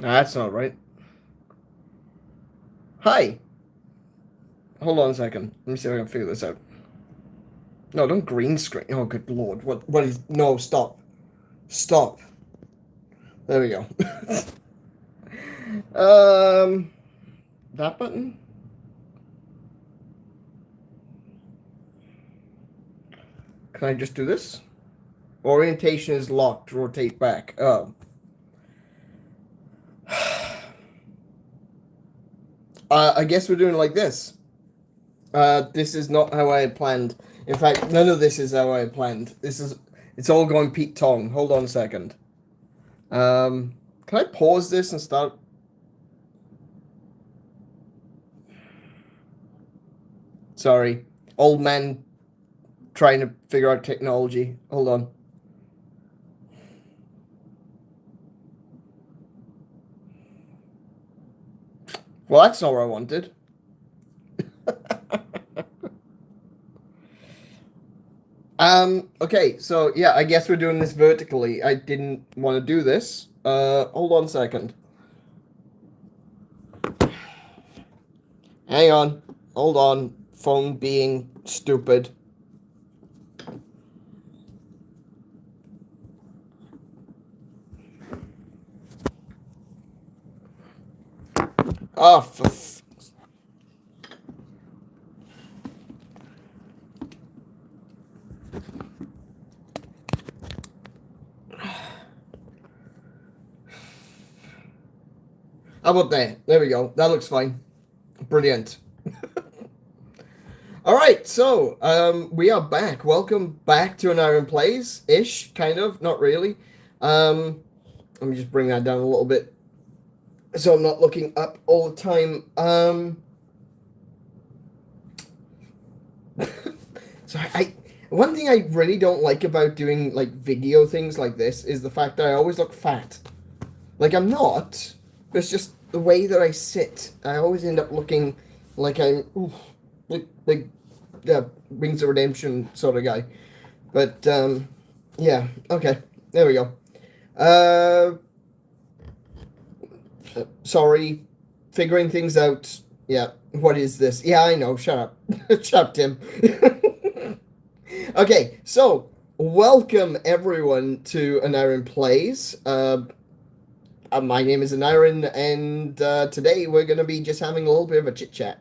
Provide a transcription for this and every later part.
That's not right. Hi. Hold on a second. Let me see if I can figure this out. No, don't green screen. Oh, good lord. What is... No, stop. Stop. There we go. um... That button? Can I just do this? Orientation is locked. Rotate back. Oh. I guess we're doing it like this. This is not how I had planned. In fact, none of this is how I had planned. It's all going Pete Tong. Hold on a second. Can I pause this and start? Sorry. Old man trying to figure out technology. Hold on. Well, that's not what I wanted. Okay, so yeah, I guess we're doing this vertically. I didn't want to do this. Hold on a second. Hang on. Hold on. Phone being stupid. Oh, how about there? There we go. That looks fine. Brilliant. All right, so we are back. Welcome back to An Iron Plays ish, kind of, not really. Let me just bring that down a little bit, so I'm not looking up all the time. So one thing I really don't like about doing like video things like this is the fact that I always look fat. Like I'm not. It's just the way that I sit. I always end up looking like I'm like Wings of Redemption sort of guy. But yeah, okay, there we go. Sorry, figuring things out. Yeah, what is this? Yeah, I know. Shut up, shut up, Tim. Okay, so welcome everyone to An Iron Plays. My name is An Iron, and today we're going to be just having a little bit of a chit chat.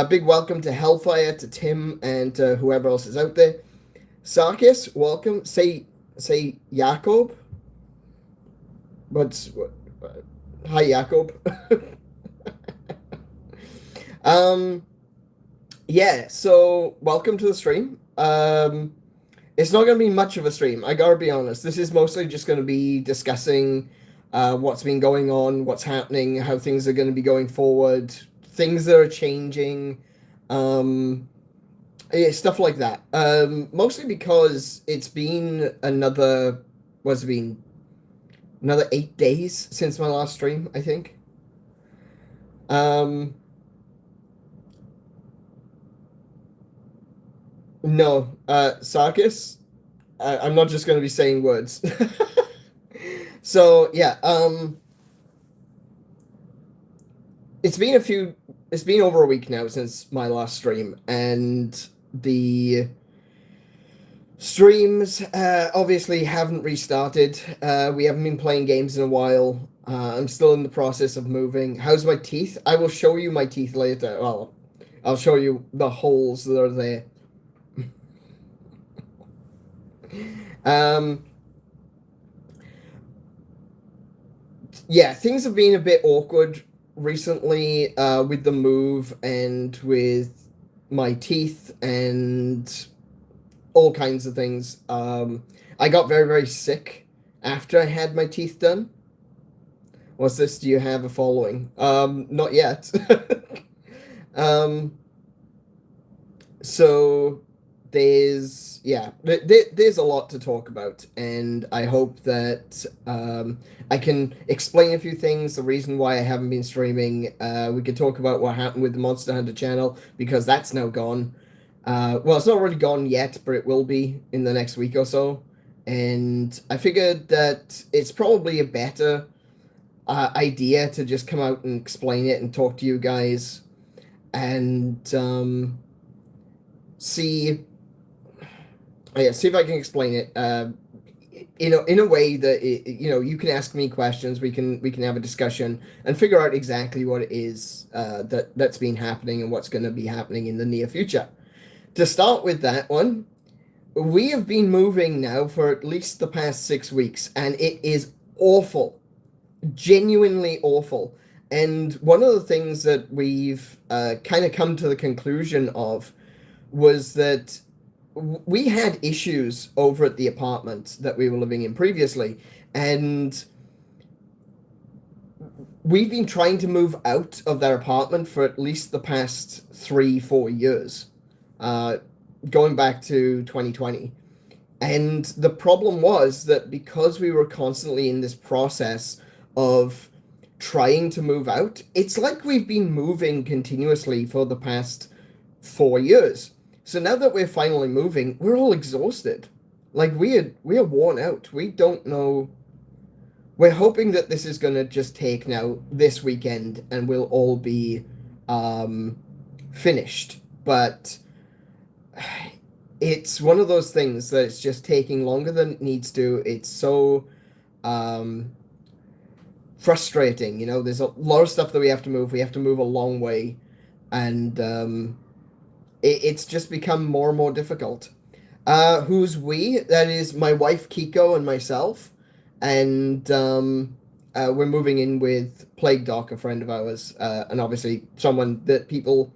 Big welcome to Hellfire, to Tim, and to whoever else is out there. Sarkis, welcome. Say Jakob. Hi, Jakob. Yeah, so welcome to the stream. It's not going to be much of a stream, I gotta be honest. This is mostly just going to be discussing what's been going on, what's happening, how things are going to be going forward, things that are changing, yeah, stuff like that. Mostly because it's been another 8 days since my last stream, I think. No, Sarkis, I'm not just going to be saying words. So yeah, it's been over a week now since my last stream, and the streams obviously haven't restarted. We haven't been playing games in a while. I'm still in the process of moving. How's my teeth? I will show you my teeth later. Well, I'll show you the holes that are there. Yeah, things have been a bit awkward recently with the move and with my teeth and all kinds of things. I got very, very sick after I had my teeth done. What's this? Do you have a following? Not yet. So there's there's a lot to talk about, and I hope that I can explain a few things, the reason why I haven't been streaming. We could talk about what happened with the Monster Hunter channel, because that's now gone. Well, it's not really gone yet, but it will be in the next week or so. And I figured that it's probably a better idea to just come out and explain it and talk to you guys and see see if I can explain it in a way that you can ask me questions, we can have a discussion and figure out exactly what it is that's been happening and what's going to be happening in the near future. To start with that one, we have been moving now for at least the past 6 weeks, and it is awful, genuinely awful. And one of the things that we've kind of come to the conclusion of was that we had issues over at the apartment that we were living in previously, and we've been trying to move out of that apartment for at least the past 3-4 years, going back to 2020. And the problem was that because we were constantly in this process of trying to move out, it's like we've been moving continuously for the past 4 years. So now that we're finally moving, we're all exhausted. Like, we are worn out. We don't know. We're hoping that this is going to just take now this weekend and we'll all be finished. But it's one of those things that it's just taking longer than it needs to. It's so frustrating. You know, there's a lot of stuff that we have to move. We have to move a long way. And it's just become more and more difficult. Who's we? That is my wife, Kiko, and myself. And we're moving in with Plague Doc, a friend of ours, and obviously someone that people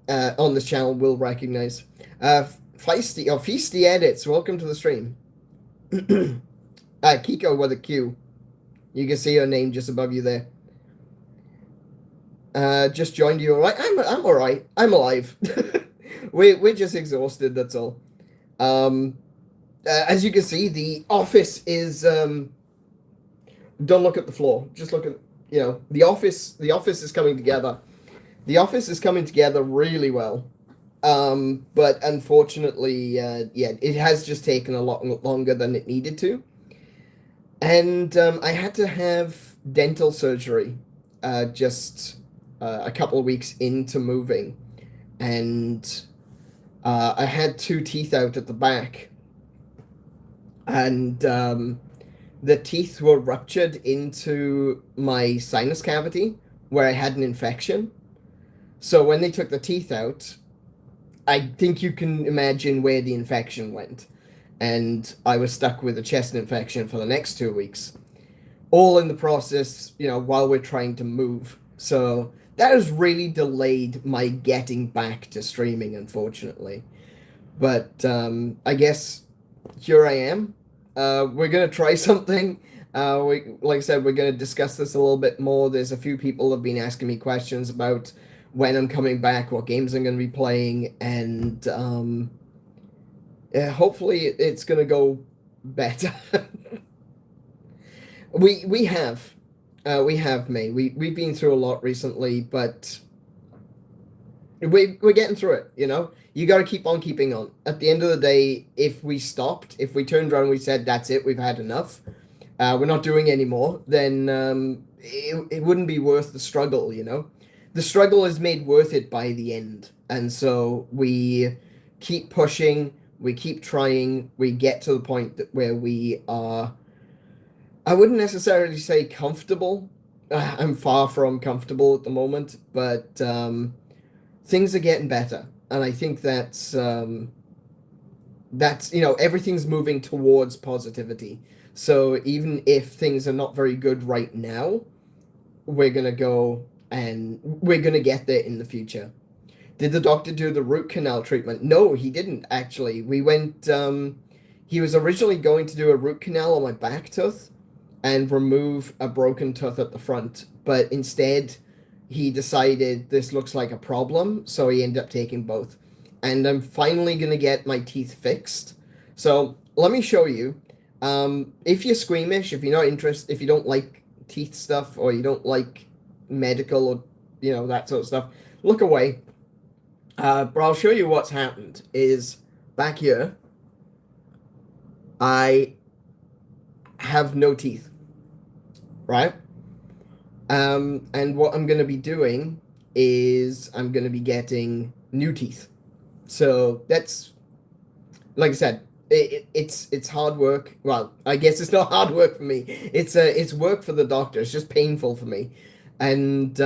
on this channel will recognize. Feisty Edits, welcome to the stream. Kiko with a Q. You can see her name just above you there. Just joined you, all right? I'm all right. I'm alive. We're just exhausted, that's all. As you can see, the office is don't look at the floor. Just look at, the office is coming together. The office is coming together really well. But unfortunately, it has just taken a lot longer than it needed to. And I had to have dental surgery just a couple of weeks into moving. And I had 2 teeth out at the back. And the teeth were ruptured into my sinus cavity where I had an infection. So when they took the teeth out, I think you can imagine where the infection went. And I was stuck with a chest infection for the next 2 weeks. All in the process, while we're trying to move. So that has really delayed my getting back to streaming, unfortunately. But I guess here I am. We're going to try something. Like I said, we're going to discuss this a little bit more. There's a few people have been asking me questions about when I'm coming back, what games I'm going to be playing, and hopefully it's going to go better. we have May. We've been through a lot recently, but we're getting through it. You got to keep on keeping on. At the end of the day, if we turned around and we said, that's it, we've had enough, we're not doing anymore, then it wouldn't be worth the struggle, The struggle is made worth it by the end. And so we keep pushing, we keep trying, we get to the point where we are, I wouldn't necessarily say comfortable. I'm far from comfortable at the moment, but things are getting better. And I think that's everything's moving towards positivity. So even if things are not very good right now, we're going to go and we're going to get there in the future. Did the doctor do the root canal treatment? No, he didn't, actually. We went, he was originally going to do a root canal on my back tooth and remove a broken tooth at the front. But instead, he decided this looks like a problem, so he ended up taking both. And I'm finally going to get my teeth fixed. So let me show you. If you're squeamish, if you're not interested, if you don't like teeth stuff, or you don't like medical, or that sort of stuff, look away. But I'll show you what's happened. Is back here, I have no teeth, right? And what I'm going to be doing is I'm going to be getting new teeth. So that's, like I said, it's hard work. Well, I guess it's not hard work for me. It's work for the doctor. It's just painful for me, and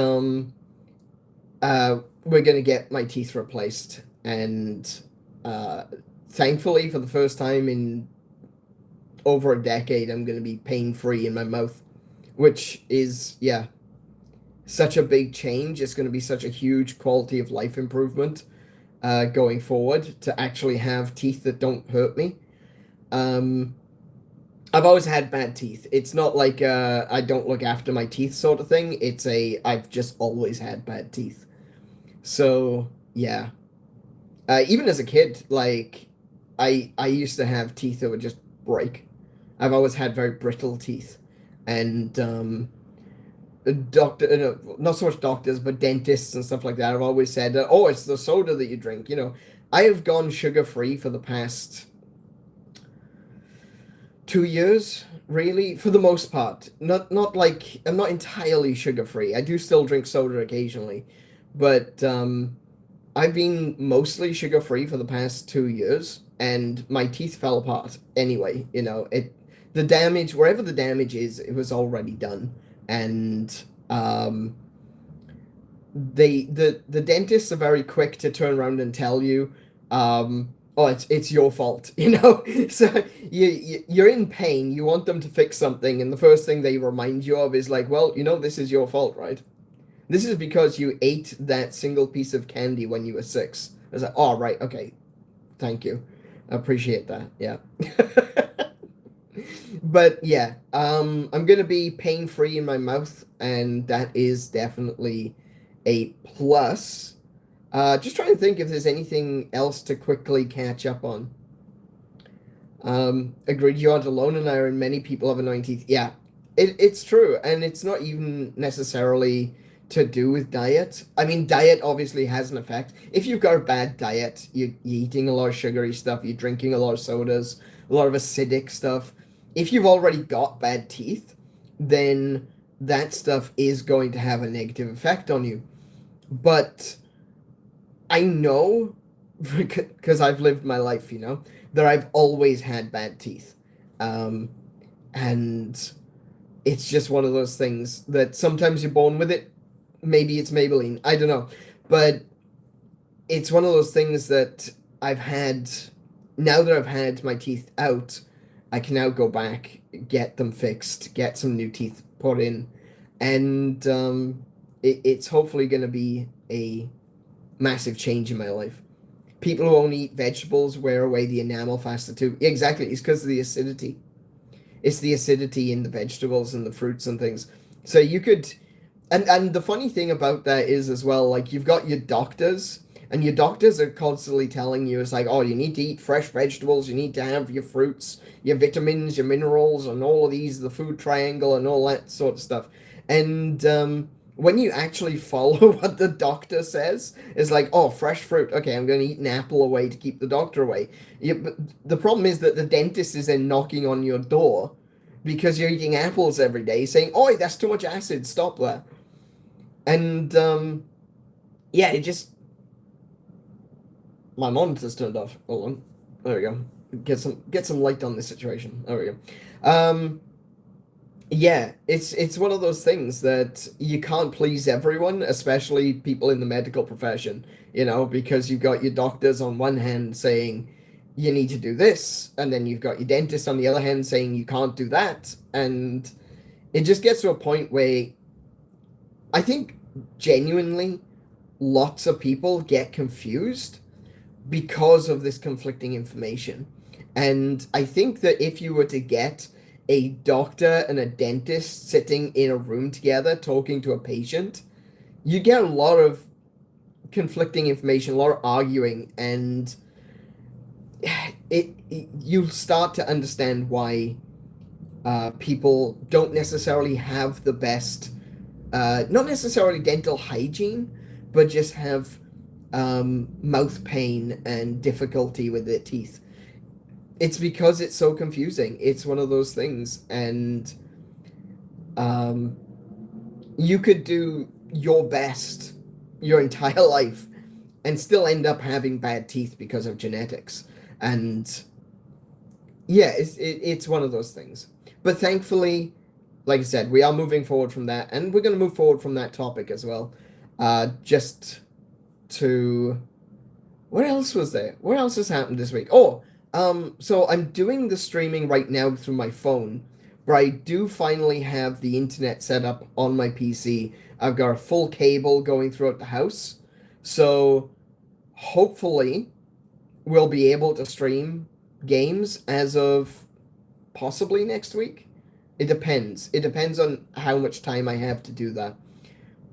we're gonna get my teeth replaced, and uh, thankfully, for the first time in over a decade, I'm gonna be pain free in my mouth, which is, yeah, such a big change. It's gonna be such a huge quality of life improvement going forward to actually have teeth that don't hurt me. Um, I've always had bad teeth. It's not like I don't look after my teeth sort of thing. I've just always had bad teeth. So yeah, even as a kid, like I used to have teeth that would just break. I've always had very brittle teeth, and doctor, not so much doctors, but dentists and stuff like that have always said, "Oh, it's the soda that you drink." I have gone sugar free for the past 2 years, really, for the most part. Not like I'm not entirely sugar free. I do still drink soda occasionally, but I've been mostly sugar free for the past 2 years, and my teeth fell apart anyway. The damage, wherever the damage is, it was already done, and the dentists are very quick to turn around and tell you, oh, it's your fault, So you're in pain. You want them to fix something, and the first thing they remind you of is like, well, this is your fault, right? This is because you ate that single piece of candy when you were 6. I was like, oh, right, okay, thank you, I appreciate that, yeah. But yeah, I'm gonna be pain free in my mouth, and that is definitely a plus. Just trying to think if there's anything else to quickly catch up on. Agreed, you aren't alone, and I and many people have annoying teeth. Yeah, it's true, and it's not even necessarily to do with diet. I mean, diet obviously has an effect. If you've got a bad diet, you're eating a lot of sugary stuff, you're drinking a lot of sodas, a lot of acidic stuff. If you've already got bad teeth, then that stuff is going to have a negative effect on you. But I know, because I've lived my life, that I've always had bad teeth. Um, and it's just one of those things that sometimes you're born with it. Maybe it's Maybelline. I don't know. But it's one of those things that I've had, now that I've had my teeth out, I can now go back, get them fixed, get some new teeth put in, and it's hopefully going to be a massive change in my life. People who only eat vegetables wear away the enamel faster too. Yeah, exactly. It's because of the acidity. It's the acidity in the vegetables and the fruits and things. So you could, and the funny thing about that is as well, like you've got your doctors, and your doctors are constantly telling you, it's like, oh, you need to eat fresh vegetables, you need to have your fruits, your vitamins, your minerals, and all of these, the food triangle, and all that sort of stuff. And when you actually follow what the doctor says, it's like, oh, fresh fruit. Okay, I'm going to eat an apple away to keep the doctor away. But the problem is that the dentist is then knocking on your door because you're eating apples every day, saying, "Oh, that's too much acid. Stop that." And yeah, it just my monitor's turned off. Hold on, there we go. Get some light on this situation. There we go. Yeah, it's one of those things that you can't please everyone, especially people in the medical profession, because you've got your doctors on one hand saying you need to do this, and then you've got your dentist on the other hand saying you can't do that, and it just gets to a point where I think genuinely lots of people get confused because of this conflicting information. And I think that if you were to get a doctor and a dentist sitting in a room together talking to a patient, you get a lot of conflicting information, a lot of arguing, and you start to understand why people don't necessarily have the best, not necessarily dental hygiene, but just have mouth pain and difficulty with their teeth. It's because it's so confusing. It's one of those things, and you could do your best your entire life and still end up having bad teeth because of genetics. And yeah, it's one of those things. But thankfully, like I said, we are moving forward from that, and we're going to move forward from that topic as well. Just to what else was there? What else has happened this week? Oh, so I'm doing the streaming right now through my phone, but I do finally have the internet set up on my PC. I've got a full cable going throughout the house, so hopefully we'll be able to stream games as of possibly next week. It depends. It depends on how much time I have to do that.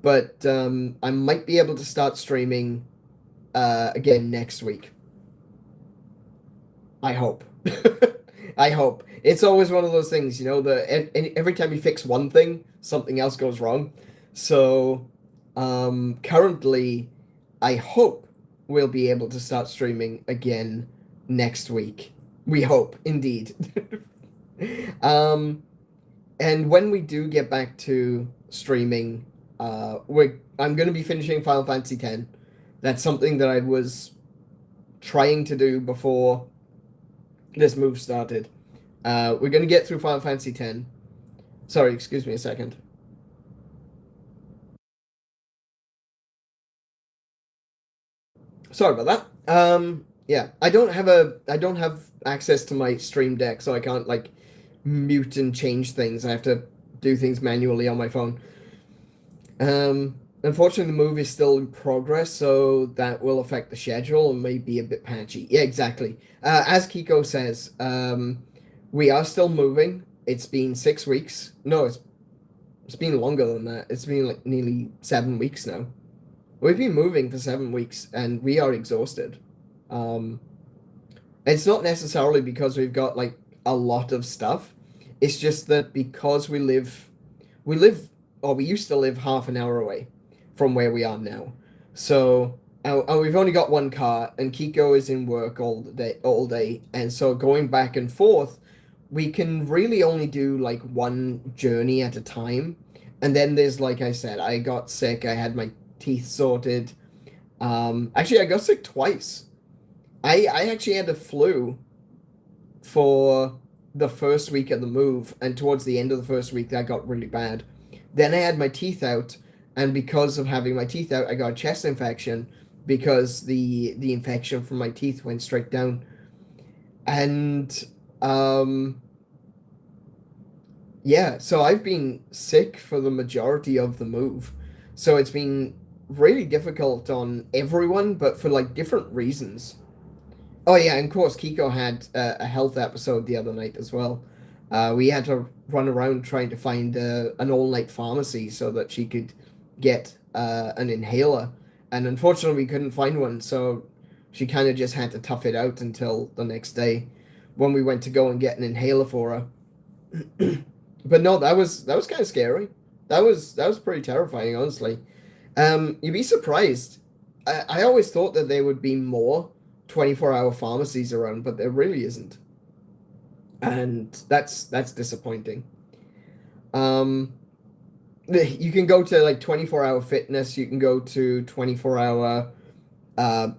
But I might be able to start streaming again next week. I hope. I hope. It's always one of those things, every time you fix one thing, something else goes wrong. So currently, I hope we'll be able to start streaming again next week. We hope, indeed. And when we do get back to streaming, I'm going to be finishing Final Fantasy X. That's something that I was trying to do before this move started. We're going to get through Final Fantasy X. Sorry, excuse me a second. Sorry about that. Yeah, I don't have access to my Stream Deck, so I can't like mute and change things. I have to do things manually on my phone. Unfortunately, the move is still in progress, so that will affect the schedule and may be a bit patchy. Yeah, exactly. As Kiko says, we are still moving. It's been 6 weeks. No, it's been longer than that. It's been like nearly 7 weeks now. We've been moving for 7 weeks, and we are exhausted. It's not necessarily because we've got like a lot of stuff. It's just that because we used to live half an hour away from where we are now. So, and we've only got one car, and Kiko is in work all day, and so going back and forth, we can really only do like one journey at a time. And then there's, like I said, I got sick. I had my teeth sorted. Actually, I got sick twice. I actually had a flu for the first week of the move, and towards the end of the first week, that got really bad. Then I had my teeth out, and because of having my teeth out, I got a chest infection because the infection from my teeth went straight down. And yeah, so I've been sick for the majority of the move. So it's been really difficult on everyone, but for like different reasons. Oh yeah, and of course Kiko had a health episode the other night as well. We had to run around trying to find an all-night pharmacy so that she could get an inhaler, and unfortunately we couldn't find one, so she kind of just had to tough it out until the next day when we went to go and get an inhaler for her. But no, that was kind of scary. That was pretty terrifying, honestly. You'd be surprised. I always thought that there would be more 24-hour pharmacies around, but there really isn't. And that's disappointing. You can go to like 24-hour fitness, you can go to 24-hour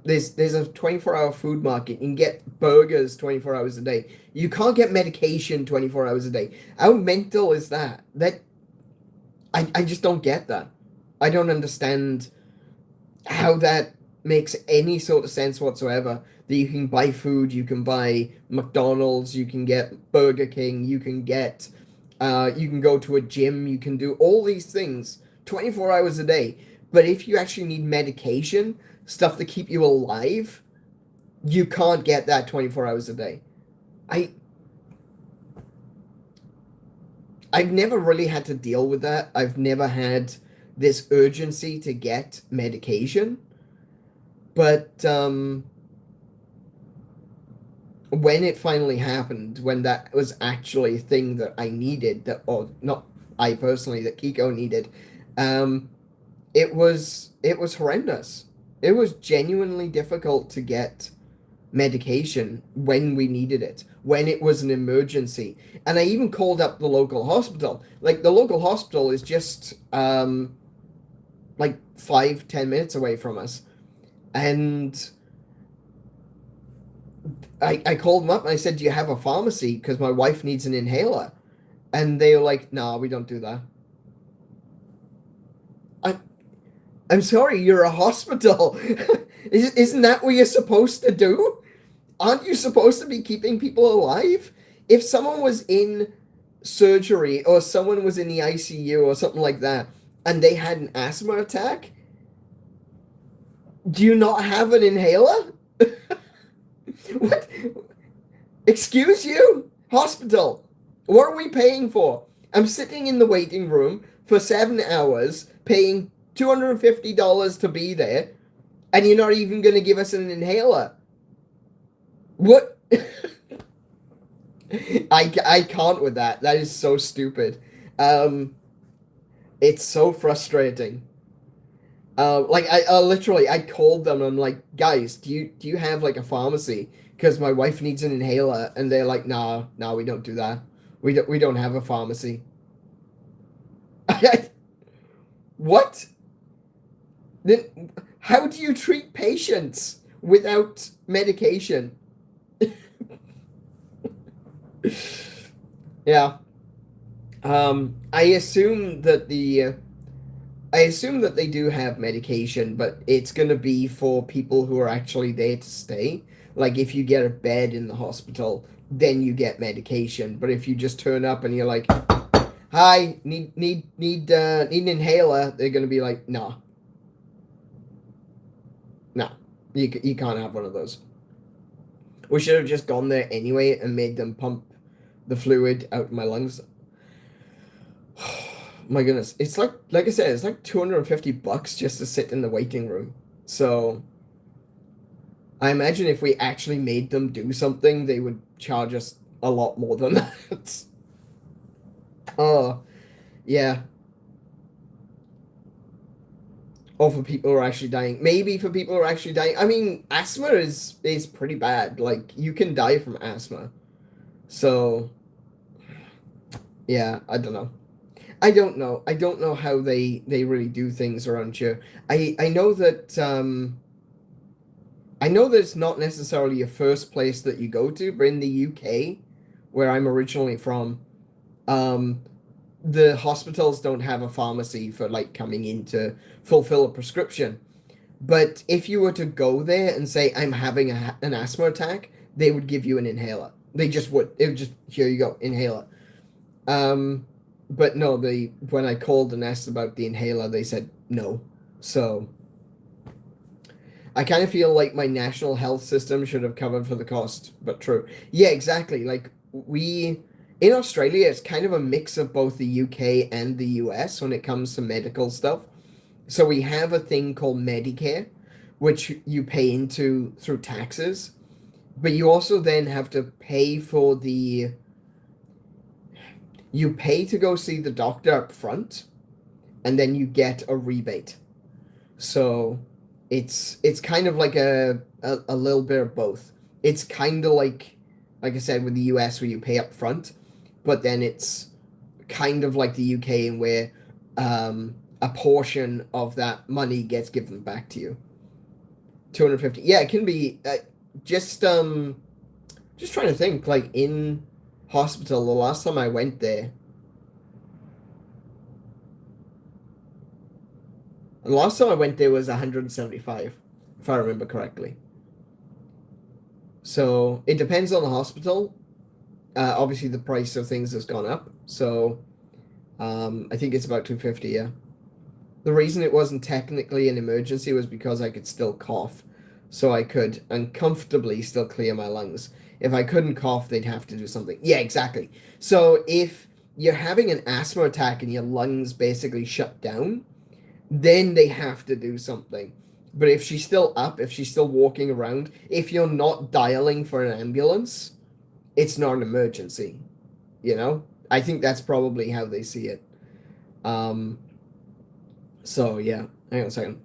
there's a 24-hour food market. You can get burgers 24 hours a day. You can't get medication 24 hours a day. How mental is that? I just don't get that. I don't understand how that makes any sort of sense whatsoever. That you can buy food, you can buy McDonald's, you can get Burger King, you can go to a gym, you can do all these things 24 hours a day. But if you actually need medication, stuff to keep you alive, you can't get that 24 hours a day. I've never really had to deal with that. I've never had this urgency to get medication. But when it finally happened, when that was actually a thing that I needed, or not I personally, that Kiko needed, it was horrendous. It was genuinely difficult to get medication when we needed it, when it was an emergency. And I even called up the local hospital. Like, the local hospital is just like 5-10 minutes away from us. And I called them up and I said, "Do you have a pharmacy? Because my wife needs an inhaler." And they were like, "No, we don't do that." I'm sorry, you're a hospital. Isn't that what you're supposed to do? Aren't you supposed to be keeping people alive? If someone was in surgery or someone was in the ICU or something like that and they had an asthma attack, do you not have an inhaler? What? Excuse you? Hospital. What are we paying for? I'm sitting in the waiting room for 7 hours, paying $250 to be there, and you're not even going to give us an inhaler. What? I can't with that. That is so stupid. It's so frustrating. Like I literally I called them. I'm like, "Guys, do you have like a pharmacy? Because my wife needs an inhaler." And they're like, "Nah, nah, we don't do that. We don't have a pharmacy." What? Then how do you treat patients without medication? Yeah. I assume that they do have medication, but it's gonna be for people who are actually there to stay. Like, if you get a bed in the hospital, then you get medication. But if you just turn up and you're like, "Hi, need an inhaler," they're gonna be like, "Nah, nah, you can't have one of those." We should have just gone there anyway and made them pump the fluid out of my lungs. My goodness, it's like I said, it's like $250 just to sit in the waiting room. So I imagine if we actually made them do something, they would charge us a lot more than that. Oh, yeah. Or for people who are actually dying. Maybe for people who are actually dying. I mean, asthma is pretty bad. Like, you can die from asthma. So yeah, I don't know. I don't know. I don't know how they really do things around here. I know that it's not necessarily your first place that you go to, but in the UK, where I'm originally from, um, the hospitals don't have a pharmacy for like coming in to fulfill a prescription. But if you were to go there and say, "I'm having an asthma attack," they would give you an inhaler. They just would. It would just, "Here you go, inhaler." Um, but no, when I called and asked about the inhaler, they said no. So I kind of feel like my national health system should have covered for the cost, but true. Yeah, exactly. Like, we in Australia, it's kind of a mix of both the UK and the US when it comes to medical stuff. So we have a thing called Medicare, which you pay into through taxes, but you also then have to pay for you pay to go see the doctor up front, and then you get a rebate. So it's kind of like a little bit of both. It's kind of like I said with the US, where you pay up front, but then it's kind of like the UK, in where a portion of that money gets given back to you. 250. Yeah, it can be just just trying to think, like, in hospital the last time I went there. The last time I went there was 175, if I remember correctly. So it depends on the hospital. Obviously, the price of things has gone up. So I think it's about 250. Yeah. The reason it wasn't technically an emergency was because I could still cough, so I could uncomfortably still clear my lungs. If I couldn't cough, they'd have to do something. Yeah, exactly. So if you're having an asthma attack and your lungs basically shut down, then they have to do something. But if she's still up, if she's still walking around, if you're not dialing for an ambulance, it's not an emergency. You know? I think that's probably how they see it. Um, so yeah, hang on a second.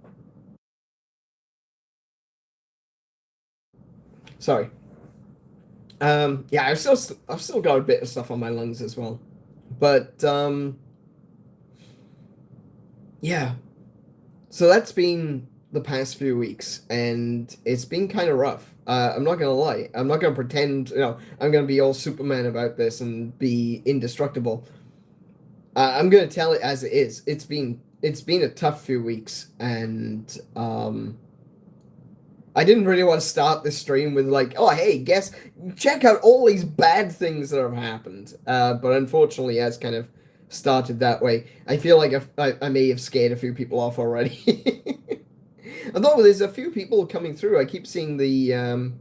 Sorry. Yeah, I've still got a bit of stuff on my lungs as well, but yeah. So that's been the past few weeks, and it's been kind of rough. I'm not gonna lie. I'm not gonna pretend, I'm gonna be all Superman about this and be indestructible. I'm gonna tell it as it is. It's been a tough few weeks, and I didn't really want to start this stream with like, oh hey, check out all these bad things that have happened. But unfortunately, it's kind of started that way. I feel like I may have scared a few people off already. Although there's a few people coming through, I keep seeing the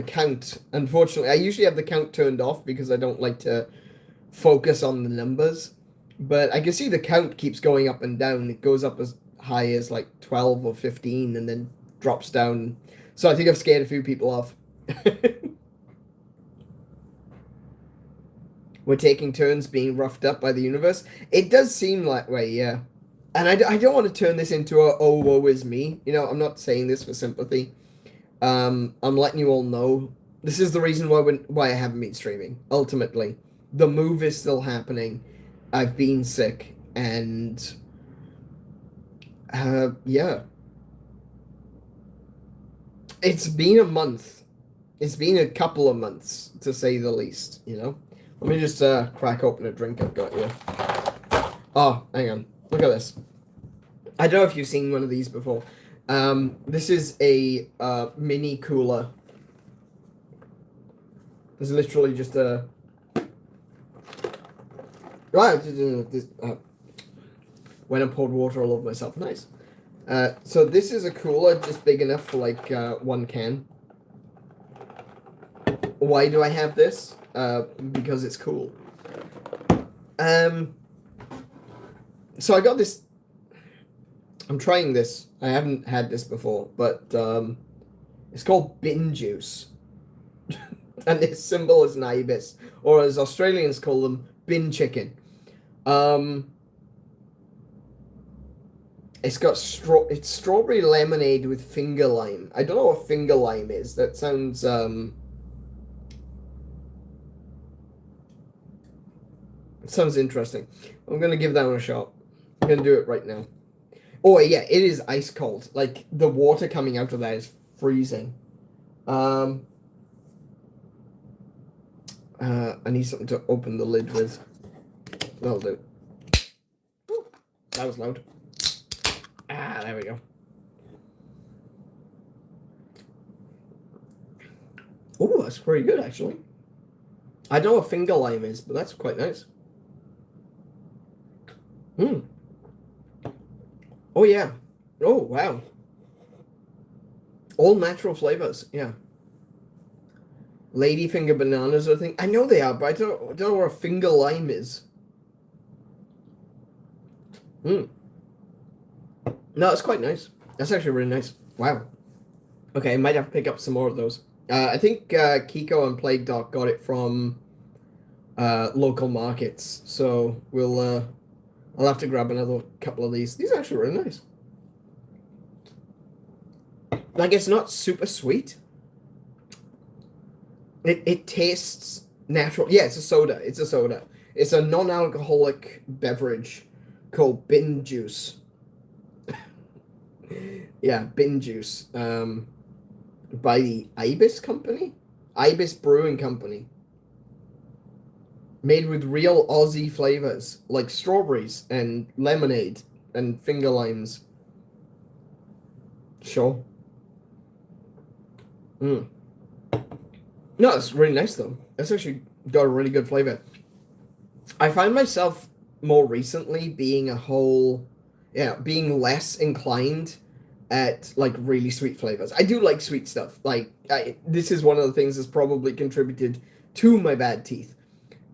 count. Unfortunately, I usually have the count turned off because I don't like to focus on the numbers. But I can see the count keeps going up and down. It goes up as high as like 12 or 15 and then drops down. So I think I've scared a few people off. We're taking turns being roughed up by the universe. It does seem that way, yeah. And I don't want to turn this into a, oh, woe is me. I'm not saying this for sympathy. I'm letting you all know. This is the reason why I haven't been streaming, ultimately. The move is still happening. I've been sick, and yeah. It's been a month. It's been a couple of months, to say the least, Let me just crack open a drink I've got here. Oh, hang on. Look at this. I don't know if you've seen one of these before. This is a mini cooler. This is literally just a... when I poured water all over myself. Nice. So this is a cooler just big enough for like one can. Why do I have this? Because it's cool. So I got this. I'm trying this. I haven't had this before, but it's called bin juice. And its symbol is an ibis, or as Australians call them, bin chicken. It's got it's strawberry lemonade with finger lime. I don't know what finger lime is. That sounds it sounds interesting. I'm gonna give that one a shot. I'm gonna do it right now. Oh yeah, it is ice cold. Like the water coming out of that is freezing. I need something to open the lid with. That'll do. Woo, that was loud. Ah, there we go. Oh, that's pretty good actually. I don't know what finger lime is, but that's quite nice. Oh yeah. Oh wow. All natural flavors. Yeah. Ladyfinger bananas, I think. I know they are, but I don't know what a finger lime is. No, it's quite nice. That's actually really nice. Wow. Okay, I might have to pick up some more of those. I think Kiko and Plague Doc got it from local markets, so I'll have to grab another couple of these. These are actually really nice. Like, it's not super sweet. It tastes natural. Yeah, it's a soda. It's a soda. It's a non-alcoholic beverage called bin juice. Yeah, bin juice. By the Ibis Company? Ibis Brewing Company. Made with real Aussie flavors, like strawberries and lemonade and finger limes. Sure. No, it's really nice though. It's actually got a really good flavor. I find myself more recently being being less inclined at like really sweet flavors. I do like sweet stuff. Like this is one of the things that's probably contributed to my bad teeth.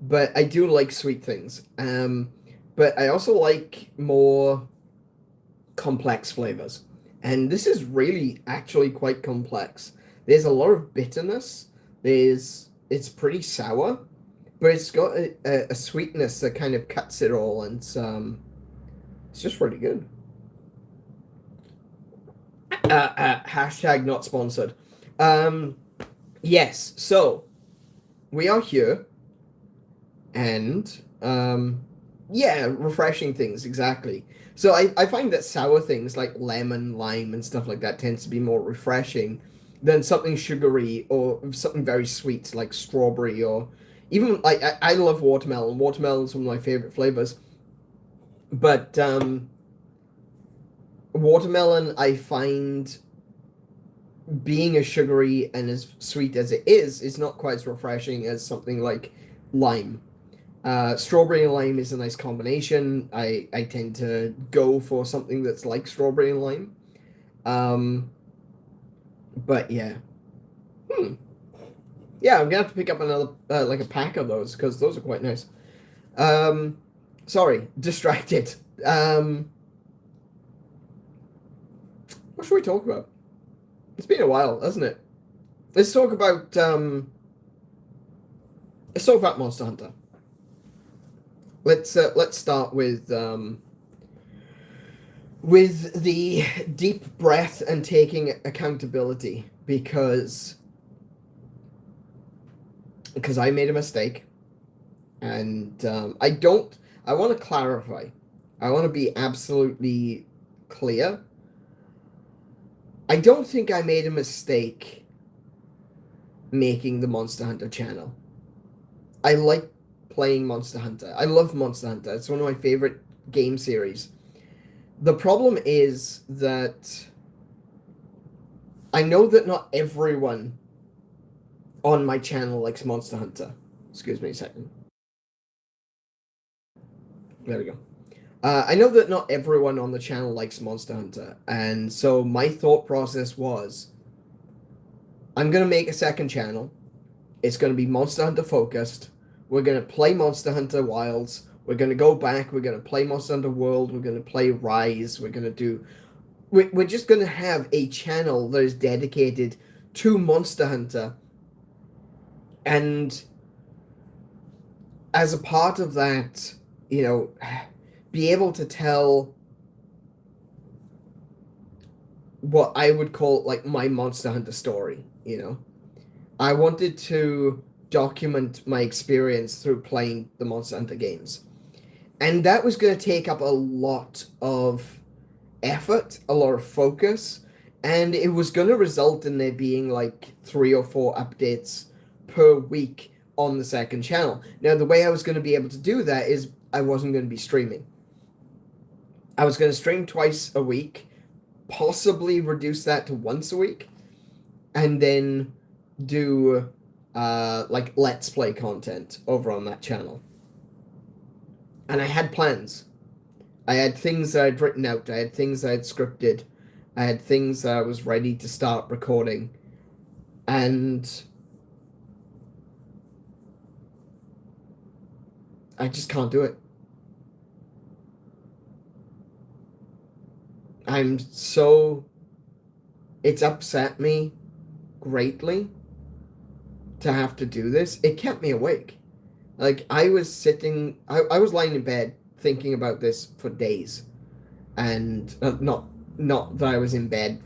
But I do like sweet things. But I also like more complex flavors. And this is really actually quite complex. There's a lot of bitterness. It's pretty sour, but it's got a sweetness that kind of cuts it all, and it's just really good. Hashtag not sponsored. Yes, so we are here, and yeah, refreshing things, exactly. So I find that sour things like lemon, lime, and stuff like that tends to be more refreshing than something sugary or something very sweet like strawberry, or even like I love watermelon. Watermelon is one of my favorite flavors, but watermelon I find being as sugary and as sweet as it is not quite as refreshing as something like lime. Strawberry and lime is a nice combination. I tend to go for something that's like strawberry and lime. But yeah. Yeah, I'm gonna have to pick up another like a pack of those because those are quite nice. Sorry, distracted. What should we talk about? It's been a while, hasn't it? Let's talk about Monster Hunter. Let's start with the deep breath and taking accountability because I made a mistake, and I want to clarify. I want to be absolutely clear. I don't think I made a mistake making the Monster Hunter channel. I like playing Monster Hunter. I love Monster Hunter. It's one of my favorite game series. The problem is that I know that not everyone on my channel likes Monster Hunter. Excuse me a second. There we go. I know that not everyone on the channel likes Monster Hunter, and so my thought process was, I'm going to make a second channel. It's going to be Monster Hunter focused. We're going to play Monster Hunter Wilds. We're going to go back. We're going to play Monster Hunter World. We're going to play Rise. We're going to do... We're just going to have a channel that is dedicated to Monster Hunter. And as a part of that, you know, be able to tell what I would call, like, my Monster Hunter story, you know? I wanted to document my experience through playing the Monster Hunter games. And that was going to take up a lot of effort, a lot of focus, and it was going to result in there being like 3 or 4 updates per week on the second channel. Now, the way I was going to be able to do that is I wasn't going to be streaming. I was going to stream twice a week, possibly reduce that to once a week, and then do like Let's Play content over on that channel. And I had plans. I had things that I'd written out. I had things that I'd scripted. I had things that I was ready to start recording. And I just can't do it. It's upset me greatly to have to do this. It kept me awake. Like, I was lying in bed thinking about this for days. And not that I was in bed.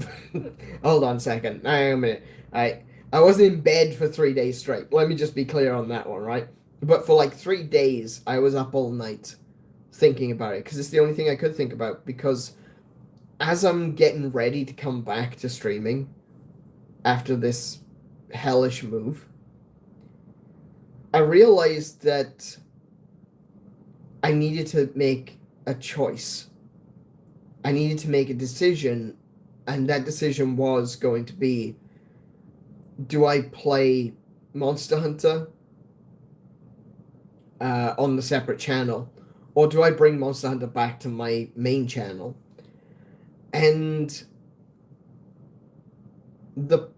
Hold on a second. Hang on a minute. I wasn't in bed for 3 days straight. Let me just be clear on that one, right? But for like 3 days, I was up all night thinking about it because it's the only thing I could think about. Because as I'm getting ready to come back to streaming after this hellish move, I realized that I needed to make a choice. I needed to make a decision, and that decision was going to be, do I play Monster Hunter on the separate channel, or do I bring Monster Hunter back to my main channel? And the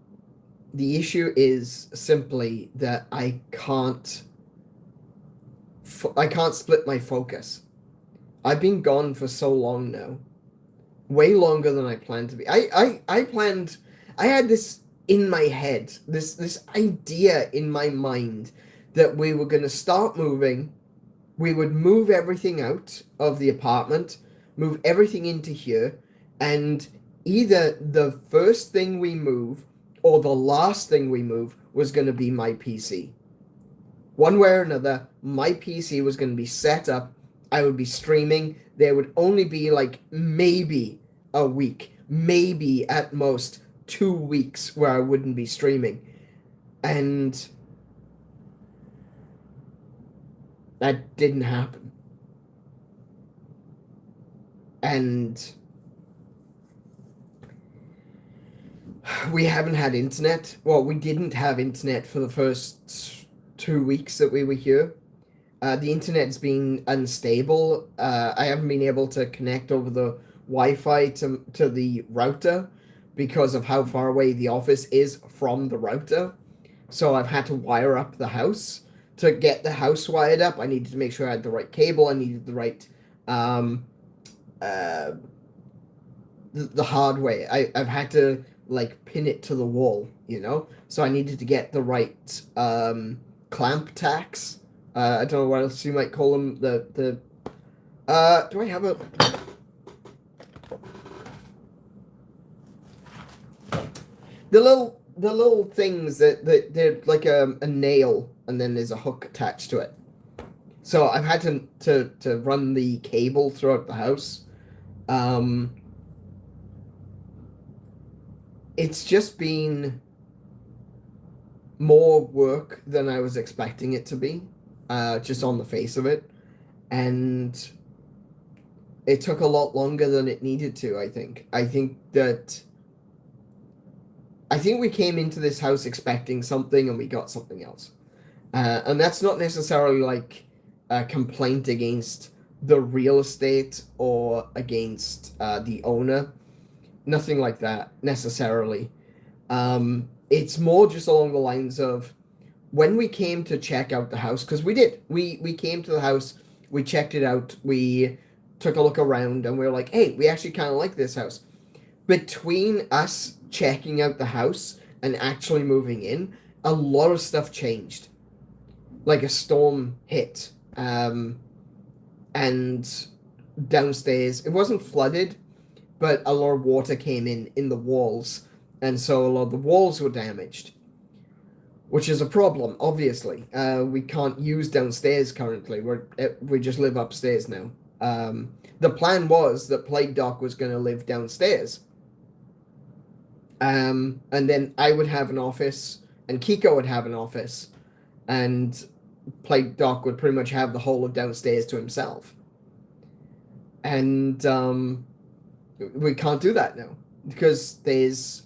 issue is simply that I can't split my focus. I've been gone for so long now. Way longer than I planned to be. I had this in my head, this idea in my mind that we were going to start moving. We would move everything out of the apartment, move everything into here, and either the first thing we move or the last thing we move was going to be my PC. One way or another, my PC was going to be set up. I would be streaming. There would only be like maybe a week, maybe at most 2 weeks where I wouldn't be streaming. And that didn't happen. And we haven't had internet. Well, we didn't have internet for the first 2 weeks that we were here. The internet's been unstable. I haven't been able to connect over the Wi-Fi to the router because of how far away the office is from the router. So I've had to wire up the house. To get the house wired up, I needed to make sure I had the right cable. I needed the right the hardware. I've had to like pin it to the wall, you know? So I needed to get the right clamp tacks. I don't know what else you might call them. Do I have a... The little things that they're like a nail and then there's a hook attached to it. So I've had to run the cable throughout the house. It's just been more work than I was expecting it to be, just on the face of it. And it took a lot longer than it needed to, I think. I think we came into this house expecting something and we got something else. And that's not necessarily like a complaint against the real estate or against the owner. Nothing like that necessarily. It's more just along the lines of when we came to check out the house, because we did. We came to the house, we checked it out, we took a look around, and we were like, hey, we actually kind of like this house. Between us checking out the house and actually moving in, a lot of stuff changed. Like a storm hit, and downstairs, it wasn't flooded, but a lot of water came in the walls, and so a lot of the walls were damaged, which is a problem, obviously. We can't use downstairs currently. We just live upstairs now. The plan was that Plague Doc was going to live downstairs. And then I would have an office, and Kiko would have an office, and Plague Doc would pretty much have the whole of downstairs to himself. And we can't do that now because there's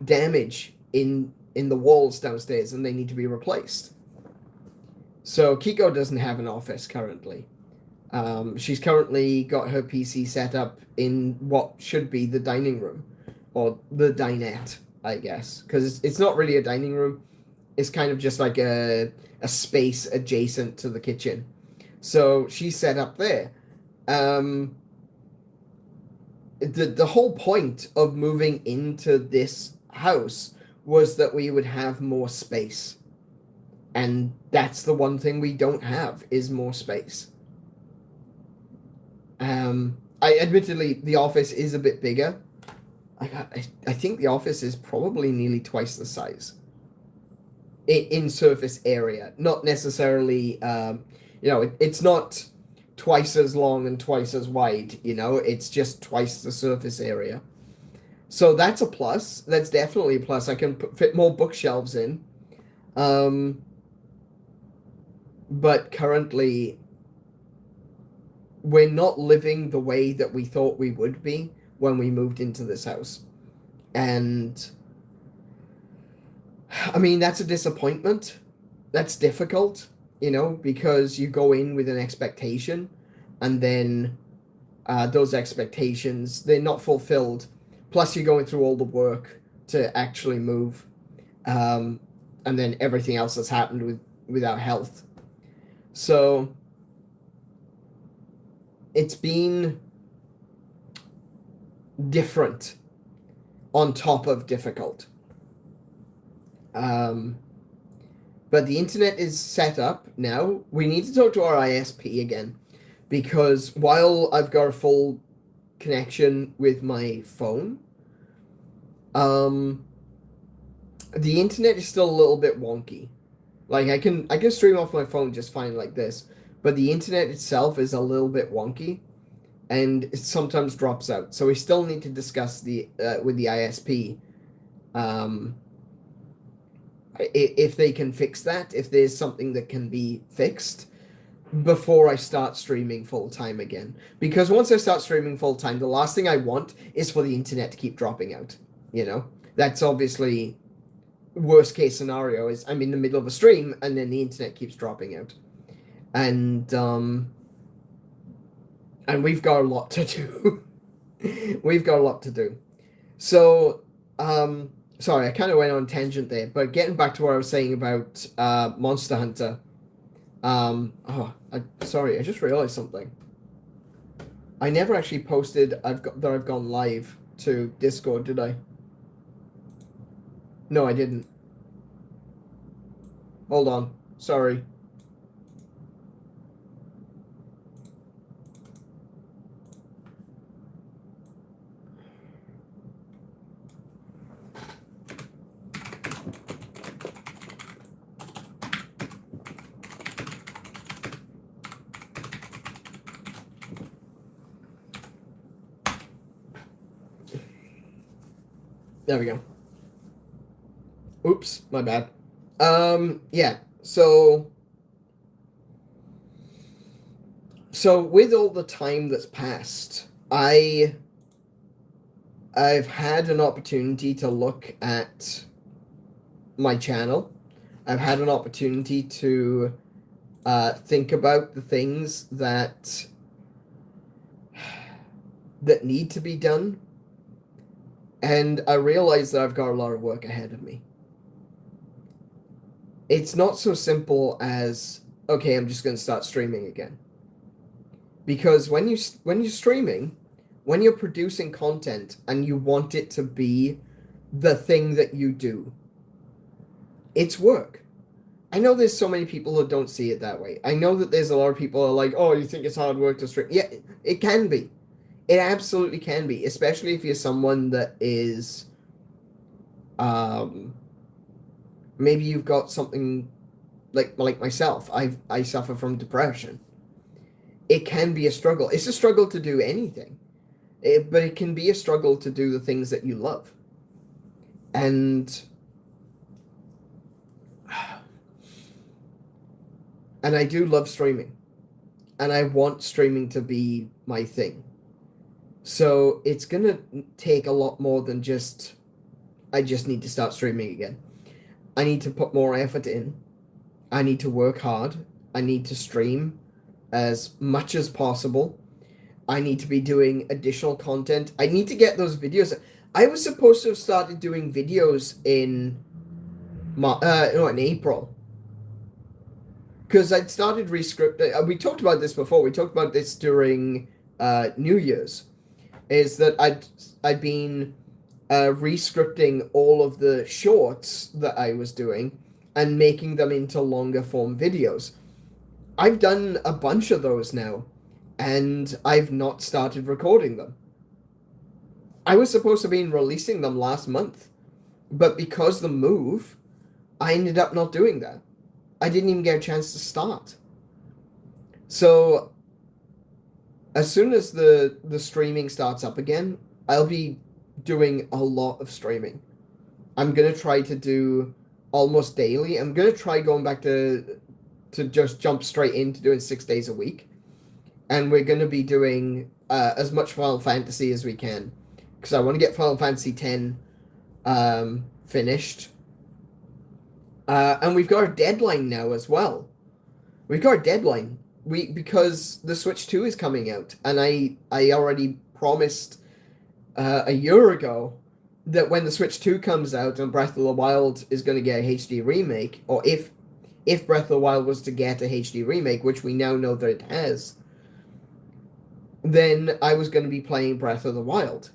damage in the walls downstairs and they need to be replaced. So Kiko doesn't have an office currently. She's currently got her PC set up in what should be the dining room, or the dinette, I guess, because it's not really a dining room. It's kind of just like a space adjacent to the kitchen. So she's set up there. The whole point of moving into this house was that we would have more space. And that's the one thing we don't have, is more space. Admittedly, the office is a bit bigger. I think the office is probably nearly twice the size in surface area. Not necessarily, it's not twice as long and twice as wide, it's just twice the surface area. So that's a plus. That's definitely a plus. I can fit more bookshelves in. But currently, we're not living the way that we thought we would be when we moved into this house. And I mean, that's a disappointment. That's difficult, because you go in with an expectation and then those expectations, they're not fulfilled. Plus you're going through all the work to actually move. And then everything else that's happened with our health. So it's been different on top of difficult. But the internet is set up now. We need to talk to our ISP again, because while I've got a full connection with my phone. The internet is still a little bit wonky. Like I can stream off my phone just fine like this, but the internet itself is a little bit wonky, and it sometimes drops out. So we still need to discuss the with the ISP, if they can fix that, if there's something that can be fixed before I start streaming full time again. Because once I start streaming full time, the last thing I want is for the internet to keep dropping out. You know, that's obviously worst case scenario. Is I'm in the middle of a stream and then the internet keeps dropping out, and we've got a lot to do. We've got a lot to do. So sorry, I kind of went on a tangent there, but getting back to what I was saying about Monster Hunter. Sorry, I just realized something. I never actually posted I've gone live to Discord, did I? No, I didn't. Hold on. Sorry. There we go. Oops, my bad. Yeah, so with all the time that's passed, I've had an opportunity to look at my channel. I've had an opportunity to think about the things that need to be done. And I realize that I've got a lot of work ahead of me. It's not so simple as, okay, I'm just going to start streaming again. Because when you're streaming, when you're producing content and you want it to be the thing that you do, it's work. I know there's so many people who don't see it that way. I know that there's a lot of people who are like, oh, you think it's hard work to stream? Yeah, it can be. It absolutely can be, especially if you're someone that is, maybe you've got something like myself. I suffer from depression. It can be a struggle. It's a struggle to do anything, but it can be a struggle to do the things that you love. And I do love streaming, and I want streaming to be my thing. So it's going to take a lot more than just, I just need to start streaming again. I need to put more effort in. I need to work hard. I need to stream as much as possible. I need to be doing additional content. I need to get those videos. I was supposed to have started doing videos in April. Because I'd started rescripting. We talked about this before. We talked about this during New Year's. Is that I'd been rescripting all of the shorts that I was doing and making them into longer form videos. I've done a bunch of those now, and I've not started recording them. I was supposed to be releasing them last month, but because the move, I ended up not doing that. I didn't even get a chance to start. So as soon as the streaming starts up again, I'll be doing a lot of streaming. I'm going to try to do almost daily. I'm going to try going back to just jump straight into doing 6 days a week. And we're going to be doing as much Final Fantasy as we can. Because I want to get Final Fantasy X finished. And we've got a deadline now as well. We've got a deadline. Because the Switch 2 is coming out, and I already promised a year ago that when the Switch 2 comes out and Breath of the Wild is going to get a HD remake, or if Breath of the Wild was to get a HD remake, which we now know that it has, then I was going to be playing Breath of the Wild.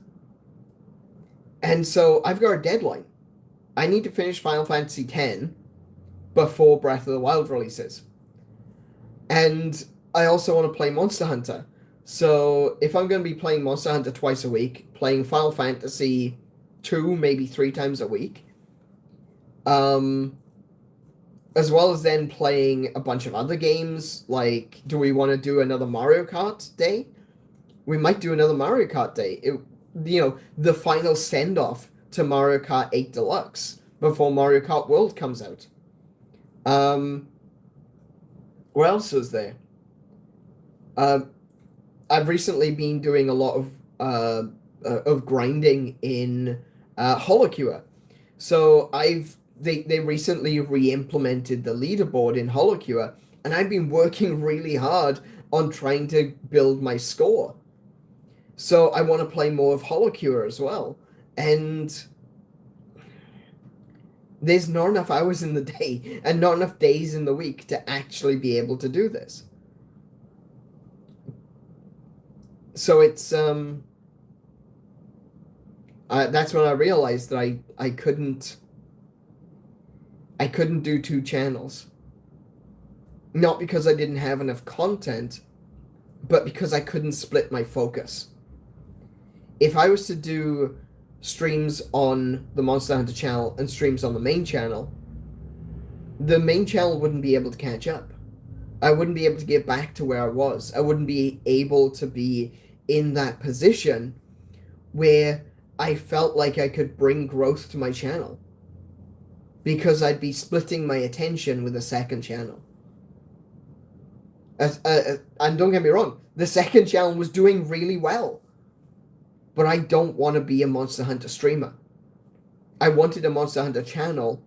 And so I've got a deadline. I need to finish Final Fantasy X before Breath of the Wild releases. And I also want to play Monster Hunter. So if I'm going to be playing Monster Hunter twice a week, playing Final Fantasy 2 maybe 3 times a week, as well as then playing a bunch of other games, like, do we want to do another Mario Kart day? We might do another Mario Kart day. The final send-off to Mario Kart 8 Deluxe before Mario Kart World comes out. What else is there? I've recently been doing a lot of grinding in 𝗦𝘄𝗶𝘁𝗰𝗵. So they recently re-implemented the leaderboard in 𝗦𝘂𝗶𝘁𝗶, and I've been working really hard on trying to build my score. So I want to play more of 𝗦𝘂𝗶𝘁𝗶 as well. And there's not enough hours in the day and not enough days in the week to actually be able to do this. So it's that's when I realized that I couldn't do 2 channels. Not because I didn't have enough content, but because I couldn't split my focus. If I was to do streams on the Monster Hunter channel and streams on the main channel wouldn't be able to catch up. I wouldn't be able to get back to where I was. I wouldn't be able to be in that position where I felt like I could bring growth to my channel, because I'd be splitting my attention with a second channel. And don't get me wrong, the second channel was doing really well, but I don't want to be a Monster Hunter streamer. I wanted a Monster Hunter channel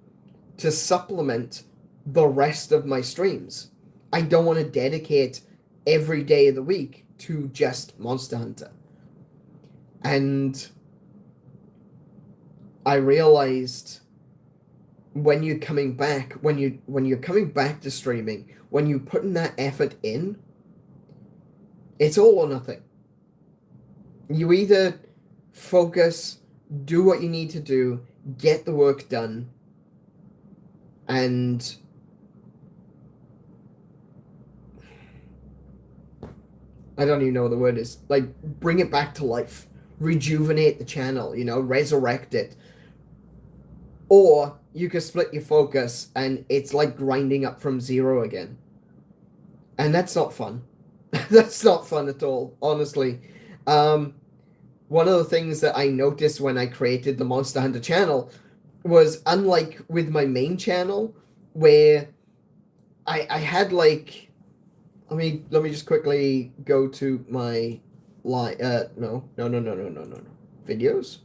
to supplement the rest of my streams. I don't want to dedicate every day of the week to just Monster Hunter. And I realized when you're coming back, when you're coming back to streaming, when you're putting that effort in, it's all or nothing. You either focus, do what you need to do, get the work done, and I don't even know what the word is, like, bring it back to life, rejuvenate the channel, resurrect it. Or you could split your focus and it's like grinding up from zero again. And that's not fun. That's not fun at all, honestly. One of the things that I noticed when I created the Monster Hunter channel was, unlike with my main channel, where I had like, let me just quickly go to my no, videos.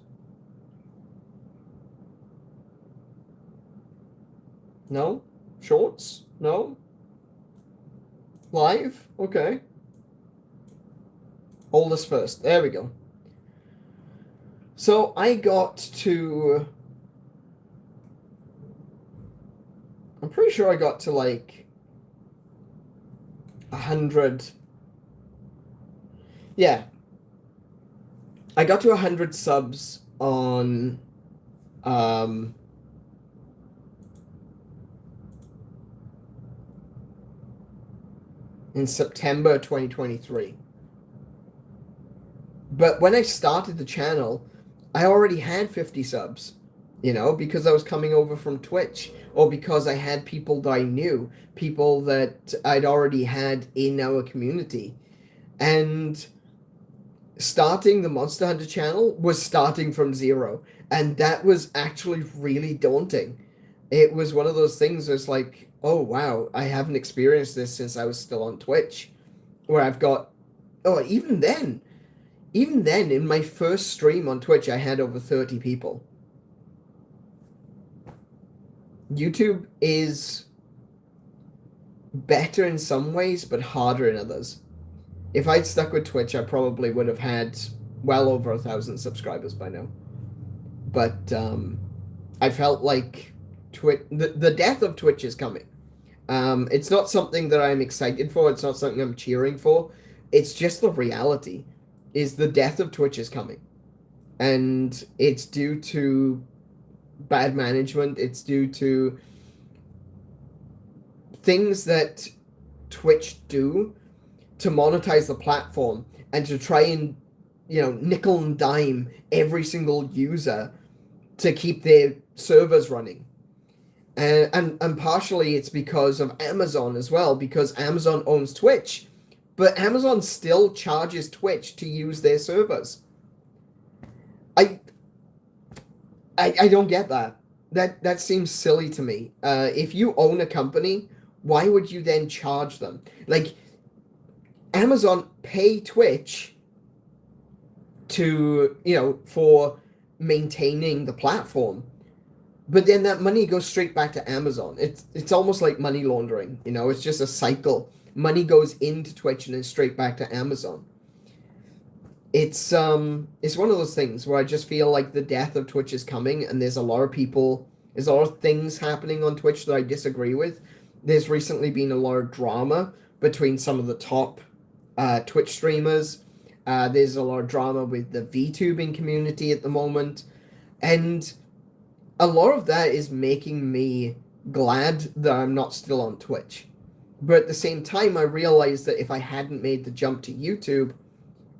No? Shorts? No? Live? Okay. Hold this first. There we go. So I got to... I'm pretty sure I got to like 100... Yeah. I got to 100 subs on... in September 2023. But when I started the channel, I already had 50 subs, because I was coming over from Twitch, or because I had people that I knew, people that I'd already had in our community. And starting the Monster Hunter channel was starting from zero, and that was actually really daunting. It was one of those things where it's like, oh wow, I haven't experienced this since I was still on Twitch, where I've got, even then, in my first stream on Twitch, I had over 30 people. YouTube is better in some ways, but harder in others. If I'd stuck with Twitch, I probably would have had well over 1,000 subscribers by now. But I felt like the death of Twitch is coming. It's not something that I'm excited for. It's not something I'm cheering for. It's just the reality. Is the death of Twitch is coming. And it's due to bad management. It's due to things that Twitch do to monetize the platform and to try and, nickel and dime every single user to keep their servers running. And partially it's because of Amazon as well, because Amazon owns Twitch, but Amazon still charges Twitch to use their servers. I don't get that. That seems silly to me. If you own a company, why would you then charge them? Like, Amazon pay Twitch to, for maintaining the platform. But then that money goes straight back to Amazon. It's almost like money laundering, it's just a cycle. Money goes into Twitch and then straight back to Amazon. It's one of those things where I just feel like the death of Twitch is coming, and there's a lot of things happening on Twitch that I disagree with. There's recently been a lot of drama between some of the top Twitch streamers. There's a lot of drama with the VTubing community at the moment, and a lot of that is making me glad that I'm not still on Twitch. But at the same time, I realized that if I hadn't made the jump to YouTube,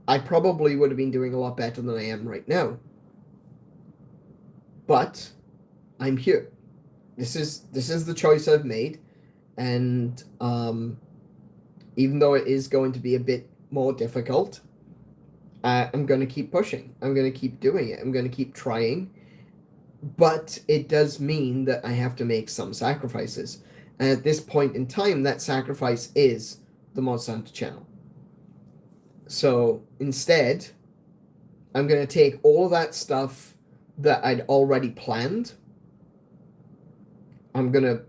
I probably would have been doing a lot better than I am right now. But I'm here. This is the choice I've made, and even though it is going to be a bit more difficult, I'm going to keep pushing. I'm going to keep doing it. I'm going to keep trying. But it does mean that I have to make some sacrifices. And at this point in time, that sacrifice is the 𝗦𝘄𝗶𝘁𝗰𝗵 channel. So instead, I'm going to take all that stuff that I'd already planned. I'm going to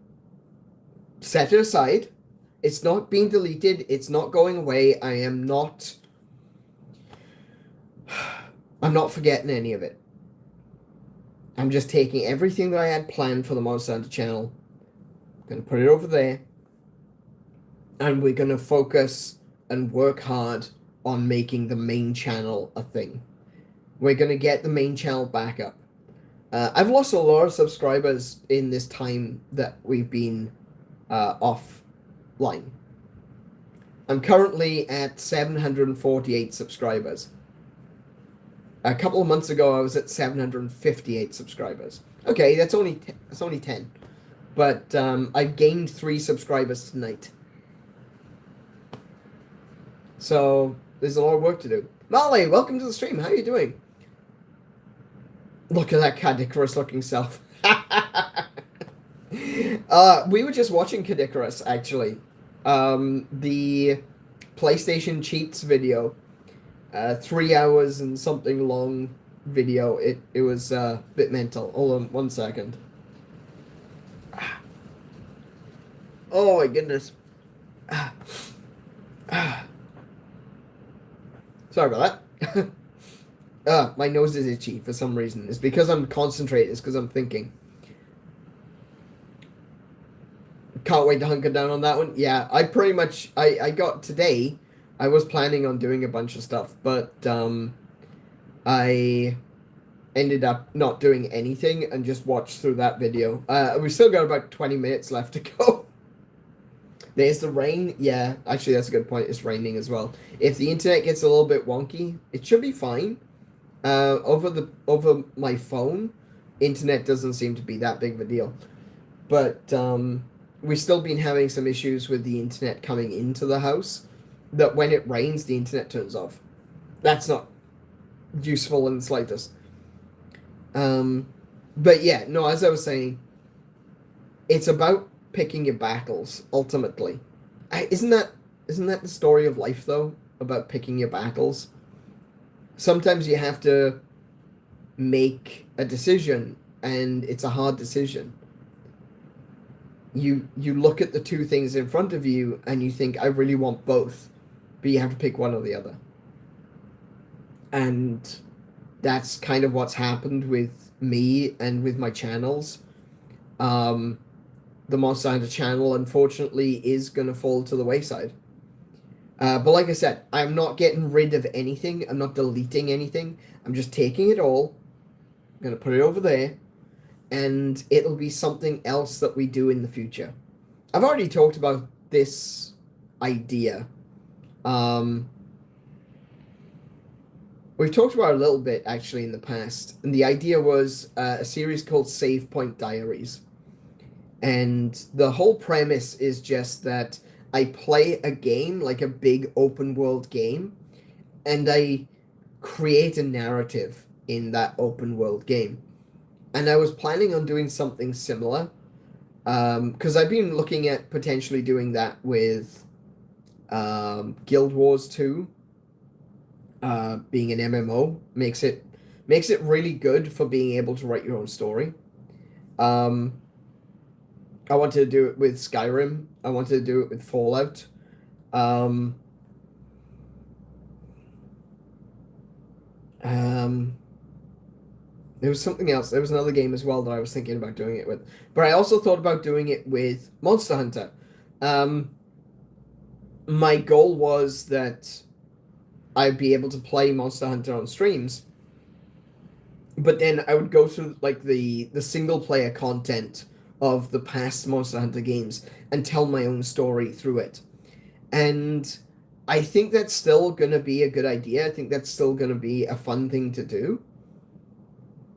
set it aside. It's not being deleted. It's not going away. I'm not forgetting any of it. I'm just taking everything that I had planned for the 𝗦𝘄𝗶𝘁𝗰𝗵 channel. I'm going to put it over there. And we're going to focus and work hard on making the main channel a thing. We're going to get the main channel back up. I've lost a lot of subscribers in this time that we've been offline. I'm currently at 748 subscribers. A couple of months ago, I was at 758 subscribers. Okay, that's only 10. But I gained 3 subscribers tonight. So there's a lot of work to do. Molly, welcome to the stream. How are you doing? Look at that 𝗂𝗶𝘁𝗰𝗵 looking self. We were just watching 𝗂𝗶𝘁𝗰𝗵, actually. The PlayStation cheats video. 3 hours and something long video. It was a bit mental. Hold on 1 second. Oh my goodness. Sorry about that. My nose is itchy for some reason. It's because I'm concentrating. It's because I'm thinking. Can't wait to hunker down on that one. Yeah, I pretty much... I got today... I was planning on doing a bunch of stuff, but I ended up not doing anything and just watched through that video. We still got about 20 minutes left to go. There's the rain. Yeah, actually, that's a good point. It's raining as well. If the internet gets a little bit wonky, it should be fine. Over my phone, internet doesn't seem to be that big of a deal. But we've still been having some issues with the internet coming into the house. That when it rains, the internet turns off. That's not useful in the slightest. But yeah, no, as I was saying, it's about picking your battles, ultimately. Isn't that the story of life, though? About picking your battles? Sometimes you have to make a decision, and it's a hard decision. You look at the two things in front of you, and you think, I really want both. But you have to pick one or the other. And that's kind of what's happened with me and with my channels. The 𝗦𝘄𝗶𝘁𝗰𝗵 channel, unfortunately, is going to fall to the wayside. But like I said, I'm not getting rid of anything. I'm not deleting anything. I'm just taking it all. I'm going to put it over there. And it'll be something else that we do in the future. I've already talked about this idea Um, we've talked about it a little bit actually in the past, and the idea was a series called Save Point Diaries. And the whole premise is just that I play a game, like a big open world game, and I create a narrative in that open world game. And I was planning on doing something similar, because I've been looking at potentially doing that with Guild Wars 2, being an MMO, makes it really good for being able to write your own story. Um, I wanted to do it with Skyrim. I wanted to do it with Fallout. Um, um, there was something else. There was another game as well that I was thinking about doing it with. But I also thought about doing it with Monster Hunter. Um, my goal was that I'd be able to play Monster Hunter on streams, but then I would go through like the single player content of the past Monster Hunter games and tell my own story through it. And I think that's still going to be a good idea. I think that's still going to be a fun thing to do.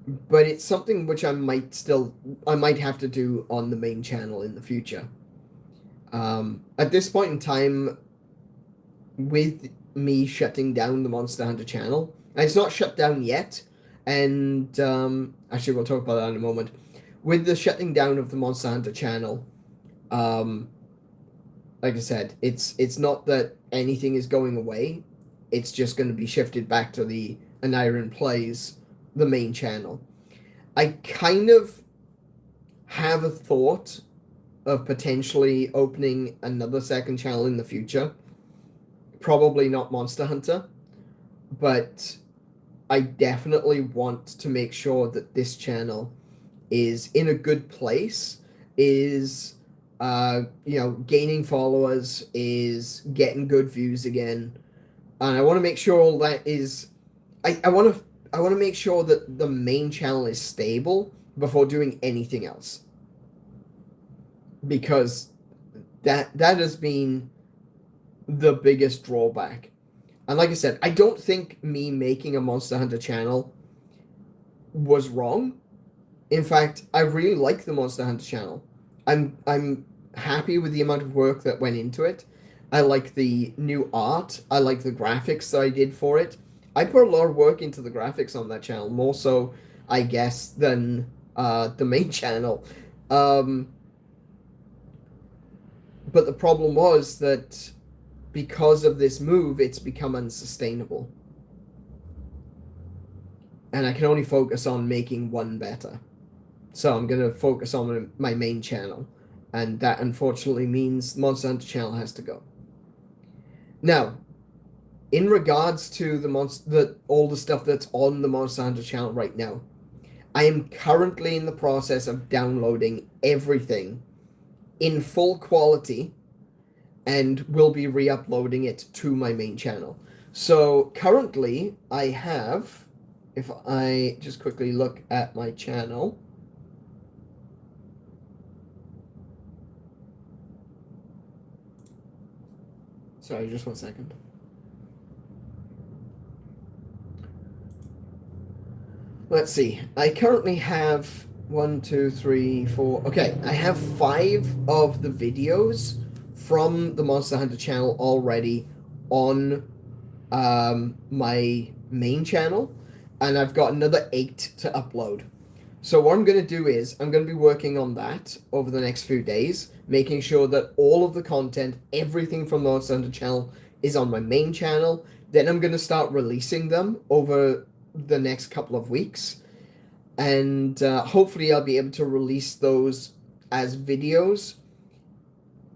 But it's something which I might have to do on the main channel in the future. At this point in time, with me shutting down the Monster Hunter channel, and it's not shut down yet, and actually we'll talk about that in a moment. With the shutting down of the Monster Hunter channel, like I said, it's not that anything is going away. It's just going to be shifted back to the Aniran Plays, the main channel. I kind of have a thought of potentially opening another second channel in the future. Probably not Monster Hunter, but I definitely want to make sure that this channel is in a good place, is gaining followers, is getting good views again. And I want to make sure all that is I want to make sure that the main channel is stable before doing anything else. Because that has been the biggest drawback. And like I said, I don't think me making a Monster Hunter channel was wrong. In fact, I really like the Monster Hunter channel. I'm happy with the amount of work that went into it. I like the new art. I like the graphics that I did for it. I put a lot of work into the graphics on that channel, more so, I guess, than the main channel. But the problem was that because of this move, it's become unsustainable. And I can only focus on making one better. So I'm going to focus on my main channel. And that unfortunately means Monster Hunter channel has to go. Now, in regards to all the stuff that's on the Monster Hunter channel right now, I am currently in the process of downloading everything in full quality and will be re-uploading it to my main channel. So currently I have, if I just quickly look at my channel, sorry, just 1 second. Let's see. I currently have 1, 2, 3, 4. Okay, I have 5 of the videos from the Monster Hunter channel already on my main channel, and I've got another 8 to upload. So what I'm going to do is I'm going to be working on that over the next few days, making sure that all of the content, everything from the Monster Hunter channel is on my main channel. Then I'm going to start releasing them over the next couple of weeks, and hopefully I'll be able to release those as videos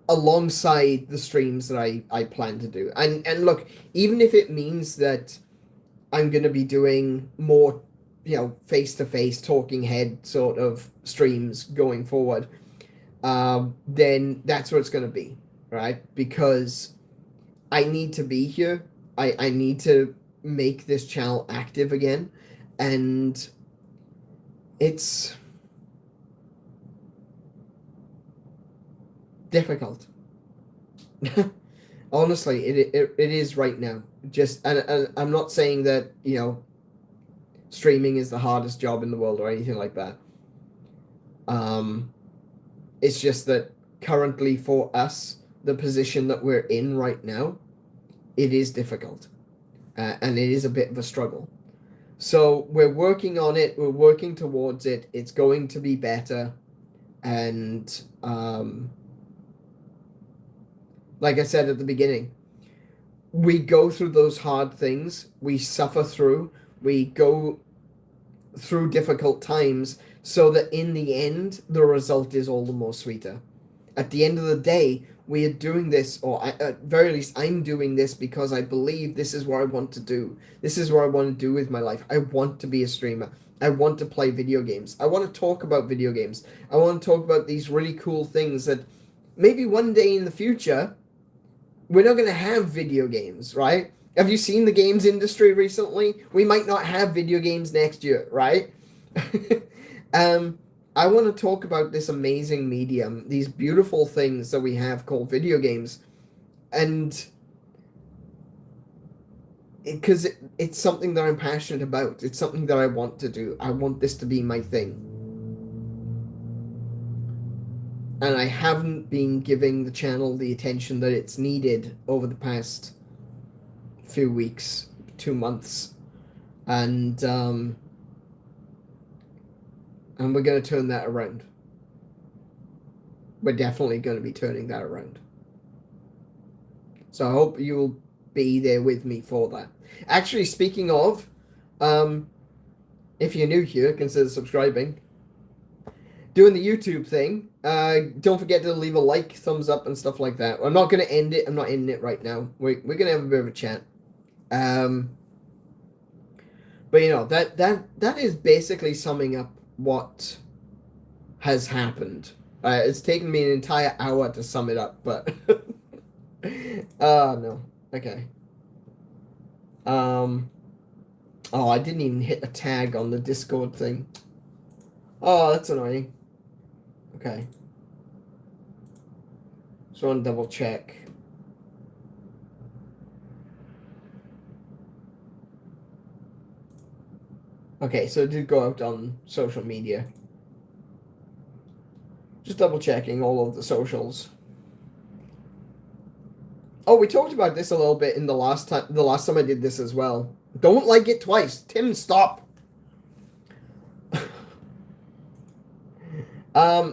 alongside the streams that I plan to do. And look, even if it means that I'm going to be doing more, face-to-face talking head sort of streams going forward, then that's what it's going to be, right? Because I need to be here. I need to make this channel active again, and it's difficult. Honestly, it is right now. Just and I'm not saying that, you know, streaming is the hardest job in the world or anything like that. It's just that currently for us, the position that we're in right now, it is difficult, and it is a bit of a struggle. So we're working on it. We're working towards it. It's going to be better, and like I said at the beginning, we go through those hard things. We suffer through. We go through difficult times so that in the end, the result is all the more sweeter. At the end of the day, we are doing this, or at very least, I'm doing this because I believe this is what I want to do. This is what I want to do with my life. I want to be a streamer. I want to play video games. I want to talk about video games. I want to talk about these really cool things that maybe one day in the future, we're not going to have video games, right? Have you seen the games industry recently? We might not have video games next year, right? I want to talk about this amazing medium, these beautiful things that we have called video games, and because it's something that I'm passionate about. It's something that I want to do. I want this to be my thing. And I haven't been giving the channel the attention that it's needed over the past few weeks, 2 months. And we're going to turn that around. We're definitely going to be turning that around. So I hope you'll be there with me for that. Actually, speaking of, if you're new here, consider subscribing. Doing the YouTube thing. Don't forget to leave a like, thumbs up, and stuff like that. I'm not going to end it. I'm not ending it right now. We're going to have a bit of a chat. But you know, that is basically summing up what has happened. It's taken me an entire hour to sum it up, but no. Okay. Oh, I didn't even hit a tag on the Discord thing. Oh, that's annoying. Okay. Just want to double check. Okay, so it did go out on social media. Just double checking all of the socials. Oh, we talked about this a little bit in the last time I did this as well. Don't like it twice. Tim, stop.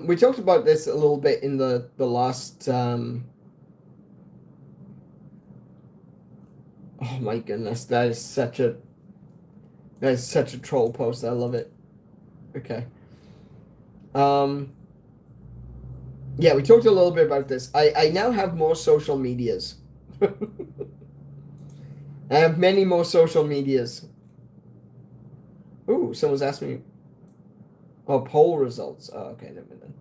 We talked about this a little bit in the last oh my goodness, that is such a troll post. I love it. Okay. Yeah, we talked a little bit about this. I now have more social medias. I have many more social medias. Ooh, someone's asked me. Oh, poll results. Oh, okay, never mind then.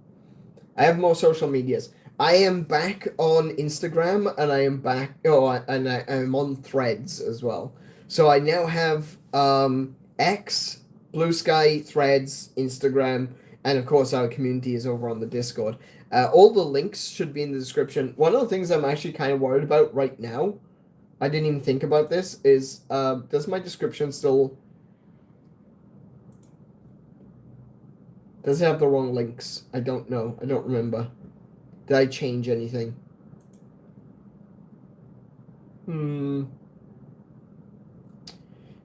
I have more social medias. I am back on Instagram, and I am back. Oh, and I'm on Threads as well. So I now have X, Blue Sky, Threads, Instagram, and of course our community is over on the Discord. All the links should be in the description. One of the things I'm actually kind of worried about right now, I didn't even think about this, is does my description still... Does it have the wrong links? I don't know. I don't remember. Did I change anything?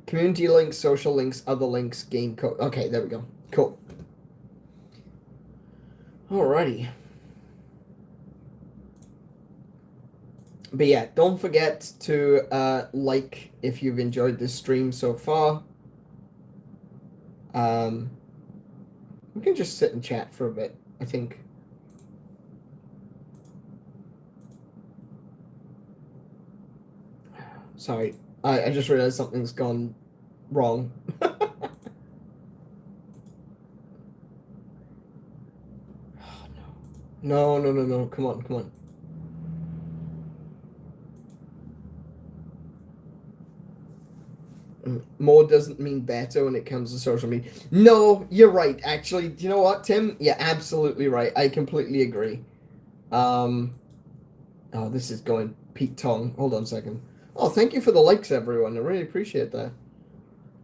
Community links, social links, other links, game code. Okay, there we go. Cool. Alrighty. But yeah, don't forget to like if you've enjoyed this stream so far. We can just sit and chat for a bit, I think. Sorry, I just realized something's gone wrong. No, come on. More doesn't mean better when it comes to social media. No, you're right. Actually, do you know what, Tim? Yeah, absolutely right. I completely agree. Oh, this is going Pete Tong. Hold on a second. Oh, thank you for the likes, everyone. I really appreciate that.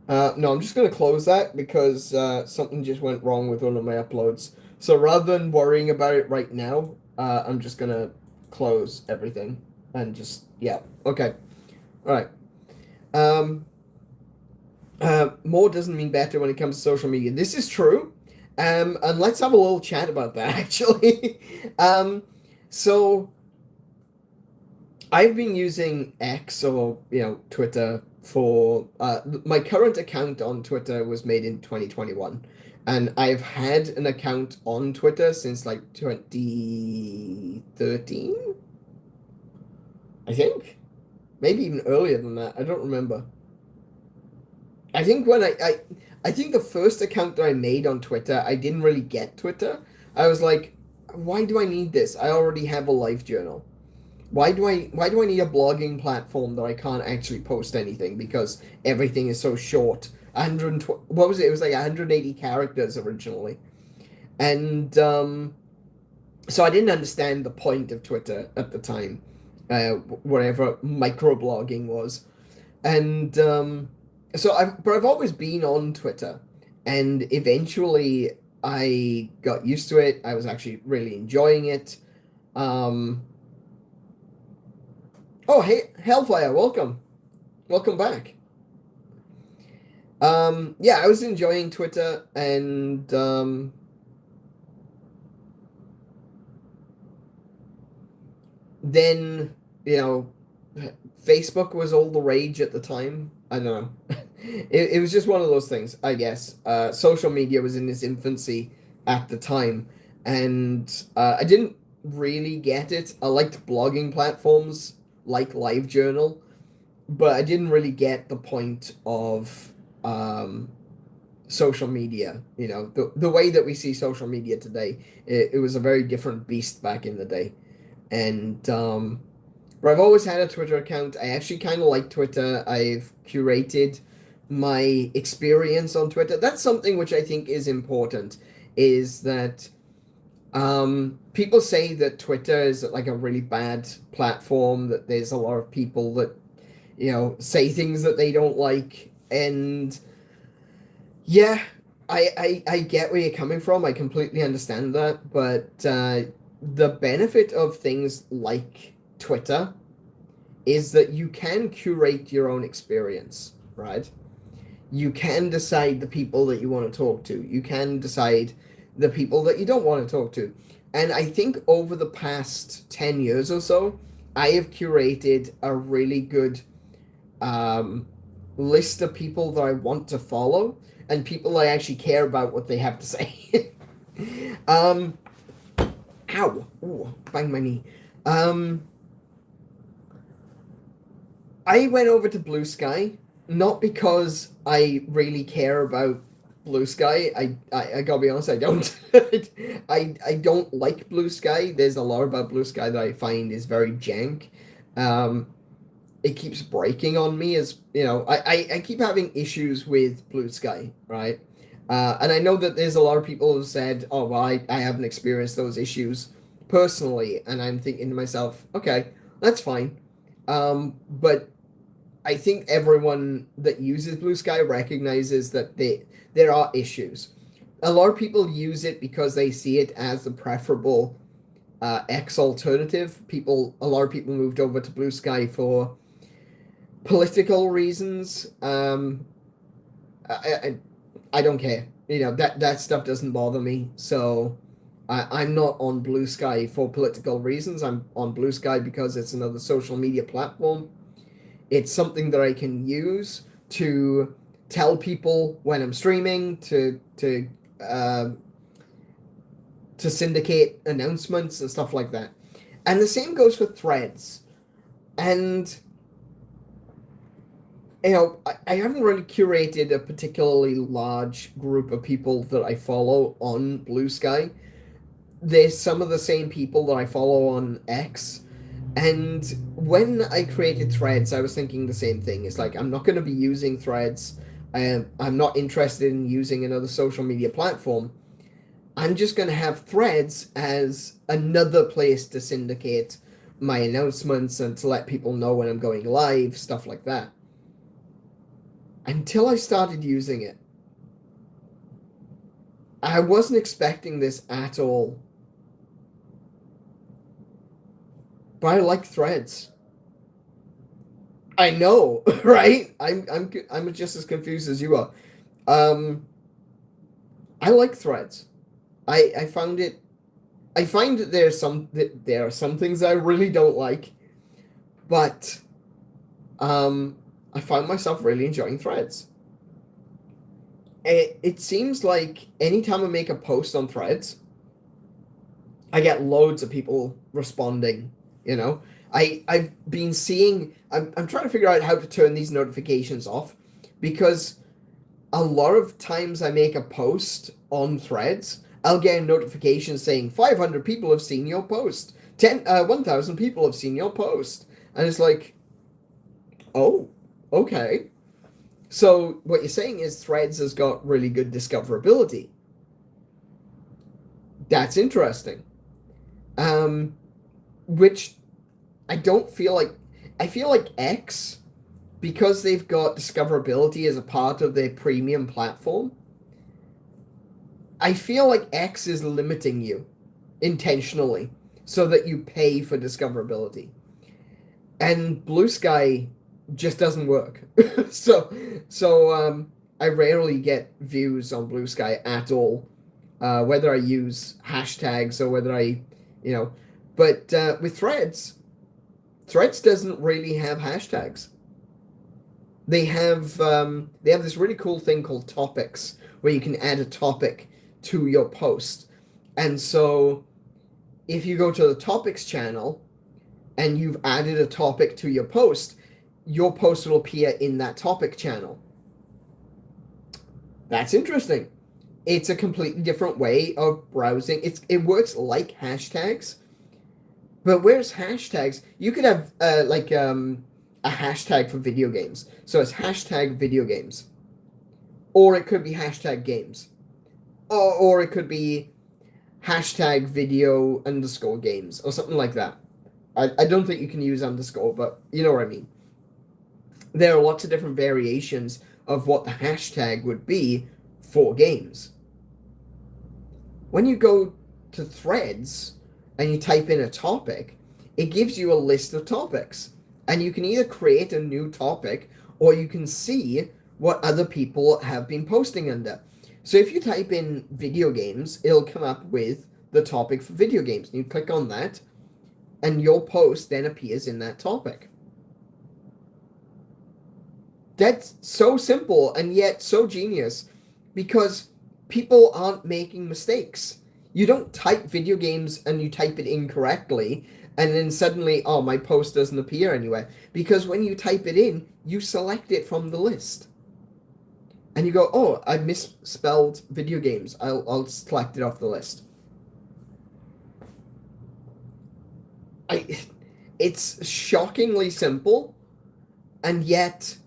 No, I'm just going to close that because something just went wrong with one of my uploads. So rather than worrying about it right now, I'm just going to close everything and just, yeah. Okay. All right. More doesn't mean better when it comes to social media. This is true. And let's have a little chat about that, actually. So I've been using X, or Twitter, for my current account on Twitter was made in 2021, and I've had an account on Twitter since like 2013, I think, maybe even earlier than that. I don't remember. I think when I think the first account that I made on Twitter, I didn't really get Twitter. I was like, why do I need this? I already have a live journal. Why do I need a blogging platform that I can't actually post anything because everything is so short? 120, what was it? It was like 180 characters originally. And so I didn't understand the point of Twitter at the time, whatever microblogging was. And but I've always been on Twitter, and eventually I got used to it. I was actually really enjoying it. Oh, hey, Hellfire, welcome back. Yeah, I was enjoying Twitter, and then Facebook was all the rage at the time. I don't know. It was just one of those things, I guess. Social media was in its infancy at the time, and I didn't really get it. I liked blogging platforms like LiveJournal, but I didn't really get the point of social media. The way that we see social media today, it was a very different beast back in the day. And but I've always had a Twitter account. I actually kind of like Twitter. I've curated my experience on Twitter. That's something which I think is important, is that people say that Twitter is like a really bad platform, that there's a lot of people that, say things that they don't like. And yeah, I get where you're coming from. I completely understand that. But the benefit of things like Twitter is that you can curate your own experience, right? You can decide the people that you want to talk to. You can decide the people that you don't want to talk to. And I think over the past 10 years or so, I have curated a really good list of people that I want to follow and people I actually care about what they have to say. Ow. Ooh, bang my knee. I went over to Blue Sky, not because I really care about Blue Sky. I gotta be honest, I don't. I don't like Blue Sky. There's a lot about Blue Sky that I find is very jank. It keeps breaking on me, as I keep having issues with Blue Sky, right? And I know that there's a lot of people who said, oh, well, I haven't experienced those issues personally, and I'm thinking to myself, okay, that's fine. But I think everyone that uses Blue Sky recognizes that there are issues. A lot of people use it because they see it as the preferable X alternative. A lot of people moved over to Blue Sky for political reasons. I don't care. That stuff doesn't bother me. So I'm not on Blue Sky for political reasons. I'm on Blue Sky because it's another social media platform. It's something that I can use to tell people when I'm streaming, to syndicate announcements and stuff like that. And the same goes for Threads. And I haven't really curated a particularly large group of people that I follow on Blue Sky. There's some of the same people that I follow on X. And when I created Threads, I was thinking the same thing. It's like, I'm not going to be using Threads. I'm not interested in using another social media platform. I'm just going to have Threads as another place to syndicate my announcements and to let people know when I'm going live, stuff like that. Until I started using it. I wasn't expecting this at all. But I like threads. I know, right? I'm just as confused as you are. I like threads. I found it. I find that there are some things I really don't like, but I find myself really enjoying threads. It seems like anytime I make a post on threads, I get loads of people responding. You know, I've been seeing. I'm trying to figure out how to turn these notifications off, because a lot of times I make a post on threads, I'll get a notification saying 500 people have seen your post, 1,000 people have seen your post, and it's like, oh, okay. So what you're saying is threads has got really good discoverability. That's interesting. Which I don't feel like. I feel like X, because they've got discoverability as a part of their premium platform, I feel like X is limiting you intentionally so that you pay for discoverability. And Blue Sky just doesn't work. so I rarely get views on Blue Sky at all, whether I use hashtags or whether but with Threads doesn't really have hashtags. They have this really cool thing called topics, where you can add a topic to your post. And so if you go to the topics channel and you've added a topic to your post will appear in that topic channel. That's interesting. It's a completely different way of browsing. It works like hashtags, but where's hashtags? You could have a hashtag for video games. So it's hashtag video games. Or it could be hashtag games. Or it could be hashtag video underscore games or something like that. I don't think you can use underscore, but you know what I mean. There are lots of different variations of what the hashtag would be for games. When you go to Threads and you type in a topic, it gives you a list of topics. And you can either create a new topic or you can see what other people have been posting under. So if you type in video games, it'll come up with the topic for video games. You click on that, and your post then appears in that topic. That's so simple and yet so genius, because people aren't making mistakes. You don't type video games and you type it incorrectly, and then suddenly, oh, my post doesn't appear anywhere. Because when you type it in, you select it from the list. And you go, oh, I misspelled video games. I'll select it off the list. It's shockingly simple, and yet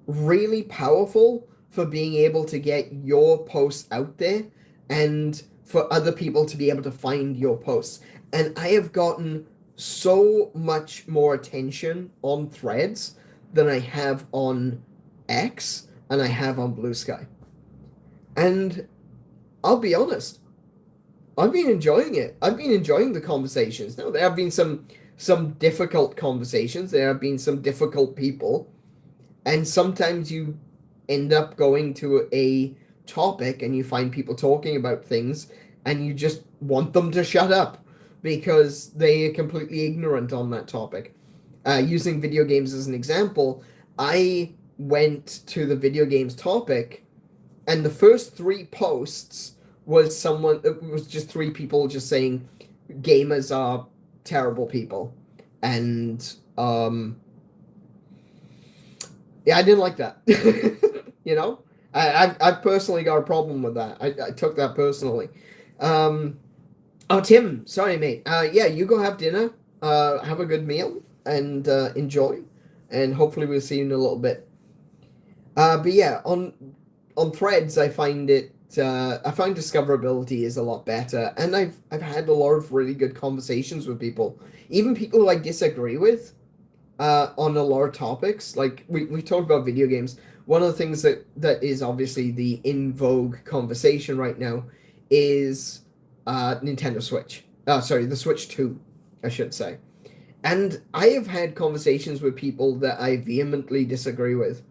really powerful for being able to get your posts out there and for other people to be able to find your posts. And I have gotten so much more attention on Threads than I have on X and I have on Blue Sky. And I'll be honest, I've been enjoying it. I've been enjoying the conversations. Now, there have been some difficult conversations. There have been some difficult people. And sometimes you end up going to a topic and you find people talking about things and you just want them to shut up because they are completely ignorant on that topic. Using video games as an example, I went to the video games topic, and the first 3 posts was just 3 people just saying gamers are terrible people. And yeah, I didn't like that. You know, I've personally got a problem with that. I took that personally. Oh, Tim, sorry, mate. Yeah, you go have dinner. Have a good meal and enjoy. And hopefully we'll see you in a little bit. But yeah, on Threads, I find it I find discoverability is a lot better, and I've had a lot of really good conversations with people, even people who I disagree with, on a lot of topics. Like we talked about video games. One of the things that is obviously the in vogue conversation right now is Nintendo Switch. Sorry, the Switch 2, I should say. And I have had conversations with people that I vehemently disagree with,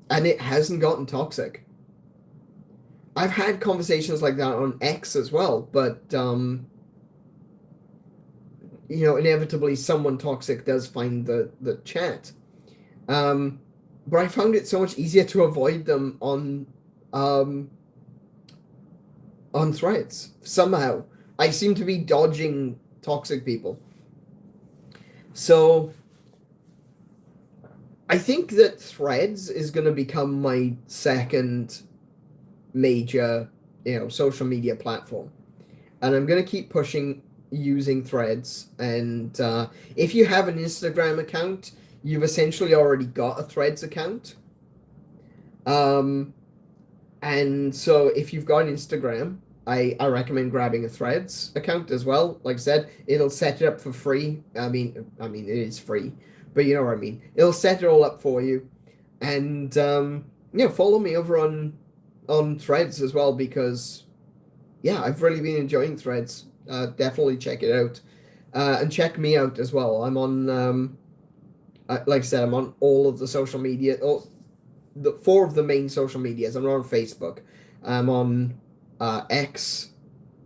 and it hasn't gotten toxic. I've had conversations like that on X as well, but inevitably someone toxic does find the chat. But I found it so much easier to avoid them on Threads. Somehow, I seem to be dodging toxic people. So I think that Threads is going to become my second major, social media platform, and I'm going to keep pushing using Threads. And if you have an Instagram account, you've essentially already got a Threads account. And so if you've got Instagram, I recommend grabbing a Threads account as well. Like I said, it'll set it up for free. I mean it is free, but you know what I mean. It'll set it all up for you, and follow me over on Threads as well, because I've really been enjoying Threads. Definitely check it out, and check me out as well. I'm on like I said, I'm on all of the social media, the 4 of the main social medias. I'm on Facebook, I'm on X,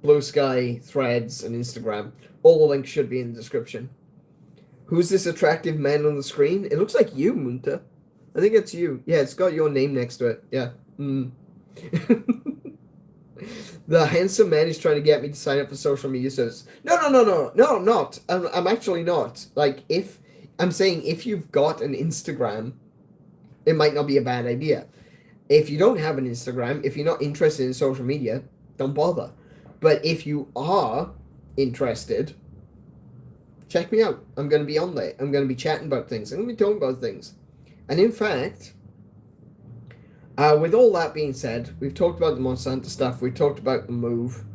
Blue Sky, Threads, and Instagram. All the links should be in the description. Who's this attractive man on the screen? It looks like you, 𝗦𝘄𝗶𝘁𝗰𝗵. I think it's you. Yeah, it's got your name next to it. Yeah. The handsome man is trying to get me to sign up for social media service. No, I'm not. I'm actually not. Like, if you've got an Instagram, it might not be a bad idea. If you don't have an Instagram, if you're not interested in social media, don't bother. But if you are interested, check me out. I'm going to be on there. I'm going to be chatting about things. I'm going to be talking about things. And in fact, with all that being said, we've talked about the Monsanto stuff. We've talked about the move.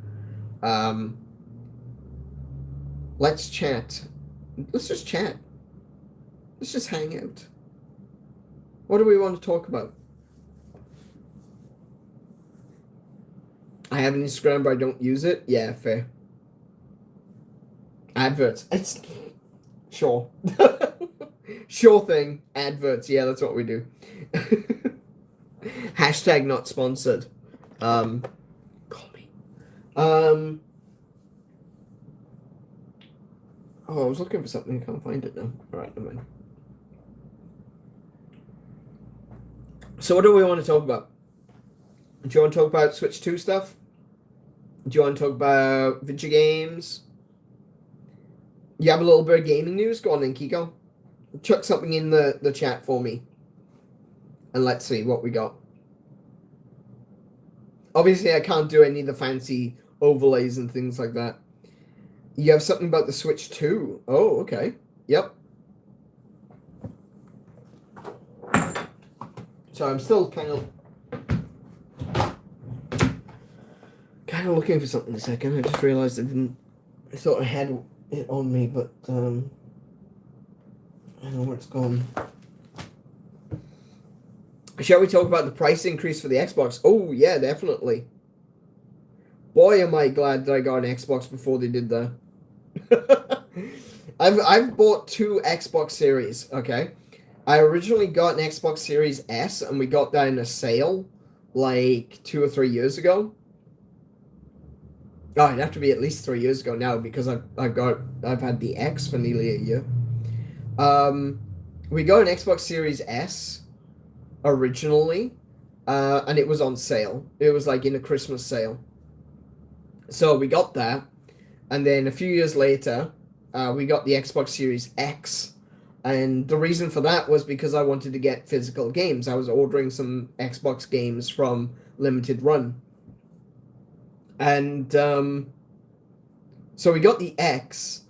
Let's chat. Let's just chat. Let's just hang out. What do we want to talk about? I have an Instagram, but I don't use it. Yeah, fair. Adverts. It's sure. Sure thing. Adverts. Yeah, that's what we do. Hashtag not sponsored. Call me. Oh, I was looking for something. I can't find it now. All right, never mind. So what do we want to talk about? Do you want to talk about Switch 2 stuff? Do you want to talk about video games? You have a little bit of gaming news? Go on then, Kiko. Chuck something in the chat for me. And let's see what we got. Obviously, I can't do any of the fancy overlays and things like that. You have something about the Switch 2. Oh, okay. Yep. So I'm still kind of looking for something a second. I just realized I thought I had it on me, but I don't know where it's gone. Shall we talk about the price increase for the Xbox? Oh, yeah, definitely. Boy, am I glad that I got an Xbox before they did that. I've bought 2 Xbox Series, okay? I originally got an Xbox Series S, and we got that in a sale like 2 or 3 years ago. Oh, it'd have to be at least 3 years ago now, because I've had the X for nearly a year. We got an Xbox Series S originally, and it was on sale. It was like in a Christmas sale. So we got that, and then a few years later, we got the Xbox Series X, and the reason for that was because I wanted to get physical games. I was ordering some Xbox games from Limited Run. And so we got the X,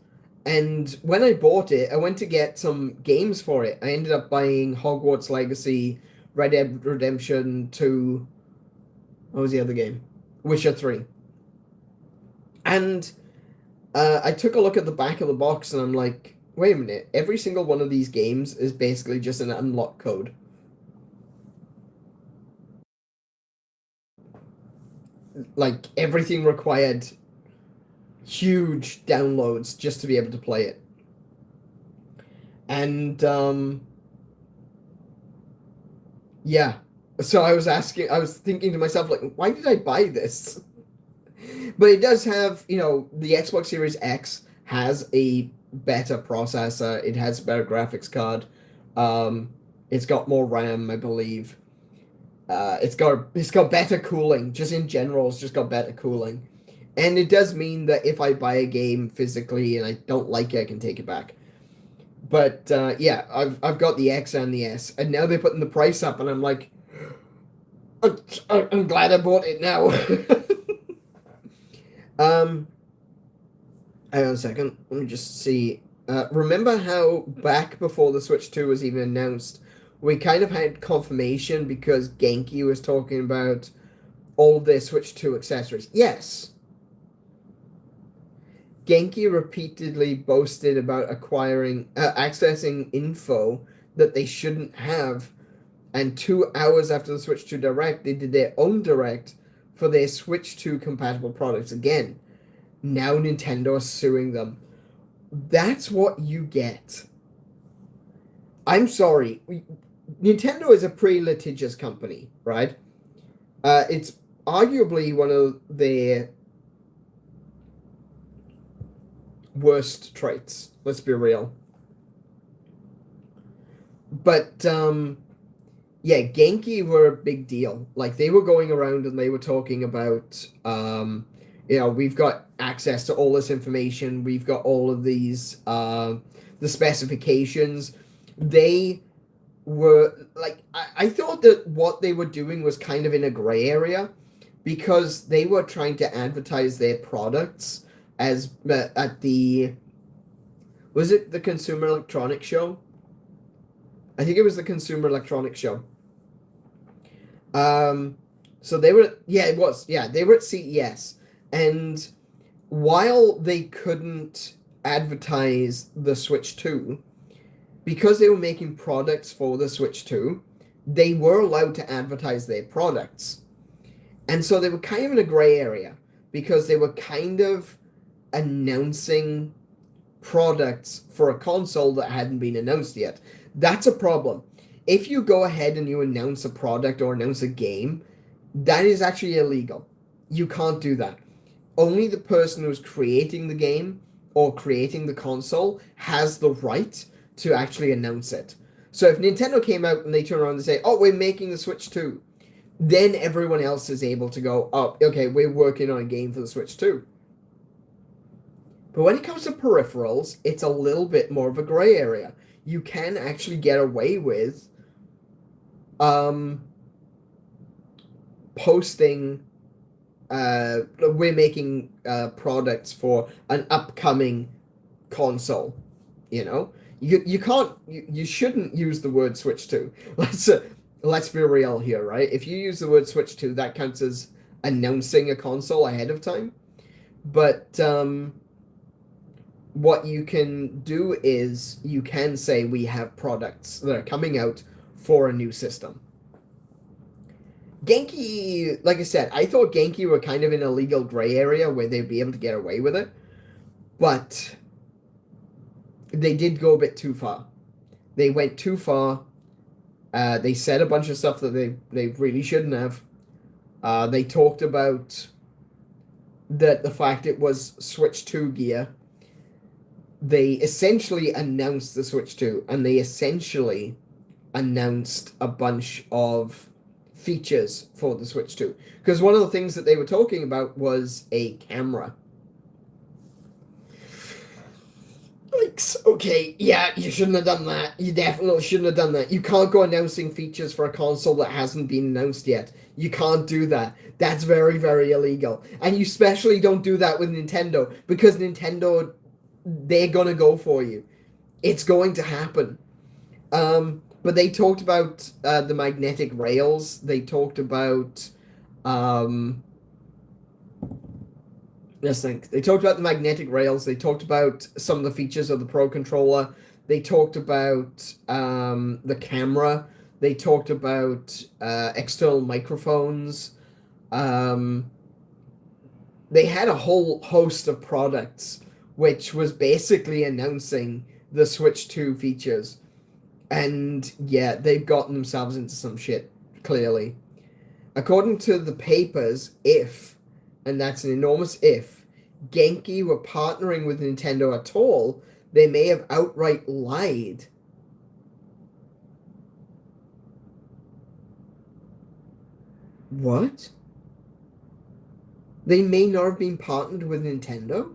and when I bought it, I went to get some games for it. I ended up buying Hogwarts Legacy, Red Dead Redemption 2, What was the other game? Witcher 3. And I took a look at the back of the box and I'm like, wait a minute, every single one of these games is basically just an unlock code. Like, everything required huge downloads just to be able to play it. And, yeah. So I was thinking to myself, like, why did I buy this? But it does have, the Xbox Series X has a better processor. It has a better graphics card. It's got more RAM, I believe. It's got better cooling. Just in general, it's just got better cooling. And it does mean that if I buy a game physically and I don't like it, I can take it back. But yeah, I've got the X and the S, and now they're putting the price up, and I'm like, I'm glad I bought it now. Hang on a second. Let me just see. Remember how back before the Switch 2 was even announced, we kind of had confirmation because Genki was talking about all of their Switch 2 accessories. Yes. Genki repeatedly boasted about accessing info that they shouldn't have. And 2 hours after the Switch 2 Direct, they did their own Direct for their Switch 2 compatible products again. Now Nintendo is suing them. That's what you get. I'm sorry. Nintendo is a pretty litigious company, right? It's arguably one of their worst traits. Let's be real. But, yeah, Genki were a big deal. Like, they were going around and they were talking about, we've got access to all this information. We've got all of these, the specifications. They were, like, I thought that what they were doing was kind of in a gray area because they were trying to advertise their products as at the, was it the Consumer Electronics Show? I think it was the Consumer Electronics Show. So they were, it was, they were at CES, and while they couldn't advertise the Switch 2, because they were making products for the Switch 2, they were allowed to advertise their products. And so they were kind of in a gray area, because they were kind of announcing products for a console that hadn't been announced yet. That's a problem. If you go ahead and you announce a product or announce a game, that is actually illegal. You can't do that. Only the person who's creating the game or creating the console has the right to actually announce it. So if Nintendo came out and they turn around and say, oh, we're making the Switch 2, then everyone else is able to go, oh, okay, we're working on a game for the Switch 2. But when it comes to peripherals, it's a little bit more of a gray area. You can actually get away with posting, we're making products for an upcoming console. You can't, you shouldn't use the word Switch 2. Let's be real here, right? If you use the word Switch 2, that counts as announcing a console ahead of time. But what you can do is you can say we have products that are coming out for a new system. Genki, like I said, I thought Genki were kind of in a legal gray area where they'd be able to get away with it. But they did go a bit too far. They went too far. They said a bunch of stuff that they really shouldn't have. They talked about the fact it was Switch 2 gear. They essentially announced the Switch 2, and they essentially announced a bunch of features for the Switch 2. Because one of the things that they were talking about was a camera. Like, okay, yeah, you shouldn't have done that. You definitely shouldn't have done that. You can't go announcing features for a console that hasn't been announced yet. You can't do that. That's very, very illegal. And you especially don't do that with Nintendo, because Nintendo, they're gonna go for you. It's going to happen. But they talked about the magnetic rails. They talked about Let's think. They talked about the magnetic rails. They talked about some of the features of the Pro Controller. They talked about the camera. They talked about external microphones. They had a whole host of products, which was basically announcing the Switch 2 features. And yeah, they've gotten themselves into some shit, clearly. According to the papers, if, and that's an enormous if, Genki were partnering with Nintendo at all, they may have outright lied. What? They may not have been partnered with Nintendo?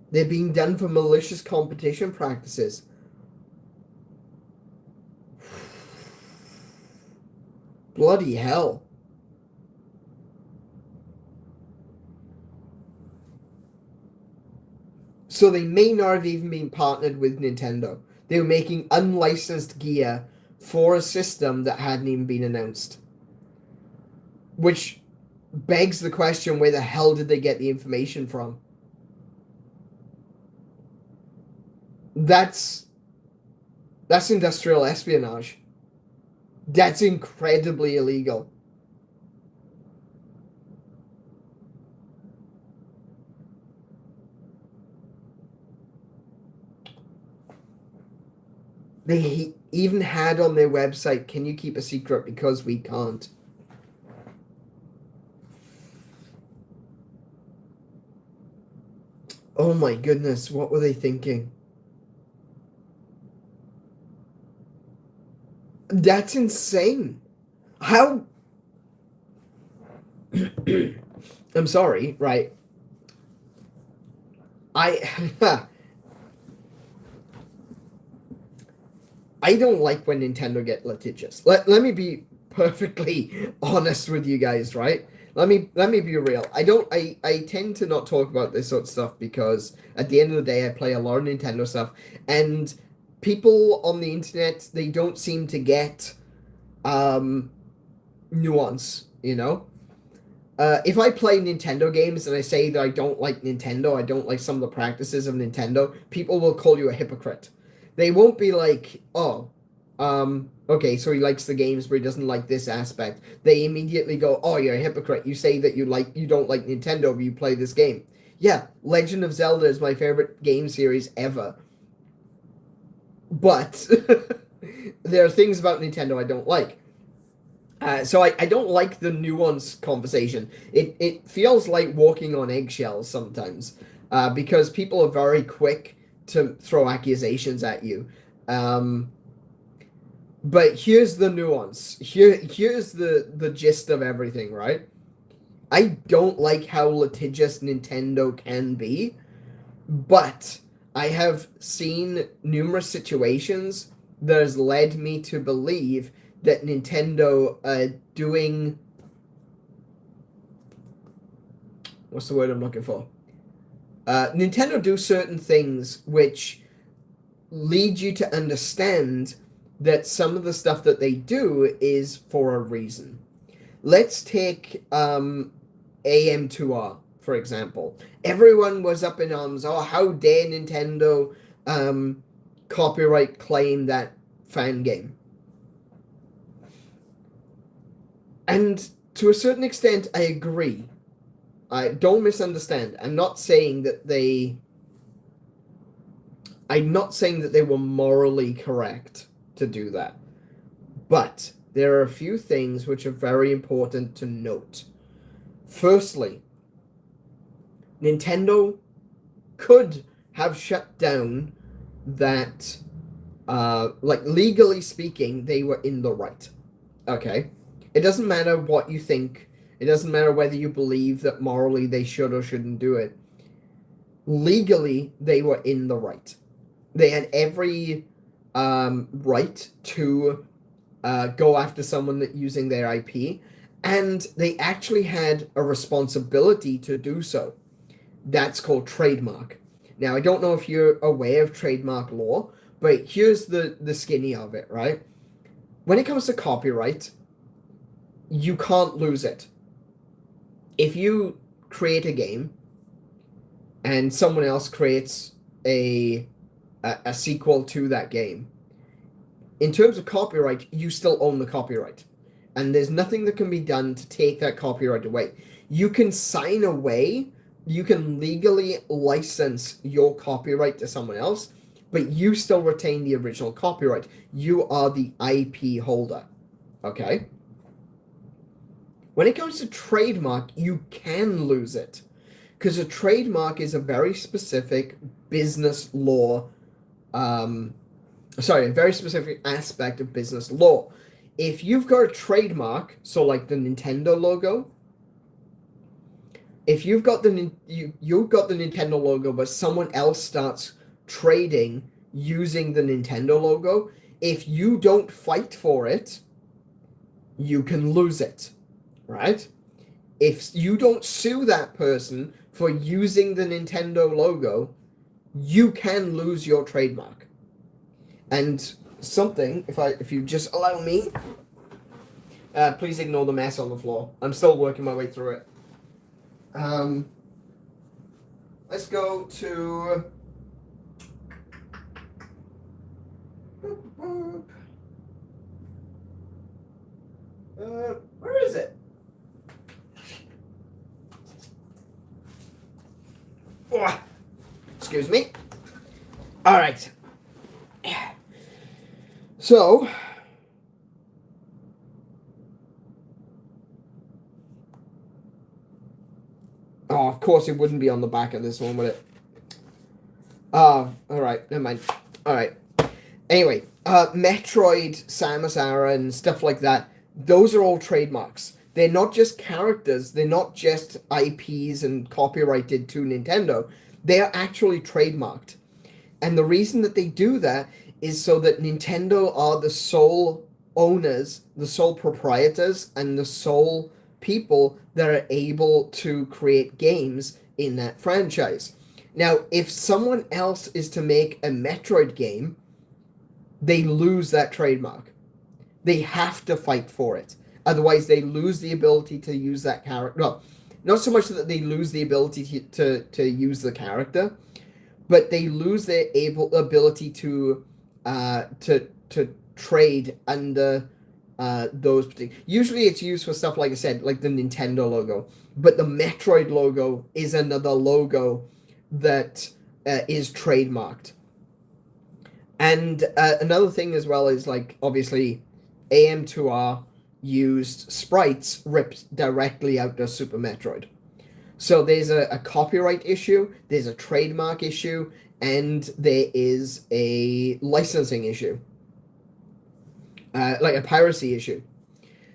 They're being done for malicious competition practices. Bloody hell. So they may not have even been partnered with Nintendo. They were making unlicensed gear for a system that hadn't even been announced. Which begs the question, where the hell did they get the information from? That's industrial espionage. That's incredibly illegal. They even had on their website, can you keep a secret because we can't? Oh my goodness, what were they thinking? That's insane. How? I'm sorry, right? I I don't like when Nintendo get litigious. Let me be perfectly honest with you guys, right? Let me be real. I tend to not talk about this sort of stuff because at the end of the day I play a lot of Nintendo stuff, and people on the internet, they don't seem to get nuance, you know? If I play Nintendo games and I say that I don't like Nintendo, I don't like some of the practices of Nintendo, people will call you a hypocrite. They won't be like, oh, okay, so he likes the games, but he doesn't like this aspect. They immediately go, oh, you're a hypocrite. You say that you don't like Nintendo, but you play this game. Yeah, Legend of Zelda is my favorite game series ever. But there are things about Nintendo I don't like. So I don't like the nuance conversation. It feels like walking on eggshells sometimes, because people are very quick to throw accusations at you. But here's the nuance. Here's the gist of everything, right? I don't like how litigious Nintendo can be, but I have seen numerous situations that has led me to believe that Nintendo doing, what's the word I'm looking for? Nintendo do certain things which lead you to understand that some of the stuff that they do is for a reason. Let's take AM2R, for example. Everyone was up in arms. Oh, how dare Nintendo copyright claim that fan game? And to a certain extent, I agree. I don't misunderstand. I'm not saying that they were morally correct to do that. But there are a few things which are very important to note. Firstly, Nintendo could have shut down that, like, legally speaking, they were in the right. Okay? It doesn't matter what you think. It doesn't matter whether you believe that morally they should or shouldn't do it. Legally, they were in the right. They had every right to go after someone that using their IP, and they actually had a responsibility to do so. That's called trademark. Now, I don't know if you're aware of trademark law, but here's the skinny of it, right? When it comes to copyright, you can't lose it. If you create a game and someone else creates a sequel to that game, in terms of copyright, you still own the copyright. And there's nothing that can be done to take that copyright away. You can sign away, you can legally license your copyright to someone else, but you still retain the original copyright. You are the IP holder, okay? When it comes to trademark, you can lose it, because a trademark is a very specific business law, a very specific aspect of business law. If you've got a trademark, so like the Nintendo logo, if you've got you've got the Nintendo logo, but someone else starts trading using the Nintendo logo, if you don't fight for it, you can lose it, right? If you don't sue that person for using the Nintendo logo, you can lose your trademark. And something, if you just allow me, please ignore the mess on the floor. I'm still working my way through it. Let's go to where is it? Oh, excuse me. All right. So, oh, of course it wouldn't be on the back of this one, would it? All right, never mind. All right. Anyway, Metroid, Samus Aran, stuff like that, those are all trademarks. They're not just characters, they're not just IPs and copyrighted to Nintendo. They are actually trademarked. And the reason that they do that is so that Nintendo are the sole owners, the sole proprietors, and the sole people that are able to create games in that franchise. Now, if someone else is to make a Metroid game, they lose that trademark. They have to fight for it. Otherwise, they lose the ability to use that character. Well, not so much that they lose the ability to use the character, but they lose their ability to trade under those particular. Usually, it's used for stuff like I said, like the Nintendo logo. But the Metroid logo is another logo that is trademarked. And another thing as well is, like, obviously, AM2R used sprites ripped directly out of Super Metroid. So there's a copyright issue, there's a trademark issue, and there is a licensing issue. Like a piracy issue.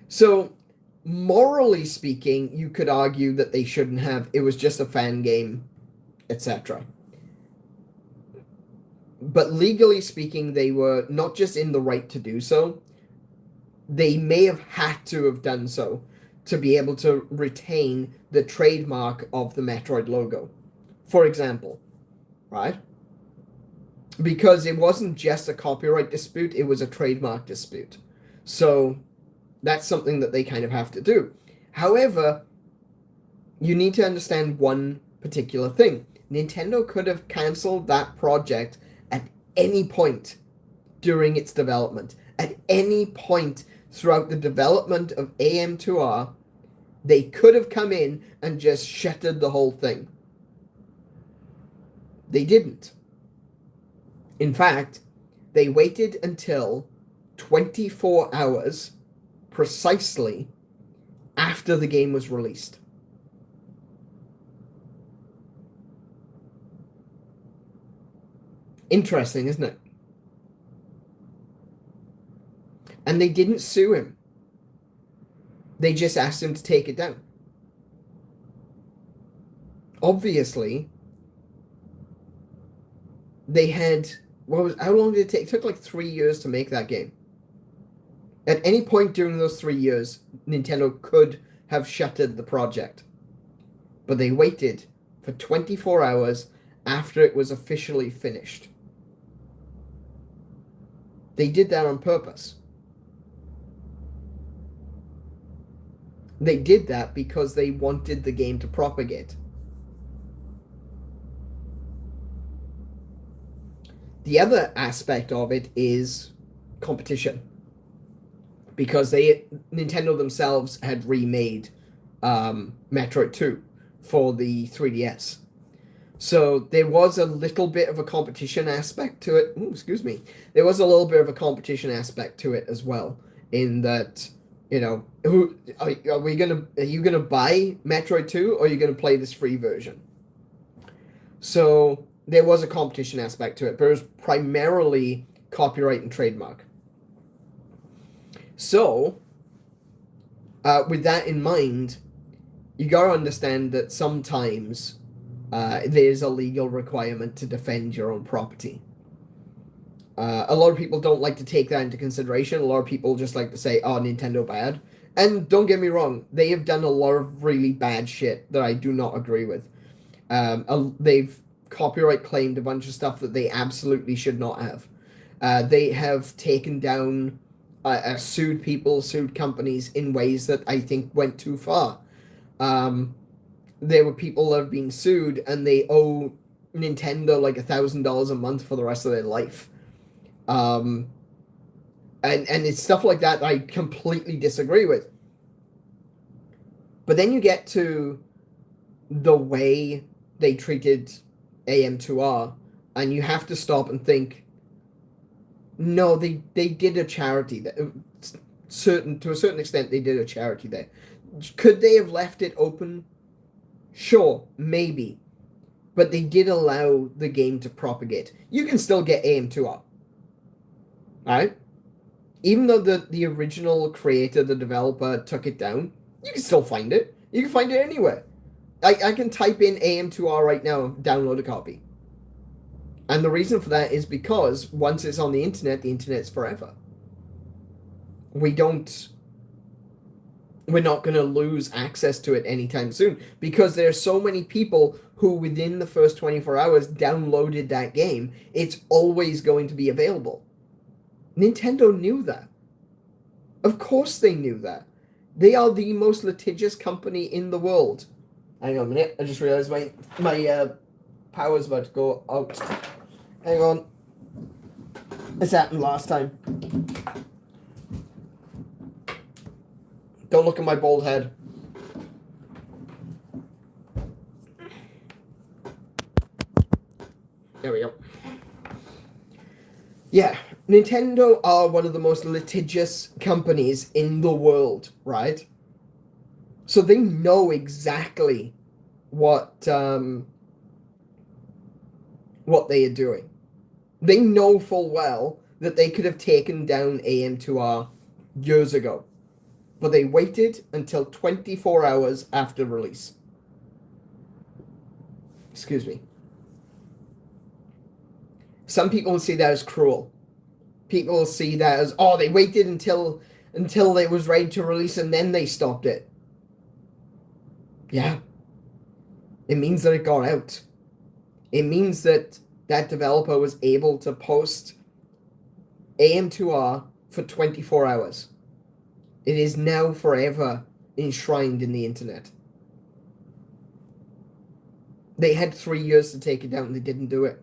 So, morally speaking, you could argue that they shouldn't have. It was just a fan game, etc. But legally speaking, they were not just in the right to do so, they may have had to have done so to be able to retain the trademark of the Metroid logo, for example, right? Because it wasn't just a copyright dispute, it was a trademark dispute. So that's something that they kind of have to do. However, you need to understand one particular thing. Nintendo could have canceled that project at any point during its development. At any point throughout the development of AM2R, they could have come in and just shuttered the whole thing. They didn't. In fact, they waited until 24 hours precisely after the game was released. Interesting, isn't it? And they didn't sue him. They just asked him to take it down. Obviously, they had... how long did it take? It took like 3 years to make that game. At any point during those 3 years, Nintendo could have shuttered the project. But they waited for 24 hours after it was officially finished. They did that on purpose. They did that because they wanted the game to propagate. The other aspect of it is competition, because Nintendo themselves had remade Metroid 2 for the 3DS. So there was a little bit of a competition aspect to it. Ooh, excuse me. There was a little bit of a competition aspect to it as well, in that, you know, are you gonna buy Metroid 2, or are you gonna play this free version? So there was a competition aspect to it, but it was primarily copyright and trademark. So, with that in mind, you gotta understand that sometimes there's a legal requirement to defend your own property. A lot of people don't like to take that into consideration. A lot of people just like to say, oh, Nintendo bad. And don't get me wrong, they have done a lot of really bad shit that I do not agree with. They've copyright claimed a bunch of stuff that they absolutely should not have. They have taken down, sued people, sued companies in ways that I think went too far. There were people that have been sued and they owe Nintendo like $1,000 a month for the rest of their life. And it's stuff like that I completely disagree with. But then you get to the way they treated AM2R, and you have to stop and think, no, they did a charity that to a certain extent they did a charity there. Could they have left it open? Sure, maybe. But they did allow the game to propagate. You can still get AM2R. Right? Even though the original creator, the developer, took it down, you can still find it. You can find it anywhere. I can type in AM2R right now and download a copy. And the reason for that is because once it's on the internet's forever. We're not going to lose access to it anytime soon, because there are so many people who within the first 24 hours downloaded that game. It's always going to be available. Nintendo knew that. Of course they knew that. They are the most litigious company in the world. Hang on a minute. I just realized my power's about to go out. Hang on. This happened last time. Don't look at my bald head. There we go. Yeah, Nintendo are one of the most litigious companies in the world, right? So they know exactly what they are doing. They know full well that they could have taken down AM2R years ago, but they waited until 24 hours after release. Excuse me. Some people see that as cruel. People see that as, oh, they waited until it was ready to release and then they stopped it. Yeah. It means that it got out. It means that that developer was able to post AM2R for 24 hours. It is now forever enshrined in the internet. They had 3 years to take it down and they didn't do it.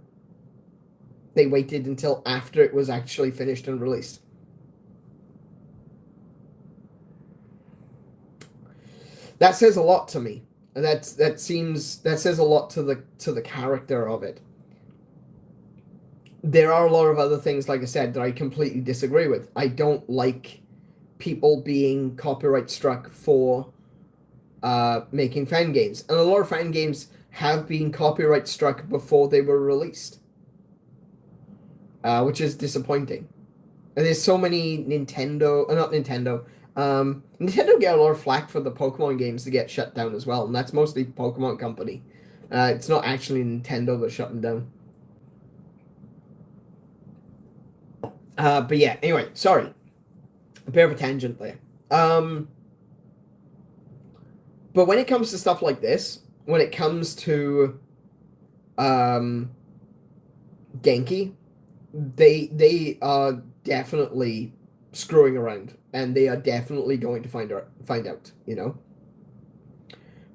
They waited until after it was actually finished and released. That says a lot to me. That says a lot to the character of it. There are a lot of other things, like I said, that I completely disagree with. I don't like people being copyright struck for making fan games. And a lot of fan games have been copyright struck before they were released. Which is disappointing. And there's so many Nintendo get a lot of flack for the Pokemon games to get shut down as well, and that's mostly Pokemon Company. It's not actually Nintendo that's shut them down. But yeah, anyway, sorry. A bit of a tangent there. But when it comes to stuff like this, when it comes to Genki, they are definitely screwing around, and they are definitely going to find out. You know,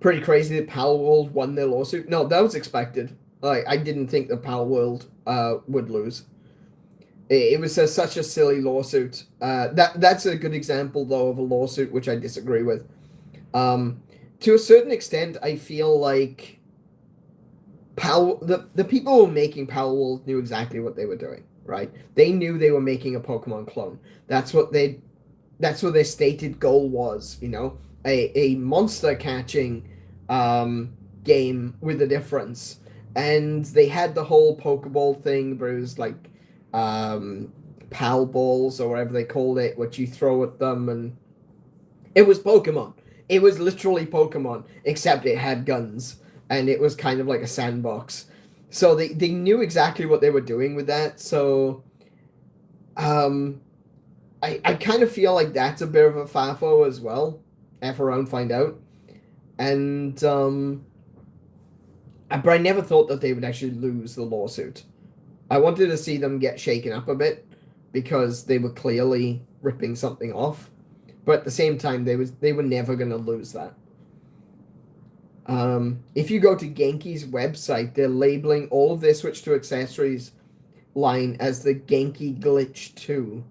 pretty crazy that Pal World won their lawsuit. No, that was expected. Like, I didn't think that Pal World would lose. It was such a silly lawsuit. That's a good example though of a lawsuit which I disagree with. To a certain extent, I feel like the people who were making Pal World knew exactly what they were doing, right? They knew they were making a Pokemon clone. That's what their stated goal was, you know, a monster catching game with a difference. And they had the whole Pokeball thing, where it was like Pal Balls or whatever they called it, which you throw at them, and it was Pokemon. It was literally Pokemon, except it had guns, and it was kind of like a sandbox. So they knew exactly what they were doing with that. So I kind of feel like that's a bit of a FAFO as well. F around, find out. And but I never thought that they would actually lose the lawsuit. I wanted to see them get shaken up a bit because they were clearly ripping something off. But at the same time, they were never going to lose that. If you go to Genki's website, they're labeling all of their Switch to accessories line as the Genki Glitch 2,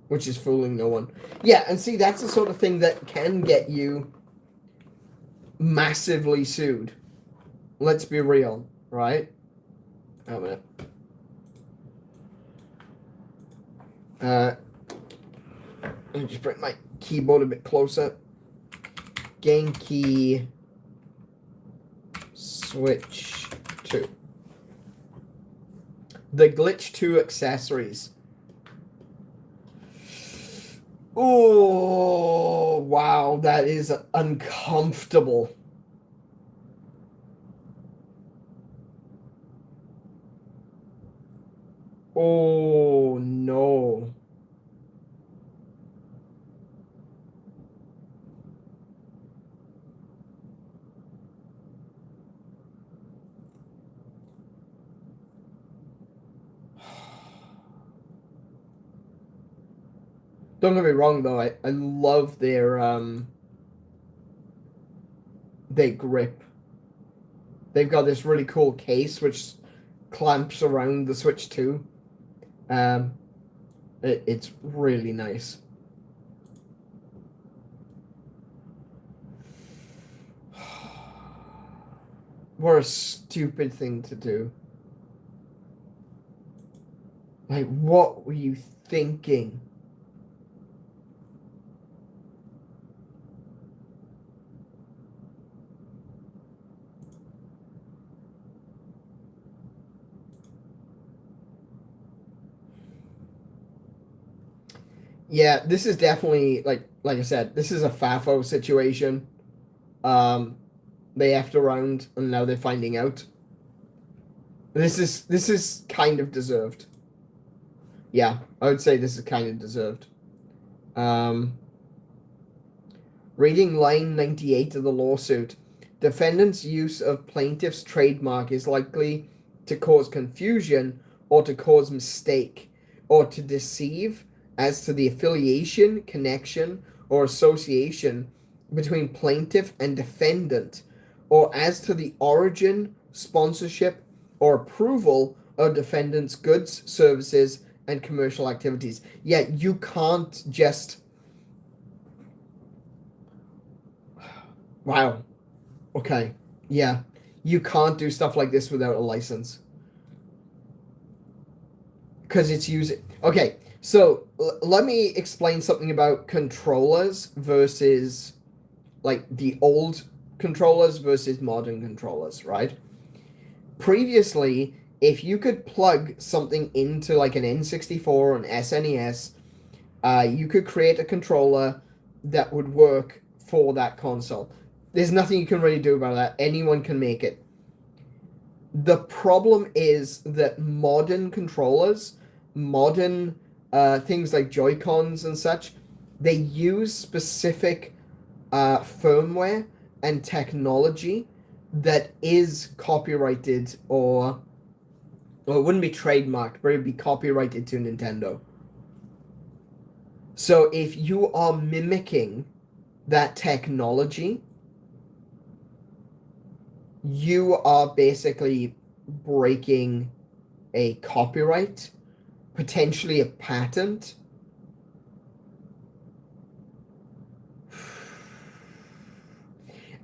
which is fooling no one. Yeah, and see, that's the sort of thing that can get you massively sued. Let's be real, right? Oh, a minute. Let me just bring my keyboard a bit closer. Genki Switch 2. The Glitch 2 accessories. Oh, wow, that is uncomfortable. Oh, no. Don't get me wrong though, I love their grip. They've got this really cool case which clamps around the Switch 2. It's really nice. What a stupid thing to do. Like, what were you thinking? Yeah, this is definitely like I said, this is a FAFO situation. They effed around and now they're finding out. This is kind of deserved. Yeah, I would say this is kind of deserved. Reading line 98 of the lawsuit, defendant's use of plaintiff's trademark is likely to cause confusion or to cause mistake or to deceive as to the affiliation, connection, or association between plaintiff and defendant, or as to the origin, sponsorship, or approval of defendant's goods, services, and commercial activities. Yeah, you can't just... Wow. Okay. Yeah. You can't do stuff like this without a license. Because it's using... Okay, so let me explain something about controllers versus, like, the old controllers versus modern controllers, right? Previously, if you could plug something into, like, an N64 or an SNES, you could create a controller that would work for that console. There's nothing you can really do about that. Anyone can make it. The problem is that modern controllers, modern things like Joy-Cons and such, they use specific firmware and technology that is copyrighted or it wouldn't be trademarked, but it'd be copyrighted to Nintendo. So if you are mimicking that technology, you are basically breaking a copyright, potentially a patent.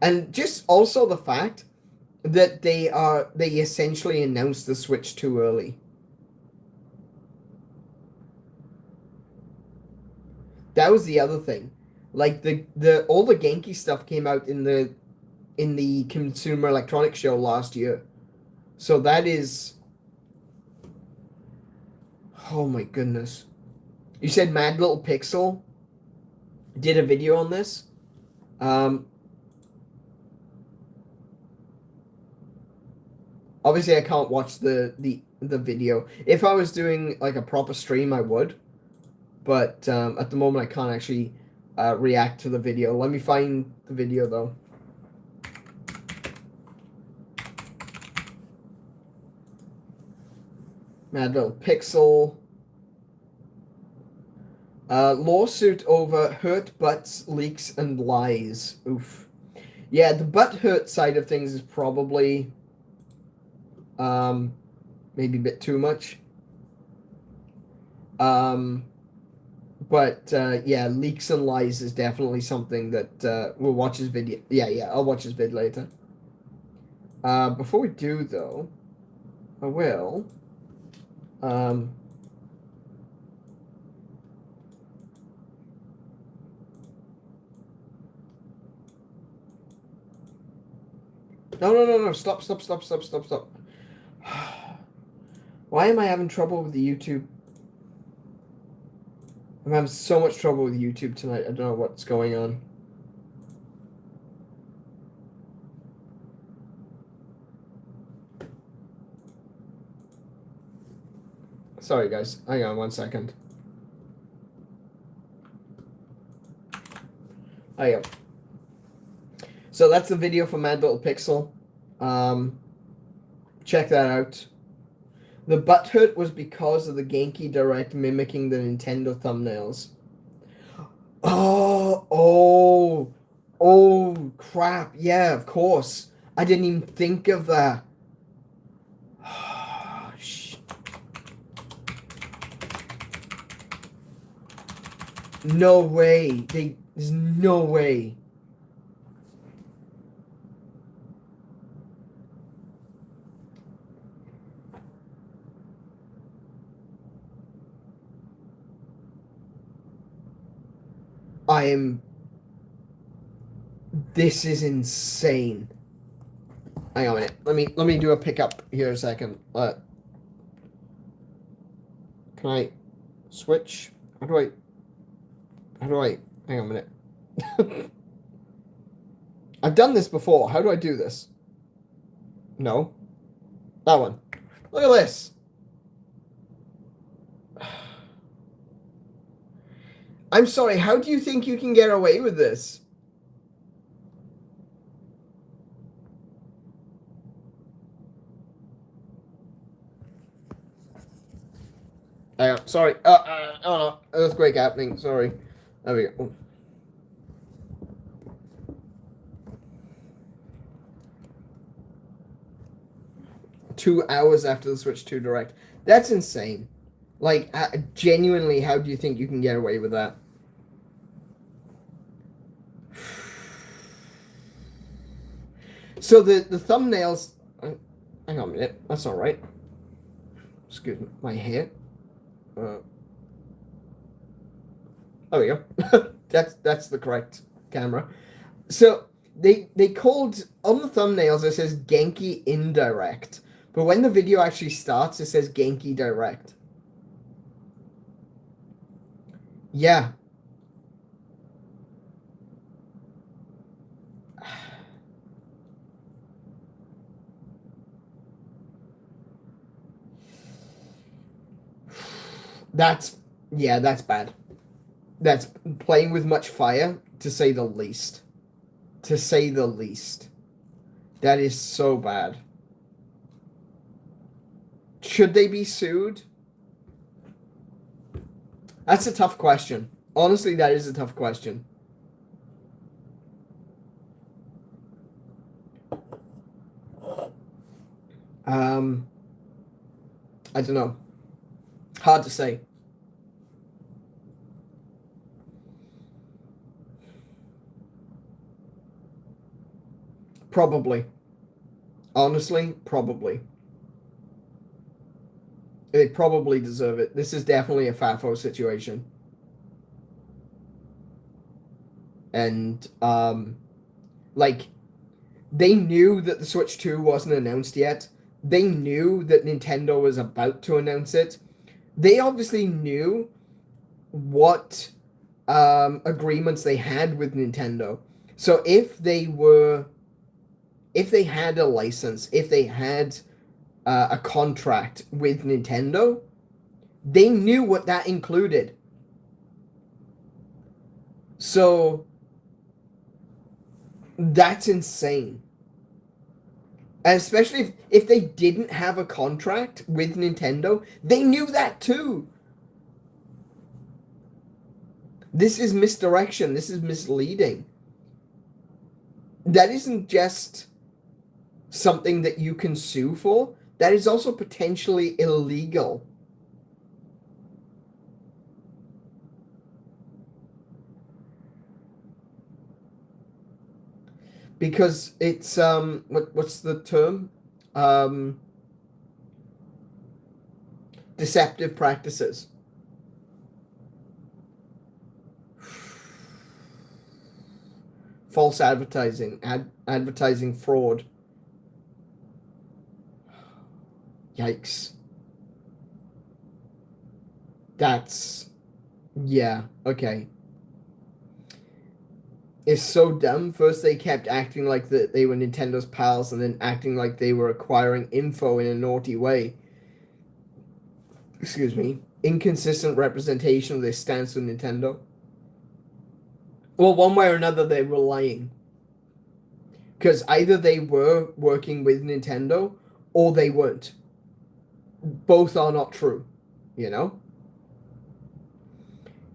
And just also the fact that they essentially announced the Switch too early. That was the other thing. Like the all the Genki stuff came out in the Consumer Electronics Show last year. So that is, oh my goodness. You said Mad Little Pixel did a video on this. Obviously I can't watch the video. If I was doing like a proper stream, I would. But at the moment I can't actually react to the video. Let me find the video though. Mad Little Pixel. Lawsuit over hurt butts, leaks, and lies. Oof. Yeah, the butt hurt side of things is probably maybe a bit too much. But yeah, leaks and lies is definitely something that we'll watch his video. Yeah, I'll watch his vid later. Before we do though, I will. No. Stop. Why am I having trouble with the YouTube? I'm having so much trouble with YouTube tonight. I don't know what's going on. Sorry, guys. Hang on 1 second. There you go. So that's the video for Mad Little Pixel. Check that out. The butt hurt was because of the Genki Direct mimicking the Nintendo thumbnails. Oh, crap. Yeah, of course. I didn't even think of that. No way. There's no way. This is insane. Hang on a minute. Let me do a pickup here a second. Can I switch? How do I hang on a minute. I've done this before. How do I do this? No. That one. Look at this. I'm sorry, how do you think you can get away with this? Sorry. Oh no, earthquake happening. Sorry. There we go. 2 hours after the Switch 2 Direct. That's insane. Like, genuinely, how do you think you can get away with that? So the thumbnails... hang on a minute. That's all right. Excuse me. My hair. There we go. that's the correct camera. So they called... On the thumbnails, it says Genki Indirect. But when the video actually starts, it says Genki Direct. Yeah. That's bad. That's playing with much fire, to say the least. To say the least. That is so bad. Should they be sued? That's a tough question. Honestly, that is a tough question. I don't know. Hard to say. Probably. Honestly, probably. They probably deserve it. This is definitely a FAFO situation. And, like, they knew that the Switch 2 wasn't announced yet. They knew that Nintendo was about to announce it. They obviously knew what agreements they had with Nintendo. So if they had a license, if they had a contract with Nintendo, they knew what that included. So that's insane. And especially if they didn't have a contract with Nintendo, they knew that too. This is misdirection. This is misleading. That isn't just something that you can sue for. That is also potentially illegal. Because it's what's the term? Deceptive practices. False advertising, advertising fraud. Yikes. That's, yeah, okay. It's so dumb. First they kept acting like they were Nintendo's pals, and then acting like they were acquiring info in a naughty way. Excuse me. Inconsistent representation of their stance with Nintendo. Well, one way or another, they were lying. Because either they were working with Nintendo, or they weren't. Both are not true, you know?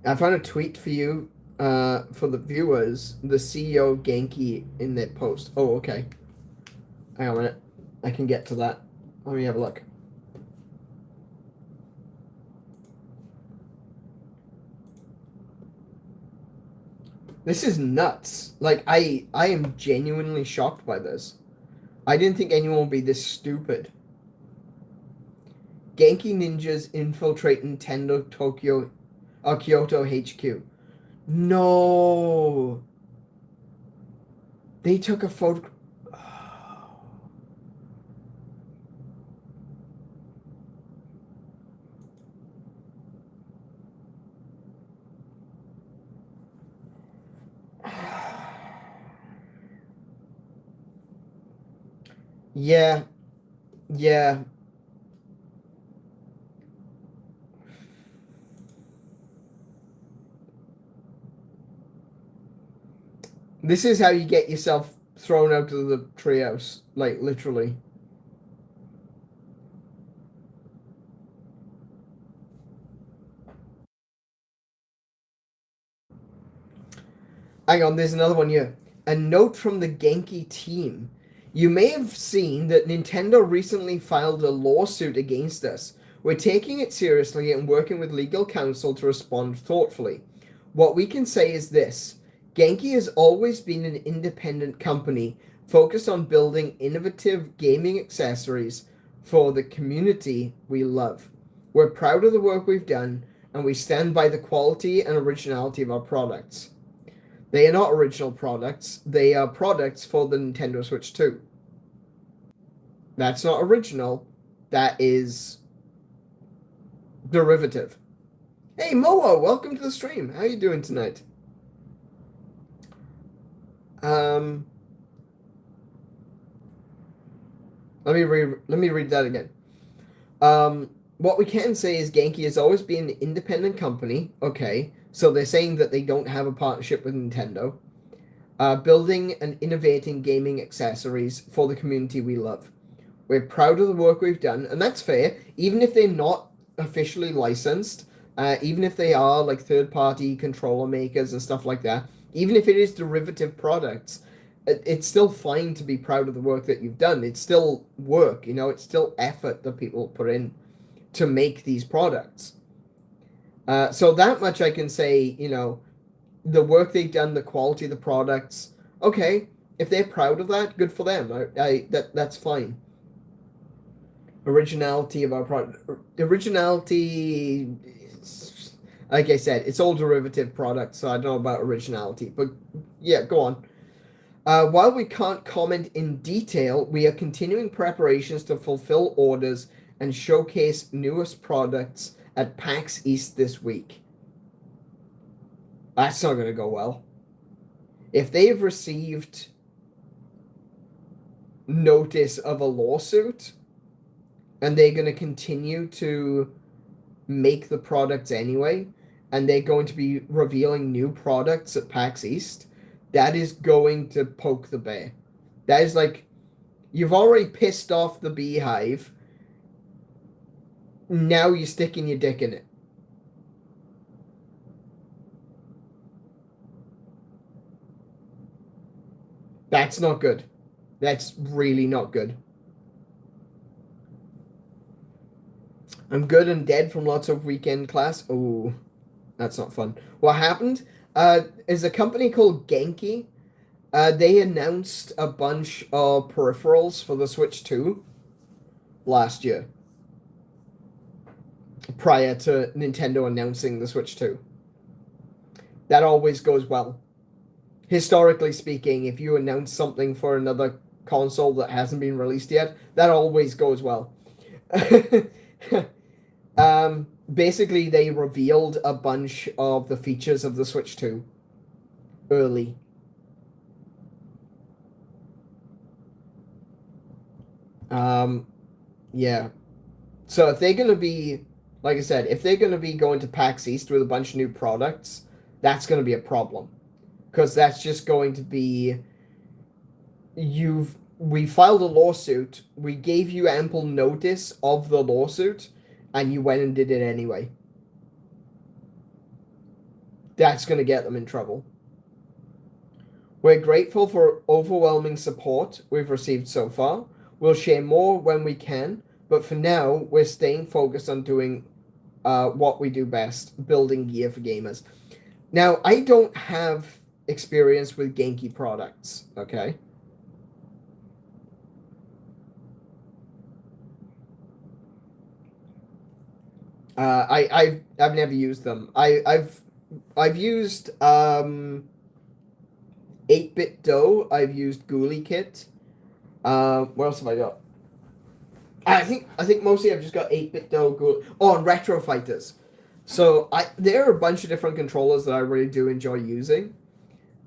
I found a tweet for you, for the viewers, the CEO of Genki in their post. Oh, okay. Hang on a minute. I can get to that. Let me have a look. This is nuts. Like, I am genuinely shocked by this. I didn't think anyone would be this stupid. Genki ninjas infiltrate Nintendo Kyoto HQ. No. They took a photo. Yeah. Yeah. This is how you get yourself thrown out of the treehouse, like literally. Hang on, there's another one here. A note from the Genki team. You may have seen that Nintendo recently filed a lawsuit against us. We're taking it seriously and working with legal counsel to respond thoughtfully. What we can say is this. Genki has always been an independent company focused on building innovative gaming accessories for the community we love. We're proud of the work we've done, and we stand by the quality and originality of our products. They are not original products. They are products for the Nintendo Switch 2. That's not original. That is derivative. Hey, Moa, welcome to the stream. How are you doing tonight? Let me read that again. What we can say is Genki has always been an independent company. Okay, so they're saying that they don't have a partnership with Nintendo. building and innovating gaming accessories for the community we love. We're proud of the work we've done, and that's fair, even if they're not officially licensed, even if they are like third-party controller makers and stuff like that, even if it is derivative products, it's still fine to be proud of the work that you've done. It's still work, it's still effort that people put in to make these products. So that much I can say, the work they've done, the quality of the products, okay, if they're proud of that, good for them. That's fine. Originality of our product. Originality, like I said, it's all derivative products, so I don't know about originality. But yeah, go on. While we can't comment in detail, we are continuing preparations to fulfill orders and showcase newest products at PAX East this week. That's not going to go well. If they've received notice of a lawsuit and they're going to continue to make the products anyway, and they're going to be revealing new products at PAX East, that is going to poke the bear. That is like, you've already pissed off the beehive. Now you're sticking your dick in it. That's not good. That's really not good. I'm good and dead from lots of weekend class. Oh, that's not fun. What happened is a company called Genki. They announced a bunch of peripherals for the Switch 2 last year, prior to Nintendo announcing the Switch 2. That always goes well. Historically speaking, if you announce something for another console that hasn't been released yet, that always goes well. Basically, they revealed a bunch of the features of the Switch 2 early. Yeah. So if they're going to be, like I said, if they're going to be going to PAX East with a bunch of new products, that's going to be a problem. Because that's just going to be, we filed a lawsuit, we gave you ample notice of the lawsuit, and you went and did it anyway. That's going to get them in trouble. We're grateful for overwhelming support we've received so far. We'll share more when we can, but for now, we're staying focused on doing what we do best, building gear for gamers. Now, I don't have experience with Genki products, okay? I've never used them. I've used 8-bit dough. I've used Ghoulie Kit. What else have I got? I think mostly I've just got 8-bit dough. Oh, and Retro Fighters. So there are a bunch of different controllers that I really do enjoy using.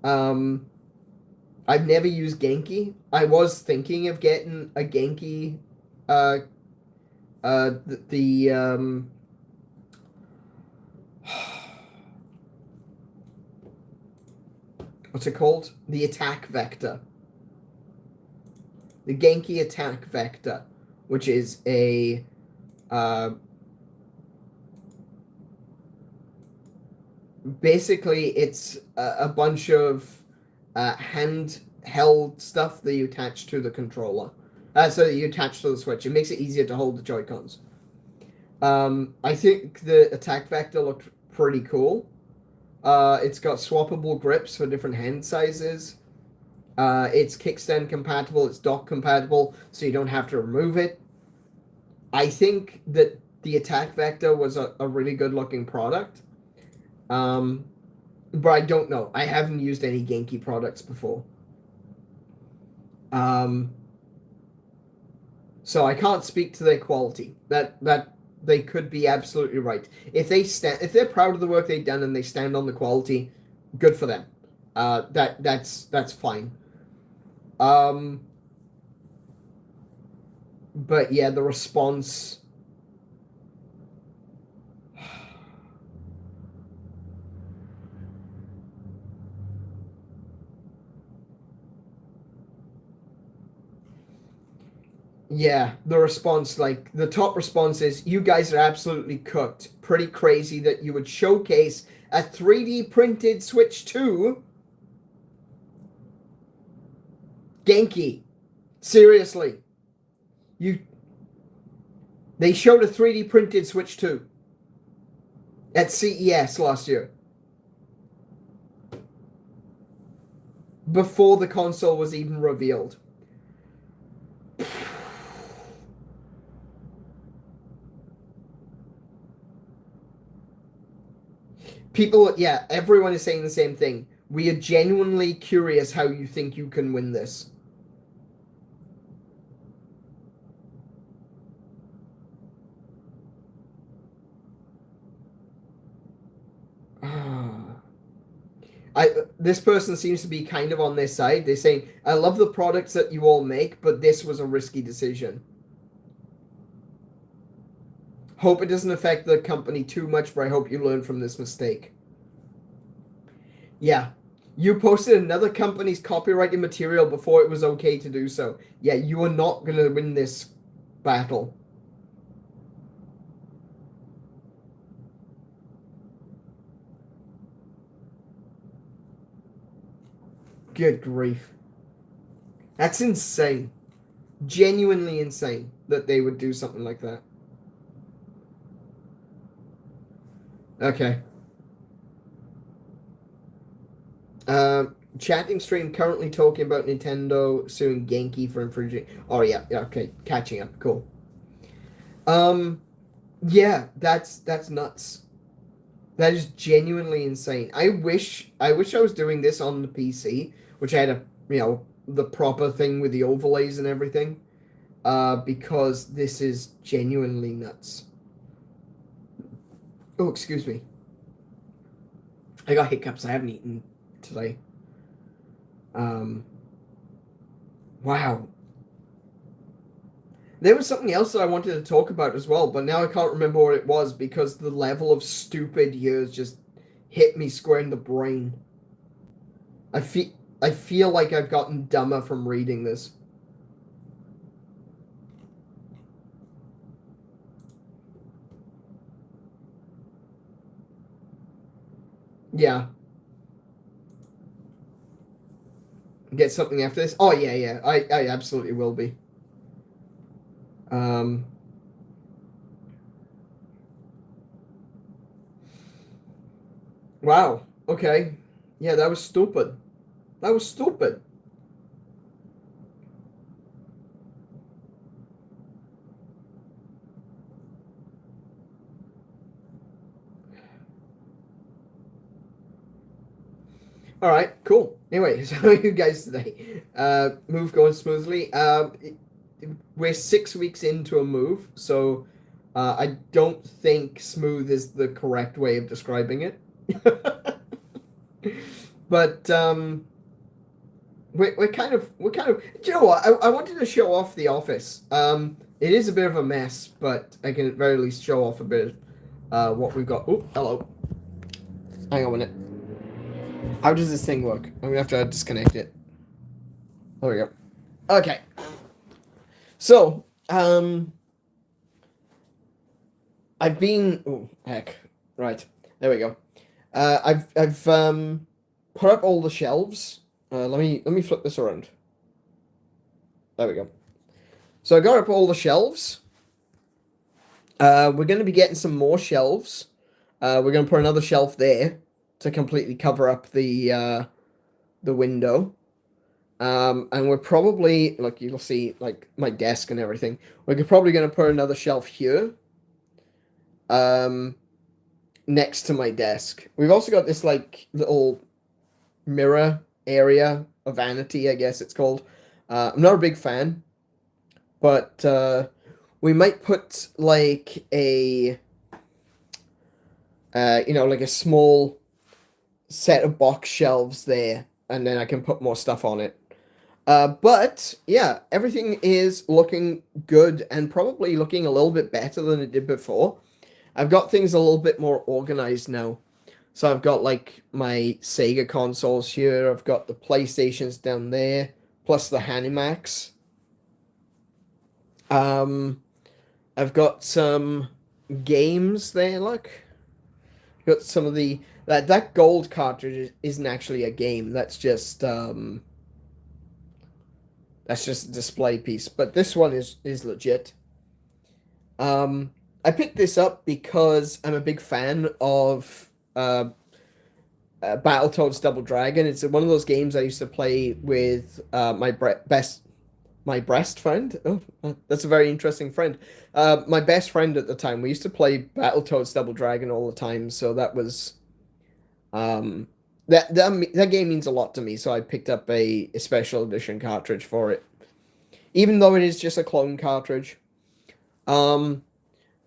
I've never used Genki. I was thinking of getting a Genki. What's it called? The attack vector. The Genki attack vector, which is a basically it's a bunch of handheld stuff that you attach to the controller. So that you attach to the Switch. It makes it easier to hold the Joy-Cons. I think the attack vector looked pretty cool. It's got swappable grips for different hand sizes. It's kickstand compatible, it's dock compatible, so you don't have to remove it. I think that the attack vector was a really good looking product. But I don't know. I haven't used any Genki products before. So I can't speak to their quality. That they could be absolutely right. If they're proud of the work they've done and they stand on the quality, good for them. That's fine. But yeah, the response. Yeah, the response, like the top response is, you guys are absolutely cooked. Pretty crazy that you would showcase a 3D printed Switch 2. Genki. Seriously. You They showed a 3D printed Switch 2 at CES last year. Before the console was even revealed. People, yeah, everyone is saying the same thing. We are genuinely curious how you think you can win this. This person seems to be kind of on their side. They're saying, I love the products that you all make, but this was a risky decision. Hope it doesn't affect the company too much, but I hope you learn from this mistake. Yeah. You posted another company's copyrighted material before it was okay to do so. Yeah, you are not going to win this battle. Good grief. That's insane. Genuinely insane that they would do something like that. Okay. Chatting stream currently talking about Nintendo suing Genki for infringing. Oh yeah, okay, catching up. Cool. Yeah, that's nuts. That is genuinely insane. I wish I was doing this on the PC, which I had the proper thing with the overlays and everything. Because this is genuinely nuts. Oh, excuse me. I got hiccups. I haven't eaten today. Wow. There was something else that I wanted to talk about as well, but now I can't remember what it was because the level of stupid years just hit me square in the brain. I feel like I've gotten dumber from reading this. Yeah. Get something after this? Oh yeah. I absolutely will be. Wow. Okay. Yeah, that was stupid. That was stupid. All right, cool. Anyway, so how are you guys today? Move going smoothly. We're 6 weeks into a move, so I don't think smooth is the correct way of describing it. But we're kind of. Do you know what? I wanted to show off the office. It is a bit of a mess, but I can at very least show off a bit of what we've got. Oh, hello. Hang on a minute. How does this thing work? I'm gonna have to disconnect it. There we go. Okay. So, I've been. Oh heck! Right there we go. I've put up all the shelves. Let me flip this around. There we go. So I got up all the shelves. We're going to be getting some more shelves. We're going to put another shelf there to completely cover up the window. And we're probably, like, you'll see, like, my desk and everything. We're probably going to put another shelf here. Next to my desk. We've also got this, like, little mirror area, a vanity, I guess it's called. I'm not a big fan, but we might put, like, a, like a small set of box shelves there, and then I can put more stuff on it. But yeah, everything is looking good and probably looking a little bit better than it did before. I've got things a little bit more organized now. So I've got like my Sega consoles here. I've got the PlayStations down there, plus the Hanimax. I've got some games there, look. Got some of the that gold cartridge isn't actually a game. That's just a display piece. But this one is legit. I picked this up because I'm a big fan of Battletoads Double Dragon. It's one of those games I used to play with my best friend. Oh, that's a very interesting friend. My best friend at the time. We used to play Battletoads Double Dragon all the time, so that was that game means a lot to me. So I picked up a special edition cartridge for it, even though it is just a clone cartridge.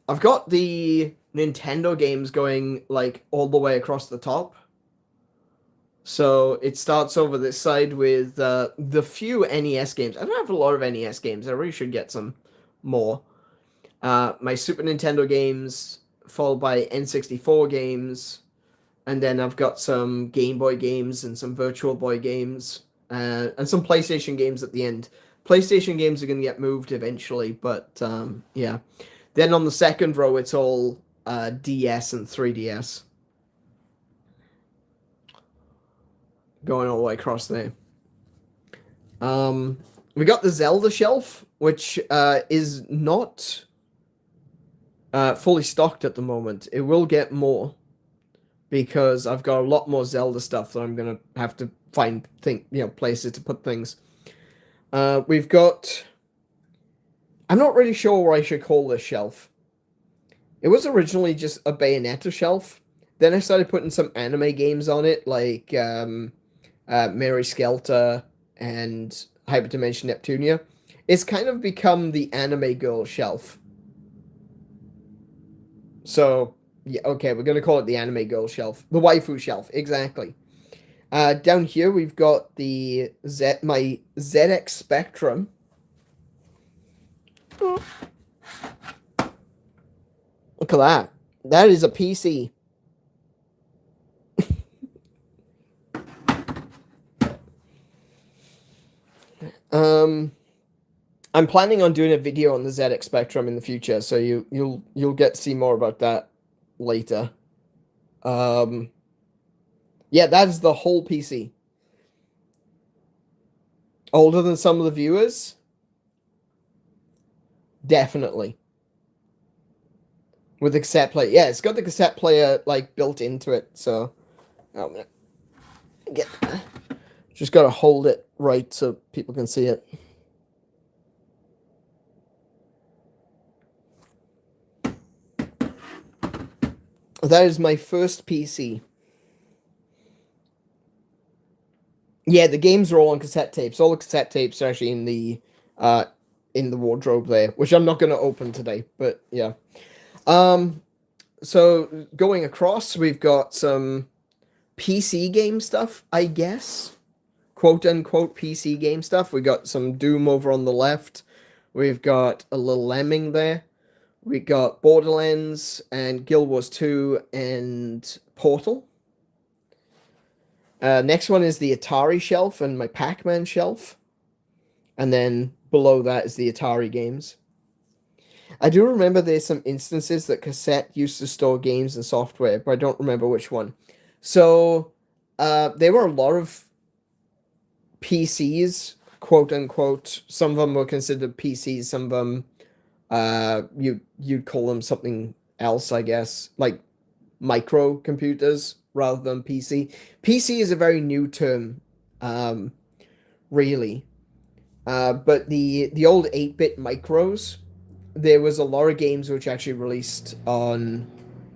I've got the Nintendo games going like all the way across the top. So it starts over this side with the few NES games. I don't have a lot of NES games. I really should get some more. My Super Nintendo games, followed by N64 games, and then I've got some Game Boy games and some Virtual Boy games, and some PlayStation games at the end. PlayStation games are going to get moved eventually, but yeah. Then on the second row, it's all DS and 3DS. Going all the way across there. We got the Zelda shelf, which is not fully stocked at the moment. It will get more because I've got a lot more Zelda stuff that I'm gonna have to find places to put things. We've got. I'm not really sure what I should call this shelf. It was originally just a Bayonetta shelf. Then I started putting some anime games on it, like Mary Skelter and Hyperdimension Neptunia. It's kind of become the anime girl shelf. So, yeah, okay, we're going to call it the anime girl shelf. The waifu shelf, exactly. Down here, we've got my ZX Spectrum. Look at that. That is a PC. I'm planning on doing a video on the ZX Spectrum in the future, so you'll get to see more about that later. Yeah, that is the whole PC. Older than some of the viewers? Definitely. With the cassette player. Yeah, it's got the cassette player like built into it, so just gotta hold it right so people can see it. That is my first PC. Yeah, the games are all on cassette tapes. All the cassette tapes are actually in the wardrobe there, which I'm not going to open today, but yeah. So going across, we've got some PC game stuff, I guess. Quote unquote PC game stuff. We got some Doom over on the left. We've got a little Lemming there. We got Borderlands and Guild Wars 2 and Portal. Next one is the Atari shelf and my Pac-Man shelf. And then below that is the Atari games. I do remember there's some instances that cassette used to store games and software, but I don't remember which one. So there were a lot of PCs, quote unquote. Some of them were considered PCs, some of them you'd call them something else, I guess, like microcomputers rather than PC. PC is a very new term, really. But the old 8-bit micros, there was a lot of games which actually released on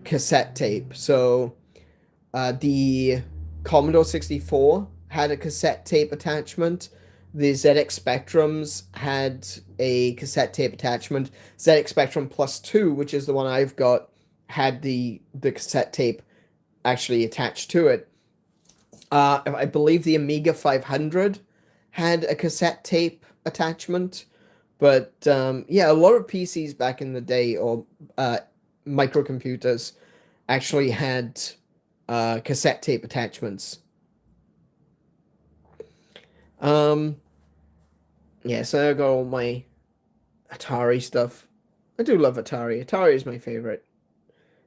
cassette tape. So the Commodore 64 had a cassette tape attachment. The ZX Spectrums had a cassette tape attachment. ZX Spectrum Plus 2, which is the one I've got, had the cassette tape actually attached to it. I believe the Amiga 500 had a cassette tape attachment. But yeah, a lot of PCs back in the day, or microcomputers, actually had cassette tape attachments. Yeah, so I got all my Atari stuff. I do love Atari. Atari is my favorite.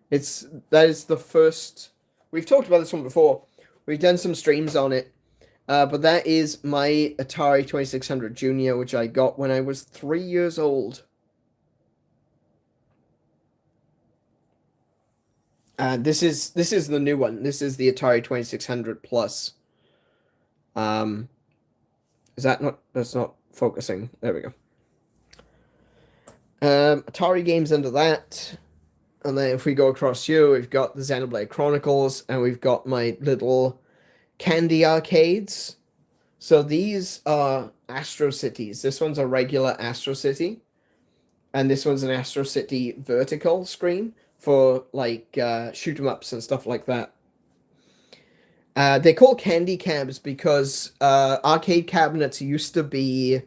That is the first. We've talked about this one before. We've done some streams on it. But that is my Atari 2600 Junior, which I got when I was 3 years old. This is the new one. This is the Atari 2600 Plus. Is that not? That's not focusing. There we go. Atari games under that. And then if we go across here, we've got the Xenoblade Chronicles, and we've got my little candy arcades. So these are Astro Cities. This one's a regular Astro City, and this one's an Astro City vertical screen for like shoot 'em ups and stuff like that. They're called candy cabs because arcade cabinets used to be.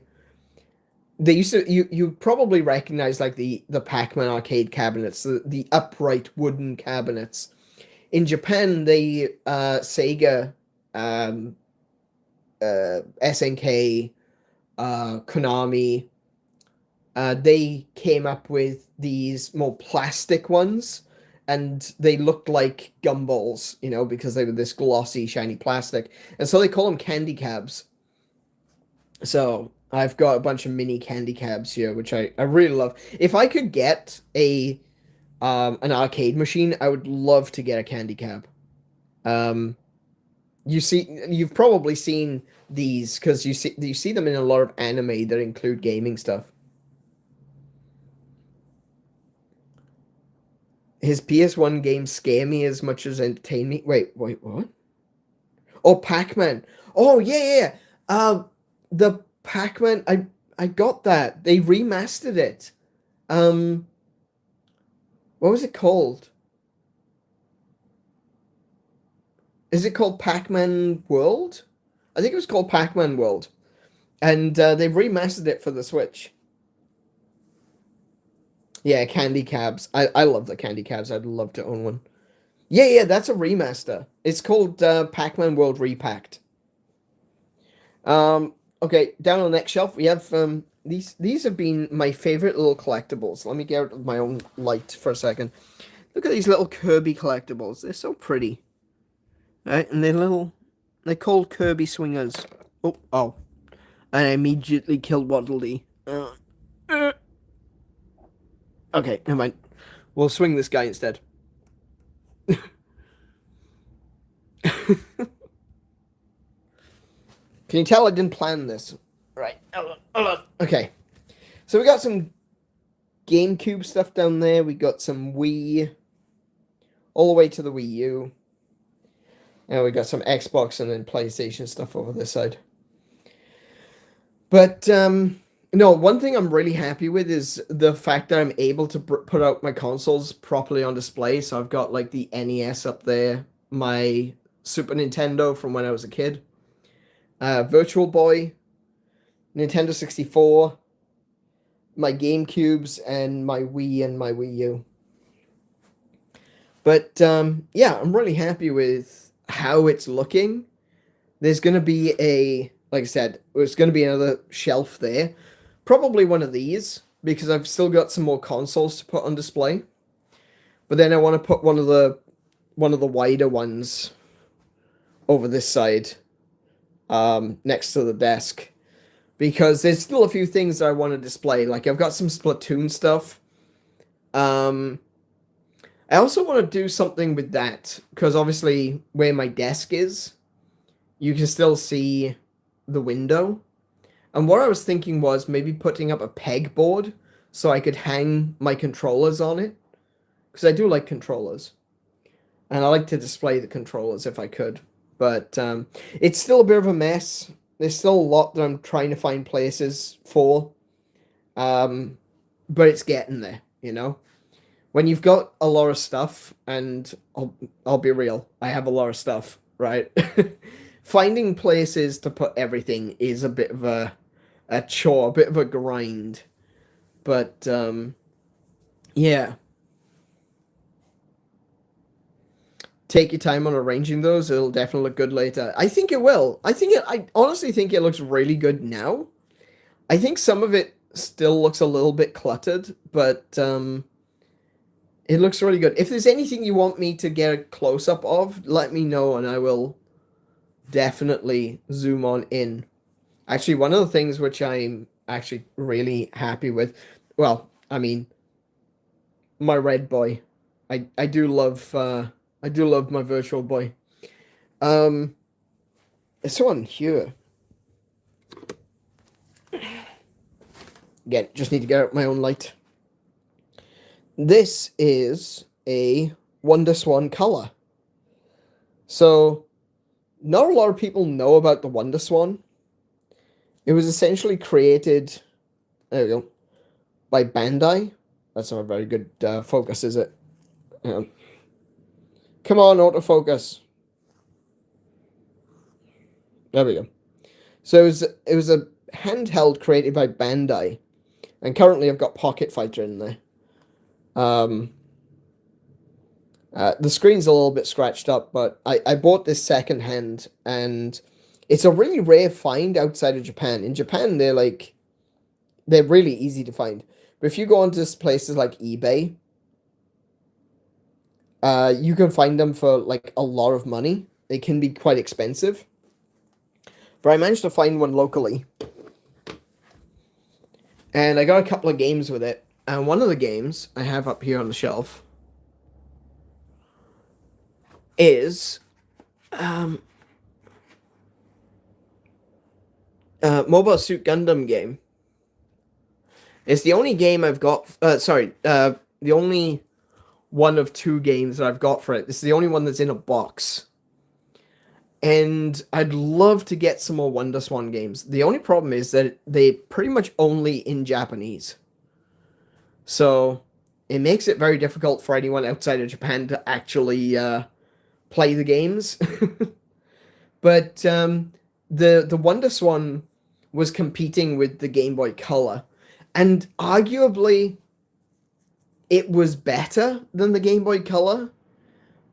They used to you probably recognize like the Pac-Man arcade cabinets, the upright wooden cabinets. In Japan, they Sega, SNK, Konami, they came up with these more plastic ones, and they looked like gumballs, you know, because they were this glossy, shiny plastic, and so they call them candy cabs. So I've got a bunch of mini candy cabs here, which I really love. If I could get an arcade machine, I would love to get a candy cab. You've probably seen these because you see them in a lot of anime that include gaming stuff. His PS1 games scare me as much as entertain me. Wait, what? Oh, Pac-Man. Oh, yeah. The Pac-Man, I got that. They remastered it. What was it called? Is it called Pac-Man World? I think it was called Pac-Man World. And they remastered it for the Switch. Yeah, candy cabs. I love the candy cabs. I'd love to own one. Yeah, that's a remaster. It's called Pac-Man World Repacked. Okay, down on the next shelf, we have these have been my favorite little collectibles. Let me get out of my own light for a second. Look at these little Kirby collectibles. They're so pretty. Right, and they're called Kirby Swingers. Oh. And I immediately killed Waddle Dee. Okay, never mind. We'll swing this guy instead. Can you tell I didn't plan this? Right. Hold on. Okay. So we got some GameCube stuff down there. We got some Wii. All the way to the Wii U. And we got some Xbox and then PlayStation stuff over this side. But, no, one thing I'm really happy with is the fact that I'm able to put out my consoles properly on display. So I've got, like, the NES up there. My Super Nintendo from when I was a kid. Virtual Boy, Nintendo 64, my GameCubes, and my Wii and my Wii U. But, yeah, I'm really happy with how it's looking. There's going to be like I said, there's going to be another shelf there. Probably one of these, because I've still got some more consoles to put on display. But then I want to put one of the wider ones over this side. Next to the desk, because there's still a few things that I want to display. Like I've got some Splatoon stuff. I also want to do something with that, because obviously where my desk is, you can still see the window. And what I was thinking was maybe putting up a pegboard so I could hang my controllers on it, because I do like controllers, and I like to display the controllers if I could. But it's still a bit of a mess. There's still a lot that I'm trying to find places for. But it's getting there, you know? When you've got a lot of stuff, and I'll be real, I have a lot of stuff, right? Finding places to put everything is a bit of a chore, a bit of a grind. But, yeah. Take your time on arranging those. It'll definitely look good later. I think it will. I honestly think it looks really good now. I think some of it still looks a little bit cluttered, but it looks really good. If there's anything you want me to get a close-up of, let me know and I will definitely zoom on in. Actually, one of the things which I'm actually really happy with, well, I mean, my red boy. I do love my virtual boy. This one here. Again, just need to get out my own light. This is a WonderSwan color. So, not a lot of people know about the WonderSwan. It was essentially created, there we go, by Bandai. That's not a very good focus, is it? Come on, autofocus. There we go. So it was a handheld created by Bandai, and currently I've got Pocket Fighter in there. The screen's a little bit scratched up, but I bought this secondhand, and it's a really rare find outside of Japan. In Japan, they're really easy to find. But if you go onto places like eBay, you can find them for like a lot of money. They can be quite expensive. But I managed to find one locally. And I got a couple of games with it. And one of the games I have up here on the shelf is Mobile Suit Gundam game. It's the only game I've got, the only one of two games that I've got for it. This is the only one that's in a box. And I'd love to get some more WonderSwan games. The only problem is that they pretty much only in Japanese. So it makes it very difficult for anyone outside of Japan to actually play the games. But the WonderSwan was competing with the Game Boy Color. And arguably, it was better than the Game Boy Color.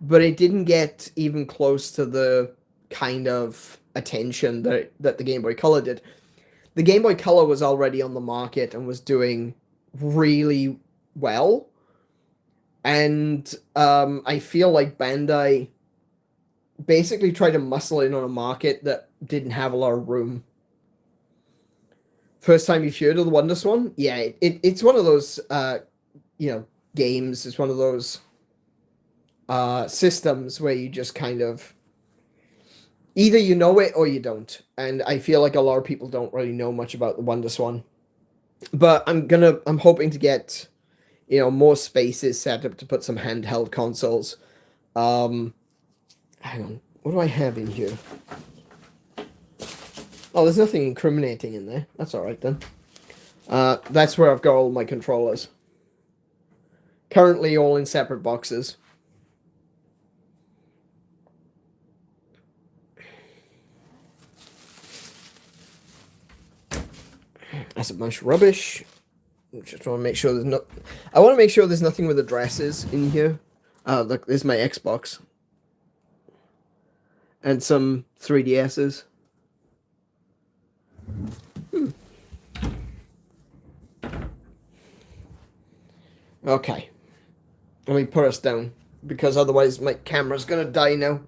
But it didn't get even close to the kind of attention that the Game Boy Color did. The Game Boy Color was already on the market and was doing really well. And I feel like Bandai basically tried to muscle in on a market that didn't have a lot of room. First time you've heard of the WonderSwan? Yeah, it's one of those, games. It's one of those systems where you just kind of either you know it or you don't. And I feel like a lot of people don't really know much about the WonderSwan. But I'm hoping to get, more spaces set up to put some handheld consoles. Hang on. What do I have in here? Oh, there's nothing incriminating in there. That's alright then. That's where I've got all my controllers. Currently all in separate boxes. That's a bunch of rubbish. Just want to make sure I want to make sure there's nothing with addresses in here. Look, there's my Xbox. And some 3DSs. Okay. Let me put us down, because otherwise my camera's gonna die now.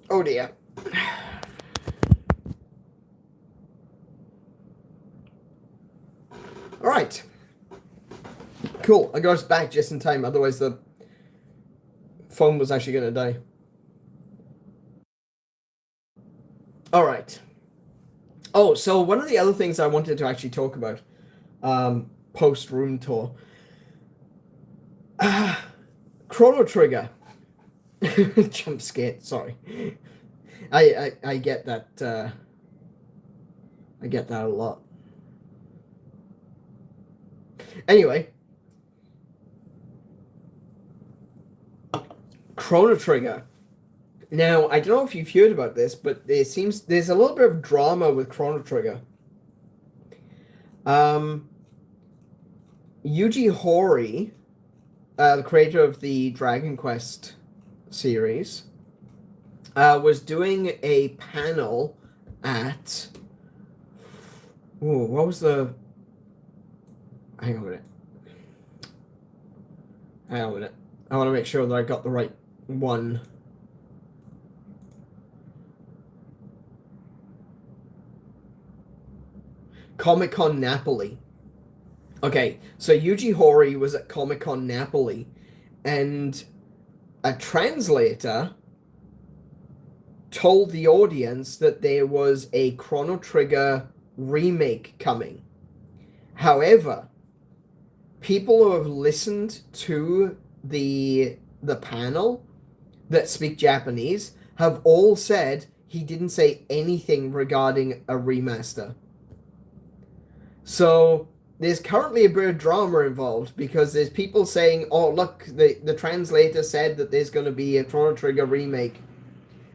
Oh dear. Alright. Cool. I got us back just in time, otherwise the phone was actually going to die. Alright. Oh, so one of the other things I wanted to actually talk about, post-room tour. Chrono Trigger. Jump scare, sorry. I get that, I get that a lot. Anyway. Chrono Trigger. Now, I don't know if you've heard about this, but it seems there's a little bit of drama with Chrono Trigger. Yuji Horii, the creator of the Dragon Quest series, was doing a panel at... Ooh, what was the... Hang on a minute. Hang on a minute. I want to make sure that I got the right one. Comic-Con Napoli. Okay, so Yuji Horii was at Comic-Con Napoli, and a translator told the audience that there was a Chrono Trigger remake coming. However, people who have listened to the panel that speak Japanese have all said he didn't say anything regarding a remaster. So there's currently a bit of drama involved because there's people saying, oh, look, the translator said that there's going to be a Chrono Trigger remake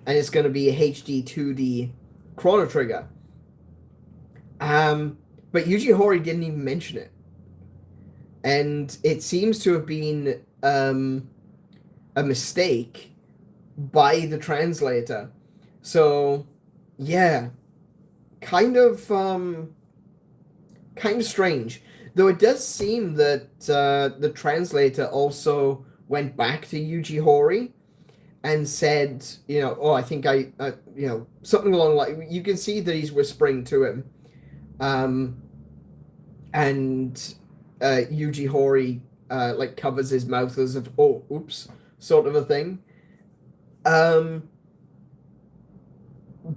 and it's going to be a HD 2D Chrono Trigger. But Yuji Horii didn't even mention it. And it seems to have been a mistake by the translator. So, yeah, kind of strange. Though it does seem that the translator also went back to Yuji Horii and said, oh, I think something along like, you can see that he's whispering to him. And Yuji Horii like covers his mouth as if, oh, oops, sort of a thing.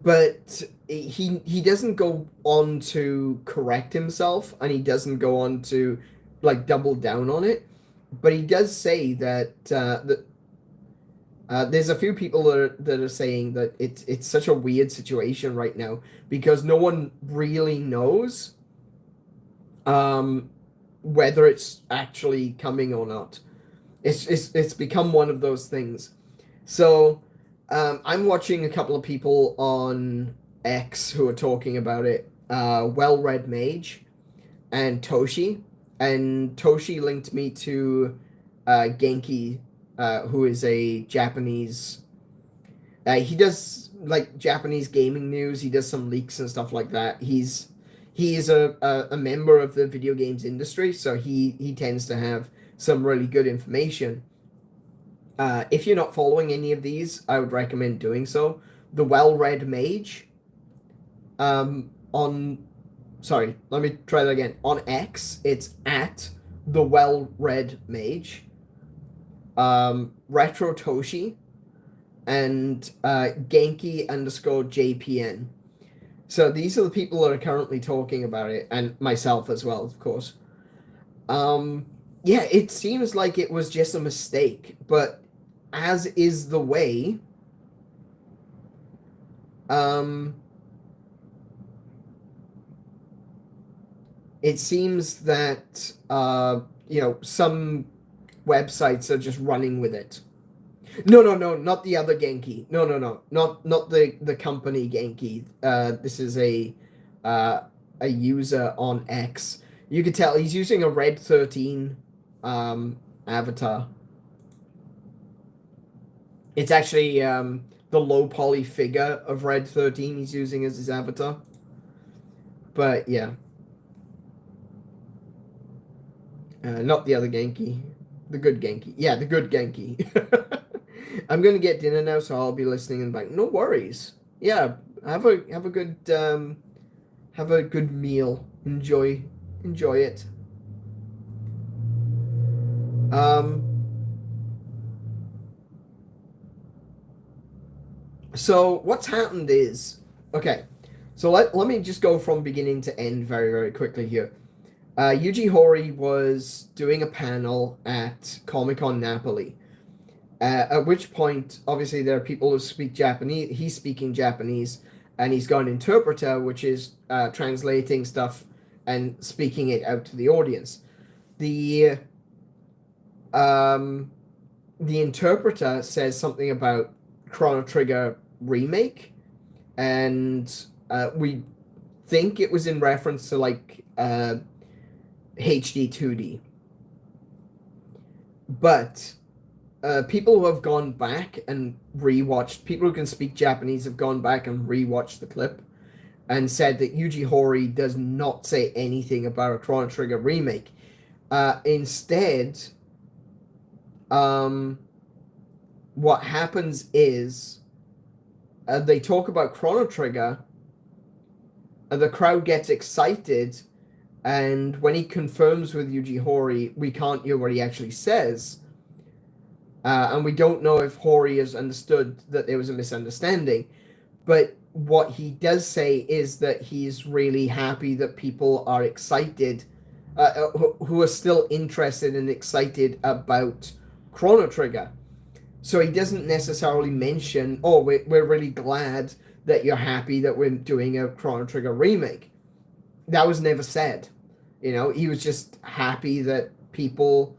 But he doesn't go on to correct himself, and he doesn't go on to like double down on it. But he does say that there's a few people that are saying that it's such a weird situation right now because no one really knows whether it's actually coming or not. It's become one of those things. So I'm watching a couple of people on X who are talking about it. 𝗦𝘄𝗶𝘁𝗰𝗵 and Toshi. And Toshi linked me to Genki, who is a Japanese... he does like Japanese gaming news. He does some leaks and stuff like that. He is a member of the video games industry, so he tends to have some really good information. If you're not following any of these, I would recommend doing so. The 𝗦𝘄𝗶𝘁𝗰𝗵 sorry, let me try that again. On X, it's at the 𝗦𝘄𝗶𝘁𝗵, Retro Toshi, and Genki_JPN. So these are the people that are currently talking about it, and myself as well, of course. Yeah, it seems like it was just a mistake, but as is the way, it seems that some websites are just running with it. No, not the other Genki. No, not the company Genki. This is a user on X. You could tell he's using a Red 13 avatar. It's actually the low poly figure of Red 13 he's using as his avatar. But yeah. Not the other Genki. The good Genki. Yeah, the good Genki. I'm gonna get dinner now, so I'll be listening and like, no worries. Yeah, have a good meal. Enjoy it. So what's happened is, okay, so let me just go from beginning to end very, very quickly here. Yuji Horii was doing a panel at Comic-Con Napoli, at which point, obviously, there are people who speak Japanese. He's speaking Japanese, and he's got an interpreter, which is translating stuff and speaking it out to the audience. The interpreter says something about Chrono Trigger remake, and we think it was in reference to like HD 2D. But people who have gone back and rewatched, people who can speak Japanese have gone back and rewatched the clip and said that Yuji Horii does not say anything about a Chrono Trigger remake. Instead, what happens is they talk about Chrono Trigger, and the crowd gets excited, and when he confirms with Yuji Horii, we can't hear what he actually says. And we don't know if Horii has understood that there was a misunderstanding. But what he does say is that he's really happy that people are excited, who are still interested and excited about Chrono Trigger. So he doesn't necessarily mention, oh, we're really glad that you're happy that we're doing a Chrono Trigger remake. That was never said. You know, he was just happy that people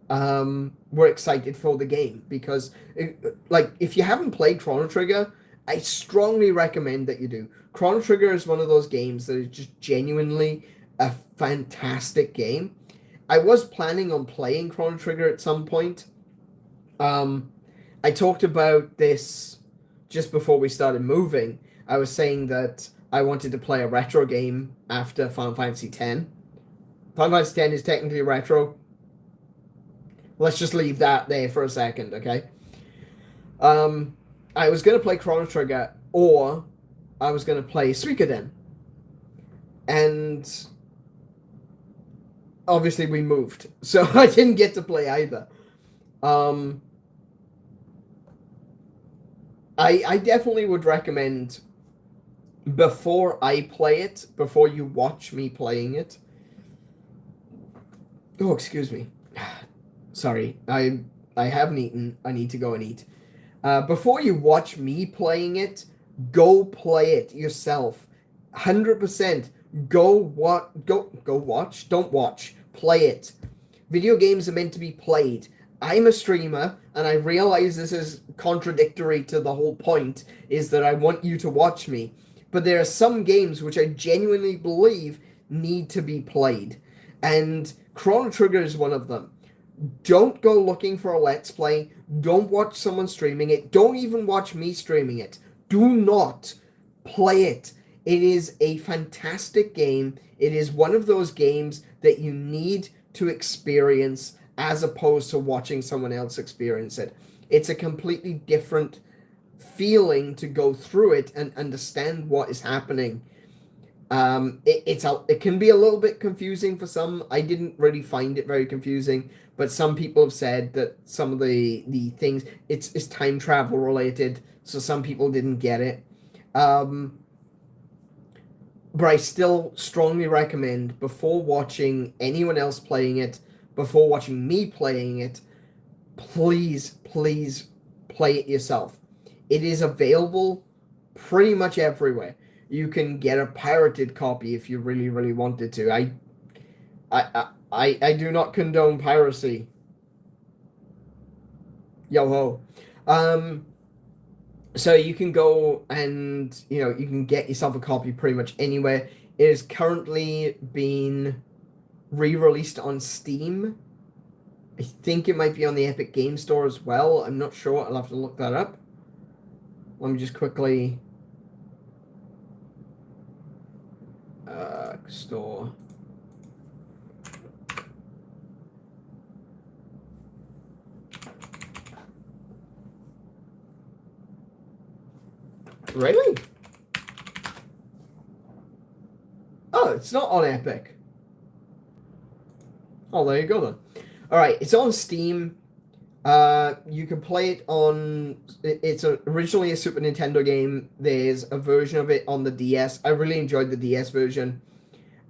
were excited for the game, because if you haven't played Chrono Trigger, I strongly recommend that you do. Chrono Trigger is one of those games that is just genuinely a fantastic game. I was planning on playing Chrono Trigger at some point. I talked about this just before we started moving. I was saying that I wanted to play a retro game after Final Fantasy X. Final Fantasy X is technically retro. Let's just leave that there for a second, okay? I was going to play Chrono Trigger, or I was going to play Suikoden. And obviously we moved, so I didn't get to play either. I definitely would recommend, before I play it, before you watch me playing it. Oh, excuse me. Sorry, I haven't eaten. I need to go and eat. Before you watch me playing it, go play it yourself. 100%. Go watch. Don't watch. Play it. Video games are meant to be played. I'm a streamer, and I realize this is contradictory to the whole point, is that I want you to watch me. But there are some games which I genuinely believe need to be played. And Chrono Trigger is one of them. Don't go looking for a Let's Play. Don't watch someone streaming it. Don't even watch me streaming it. Do not play it. It is a fantastic game. It is one of those games that you need to experience as opposed to watching someone else experience it. It's a completely different feeling to go through it and understand what is happening. It can be a little bit confusing for some. I didn't really find it very confusing, but some people have said that some of the things, it's time travel related, so some people didn't get it. But I still strongly recommend, before watching anyone else playing it, before watching me playing it, please play it yourself. It is available pretty much everywhere. You can get a pirated copy if you really wanted to. I do not condone piracy. Yo ho. So you can go and, you can get yourself a copy pretty much anywhere. It is currently being re-released on Steam. I think it might be on the Epic Game Store as well. I'm not sure. I'll have to look that up. Let me just quickly... store. Really? Oh, it's not on Epic. Oh, there you go then. Alright, it's on Steam. You can play it on... It's originally a Super Nintendo game. There's a version of it on the DS. I really enjoyed the DS version.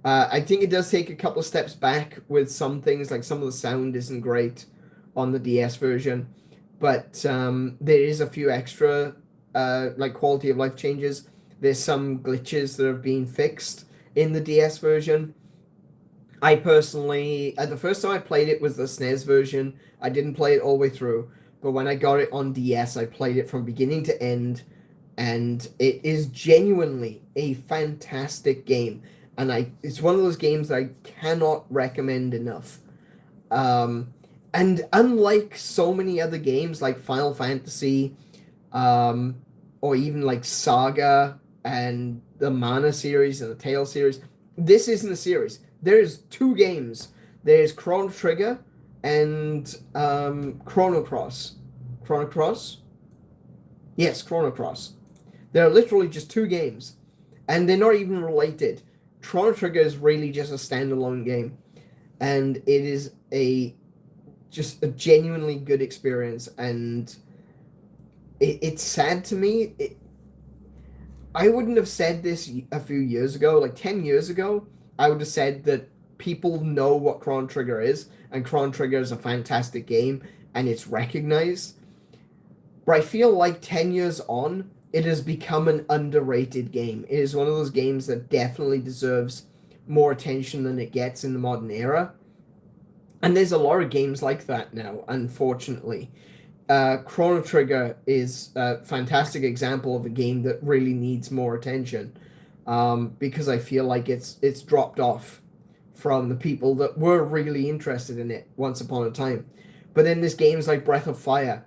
I think it does take a couple of steps back with some things, like some of the sound isn't great on the DS version. But there is a few extra quality of life changes. There's some glitches that have been fixed in the DS version. I personally, the first time I played it was the SNES version. I didn't play it all the way through, but when I got it on DS, I played it from beginning to end, and it is genuinely a fantastic game. And it's one of those games that I cannot recommend enough. And unlike so many other games like Final Fantasy, or even like Saga and the Mana series and the Tale series, this isn't a series. There's two games. There's Chrono Trigger and Chrono Cross. Chrono Cross? Yes, Chrono Cross. They're literally just two games, and they're not even related. Chrono Trigger is really just a standalone game, and it is just a genuinely good experience. And it's sad to me. I wouldn't have said this a few years ago, like 10 years ago. I would have said that people know what Chrono Trigger is, and Chrono Trigger is a fantastic game, and it's recognized. But I feel like 10 years on, it has become an underrated game. It is one of those games that definitely deserves more attention than it gets in the modern era. And there's a lot of games like that now, unfortunately. Chrono Trigger is a fantastic example of a game that really needs more attention, because I feel like it's dropped off from the people that were really interested in it once upon a time. But then there's games like Breath of Fire.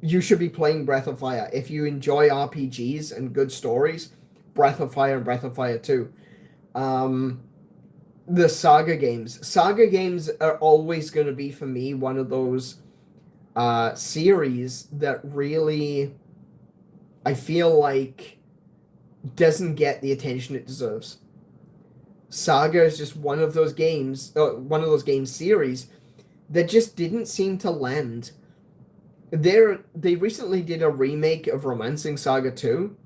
You should be playing Breath of Fire. If you enjoy RPGs and good stories, Breath of Fire and Breath of Fire 2. The Saga games. Saga games are always going to be, for me, one of those series that really, I feel like, doesn't get the attention it deserves. Saga is just one of those games, game series that just didn't seem to land. They recently did a remake of Romancing Saga 2,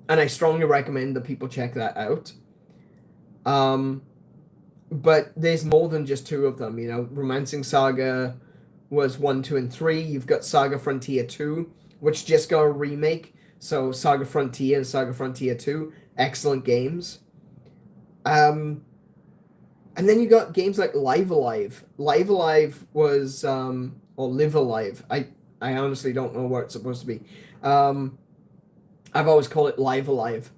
and I strongly recommend that people check that out. But there's more than just two of them, you know. Romancing Saga was 1, 2, and 3. You've got Saga Frontier 2, which just got a remake. So Saga Frontier and Saga Frontier 2, excellent games. And then you got games like Live Alive. Live Alive was or Live Alive. I honestly don't know what it's supposed to be. I've always called it Live Alive.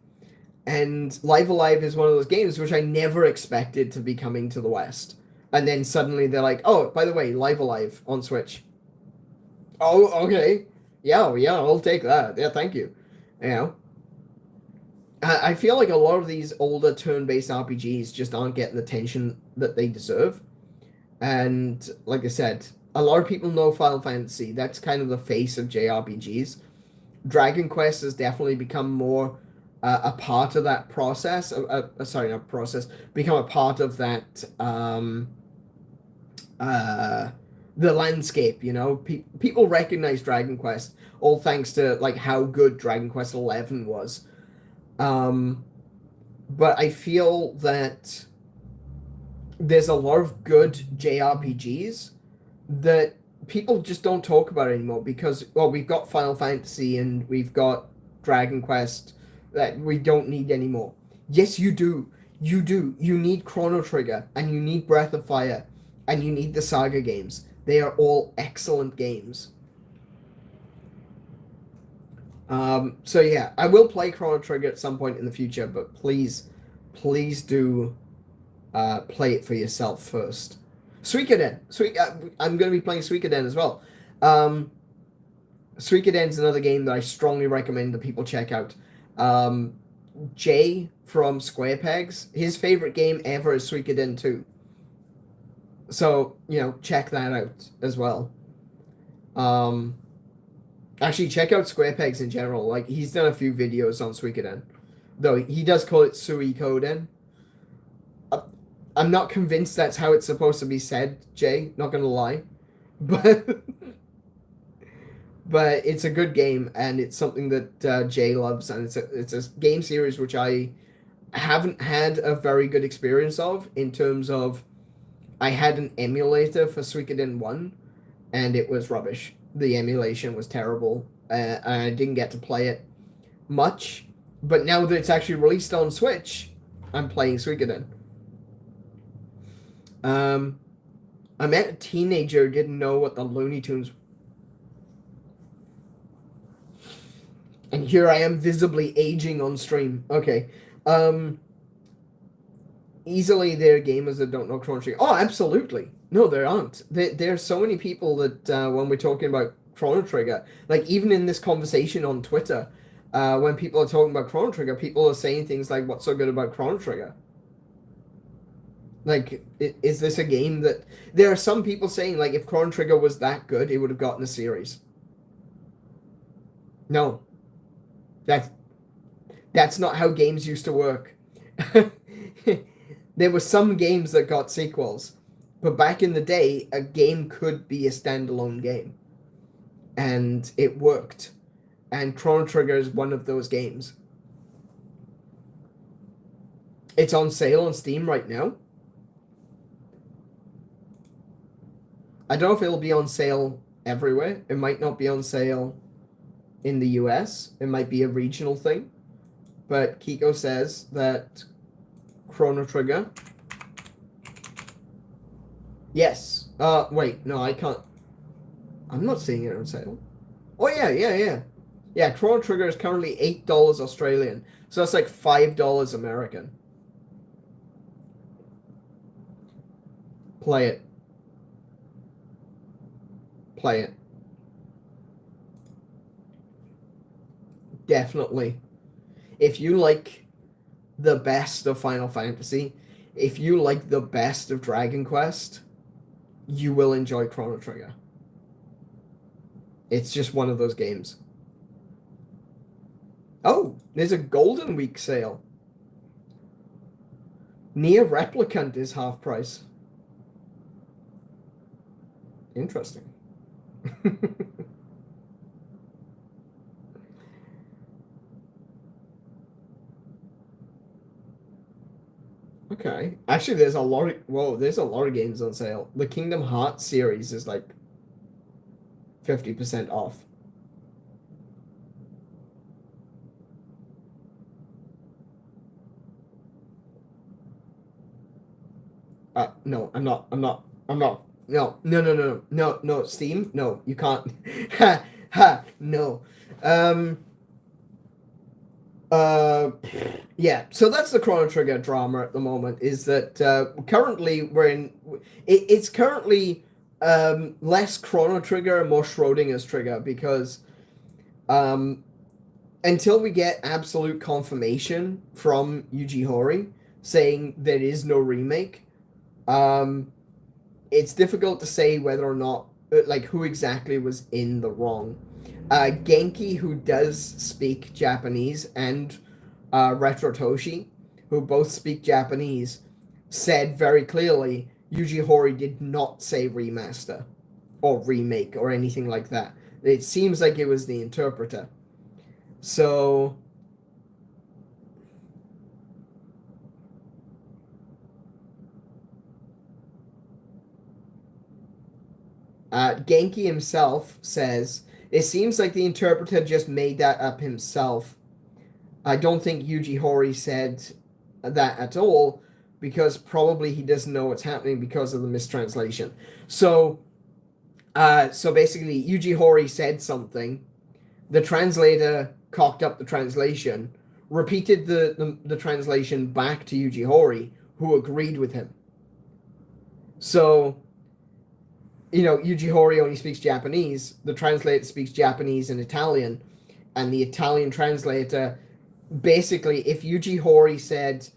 And Live Alive is one of those games which I never expected to be coming to the West. And then suddenly they're like, oh, by the way, Live Alive on Switch. Oh, okay. Yeah, I'll take that. Yeah, thank you. You know, I feel like a lot of these older turn-based RPGs just aren't getting the attention that they deserve. And like I said, a lot of people know Final Fantasy. That's kind of the face of JRPGs. Dragon Quest has definitely become more a part of that process. Sorry, not process. Become a part of that. The landscape. You know, people recognize Dragon Quest, all thanks to like how good Dragon Quest 11 was. But I feel that there's a lot of good JRPGs that people just don't talk about anymore because, well, we've got Final Fantasy and we've got Dragon Quest that we don't need anymore. Yes, you do. You do. You need Chrono Trigger and you need Breath of Fire and you need the Saga games. They are all excellent games. So yeah, I will play Chrono Trigger at some point in the future, but please do play it for yourself first. Suikoden. I'm going to be playing Suikoden as well. Suikoden's another game that I strongly recommend that people check out. Jay from Square Pegs, his favorite game ever is Suikoden 2. So, you know, check that out as well. Actually, check out Square Pegs in general. Like, he's done a few videos on Suikoden. Though, he does call it Suikoden. I'm not convinced that's how it's supposed to be said, Jay. Not gonna lie. But it's a good game, and it's something that Jay loves, and it's a game series which I haven't had a very good experience of, in terms of I had an emulator for Suikoden 1, and it was rubbish. The emulation was terrible, and I didn't get to play it much. But now that it's actually released on Switch, I'm playing Suikoden. I met a teenager who didn't know what the Looney Tunes. And here I am visibly aging on stream. Okay. Easily there are gamers that don't know Chrono Trigger. Oh, absolutely. No, there aren't. There are so many people that when we're talking about Chrono Trigger, like even in this conversation on Twitter, when people are talking about Chrono Trigger, people are saying things like, "What's so good about Chrono Trigger?" Like, is this a game that... There are some people saying, like, if Chrono Trigger was that good, it would have gotten a series. No, that's not how games used to work. There were some games that got sequels, but back in the day, a game could be a standalone game, and it worked. And Chrono Trigger is one of those games. It's on sale on Steam right now. I don't know if it'll be on sale everywhere. It might not be on sale in the US. It might be a regional thing. But Kiko says that Chrono Trigger... Yes. Wait, no, I can't... I'm not seeing it on sale. Oh, yeah. Yeah, Chrono Trigger is currently $8 Australian. So that's like $5 American. Play it. Play it. Definitely. If you like the best of Final Fantasy, if you like the best of Dragon Quest, you will enjoy Chrono Trigger. It's just one of those games. Oh, there's a Golden Week sale. Nier Replicant is half price. Interesting. Okay. Actually, there's a lot of games on sale. The Kingdom Hearts series is like 50% off. No, I'm not. No, Steam? No, you can't. No. Yeah, so that's the Chrono Trigger drama at the moment, is that currently we're in... It's currently less Chrono Trigger and more Schrodinger's Trigger, because until we get absolute confirmation from Yuji Horii saying there is no remake, it's difficult to say whether or not, like, who exactly was in the wrong. Genki, who does speak Japanese, and Retro Toshi, who both speak Japanese, said very clearly Yuji Horii did not say remaster or remake or anything like that. It seems like it was the interpreter. So... Genki himself says, it seems like the interpreter just made that up himself. I don't think Yuji Horii said that at all, because probably he doesn't know what's happening because of the mistranslation. So basically, Yuji Horii said something, the translator cocked up the translation, repeated the translation back to Yuji Horii, who agreed with him. So... Yuji Horii only speaks Japanese. The translator speaks Japanese and Italian. And the Italian translator, basically, if Yuji Horii said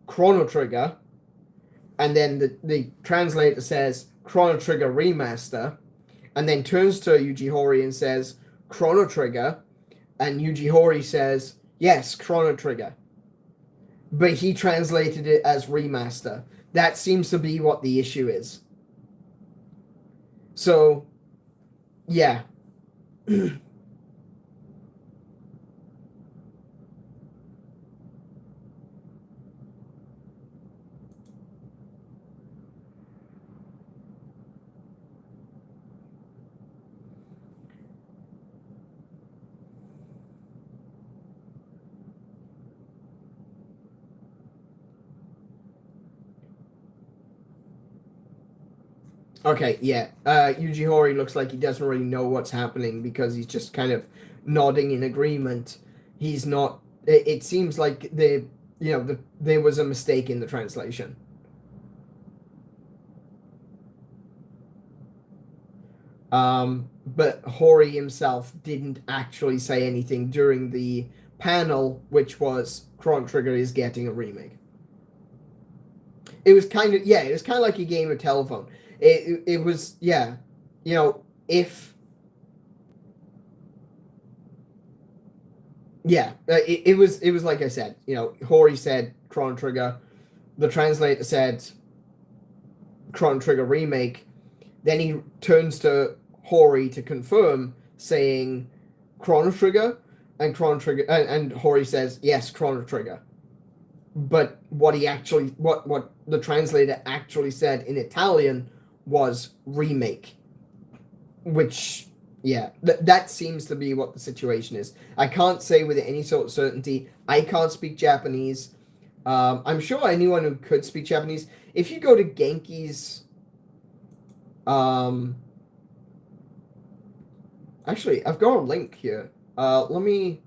Chrono Trigger, and then the translator says Chrono Trigger Remaster, and then turns to Yuji Horii and says Chrono Trigger, and Yuji Horii says, yes, Chrono Trigger. But he translated it as Remaster. That seems to be what the issue is. So, yeah. Okay, yeah. Yuji Horii looks like he doesn't really know what's happening, because he's just kind of nodding in agreement. He's not... It seems like there was a mistake in the translation. But Hori himself didn't actually say anything during the panel, which was Chrono Trigger is getting a remake. It was kind of like a game of telephone. It was if it was like I said, Hori said Chrono Trigger, the translator said Chrono Trigger remake, then he turns to Hori to confirm, saying Chrono Trigger, and Hori says yes, Chrono Trigger. But what the translator actually said in Italian was remake, which that seems to be what the situation is. I can't say with any sort of certainty. I can't speak Japanese. I'm sure anyone who could speak Japanese, if you go to Genki's, actually, I've got a link here. Let me.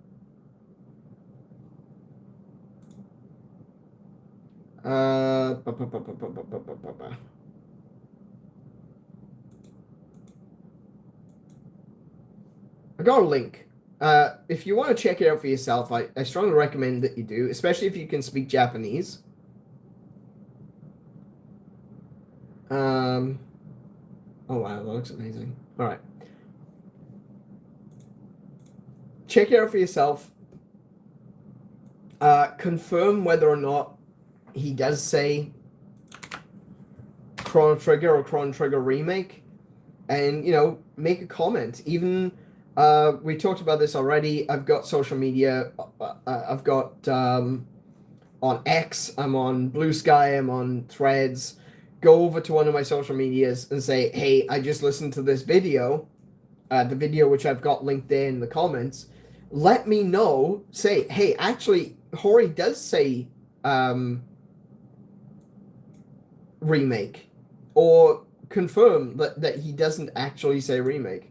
I got a link. If you want to check it out for yourself, I strongly recommend that you do, especially if you can speak Japanese. Oh wow, that looks amazing. All right. Check it out for yourself. Confirm whether or not he does say Chrono Trigger or Chrono Trigger remake, and make a comment. Even we talked about this already. I've got social media. I've got on X. I'm on Blue Sky. I'm on Threads. Go over to one of my social medias and say, hey, I just listened to this video, the video which I've got linked there in the comments. Let me know. Say, hey, actually, Hori does say remake, or confirm that he doesn't actually say remake.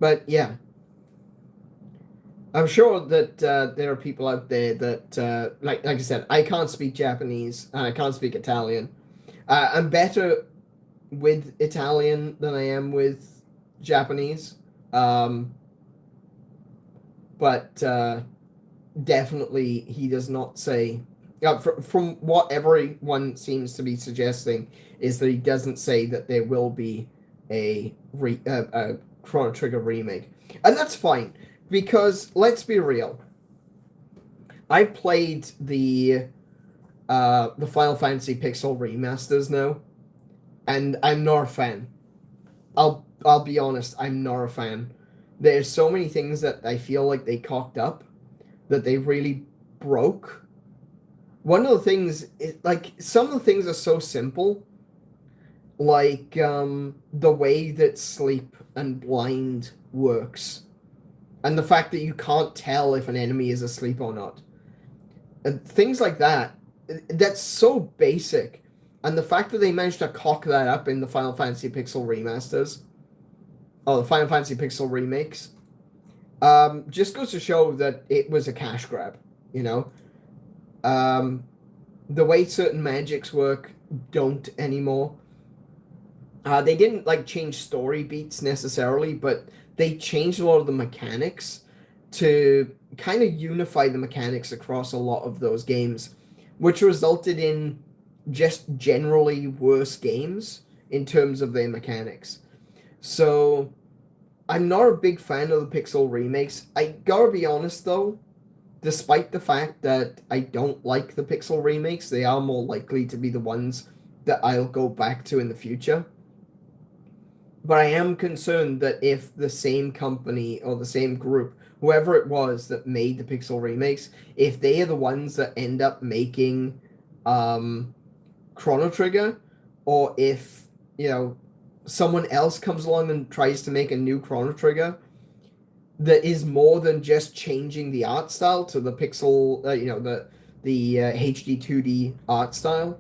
But yeah, I'm sure that there are people out there that, like I said, I can't speak Japanese and I can't speak Italian. I'm better with Italian than I am with Japanese. But definitely he does not say, from what everyone seems to be suggesting, is that he doesn't say that there will be a Chrono Trigger remake. And that's fine, because let's be real. I've played the Final Fantasy Pixel remasters now, and I'm not a fan. I'll be honest, I'm not a fan. There's so many things that I feel like they cocked up, that they really broke. One of the things is, like, some of the things are so simple, like the way that sleep and blind works, and the fact that you can't tell if an enemy is asleep or not. And things like that, that's so basic. And the fact that they managed to cock that up in the Final Fantasy Pixel remasters, or the Final Fantasy Pixel remakes, just goes to show that it was a cash grab, the way certain magics work don't anymore. They didn't change story beats necessarily, but they changed a lot of the mechanics to kind of unify the mechanics across a lot of those games, which resulted in just generally worse games in terms of their mechanics. So I'm not a big fan of the Pixel remakes. I gotta be honest though, despite the fact that I don't like the Pixel remakes, they are more likely to be the ones that I'll go back to in the future. But I am concerned that if the same company or the same group, whoever it was that made the Pixel remakes, if they are the ones that end up making Chrono Trigger, or if, someone else comes along and tries to make a new Chrono Trigger that is more than just changing the art style to the Pixel, the HD 2D art style,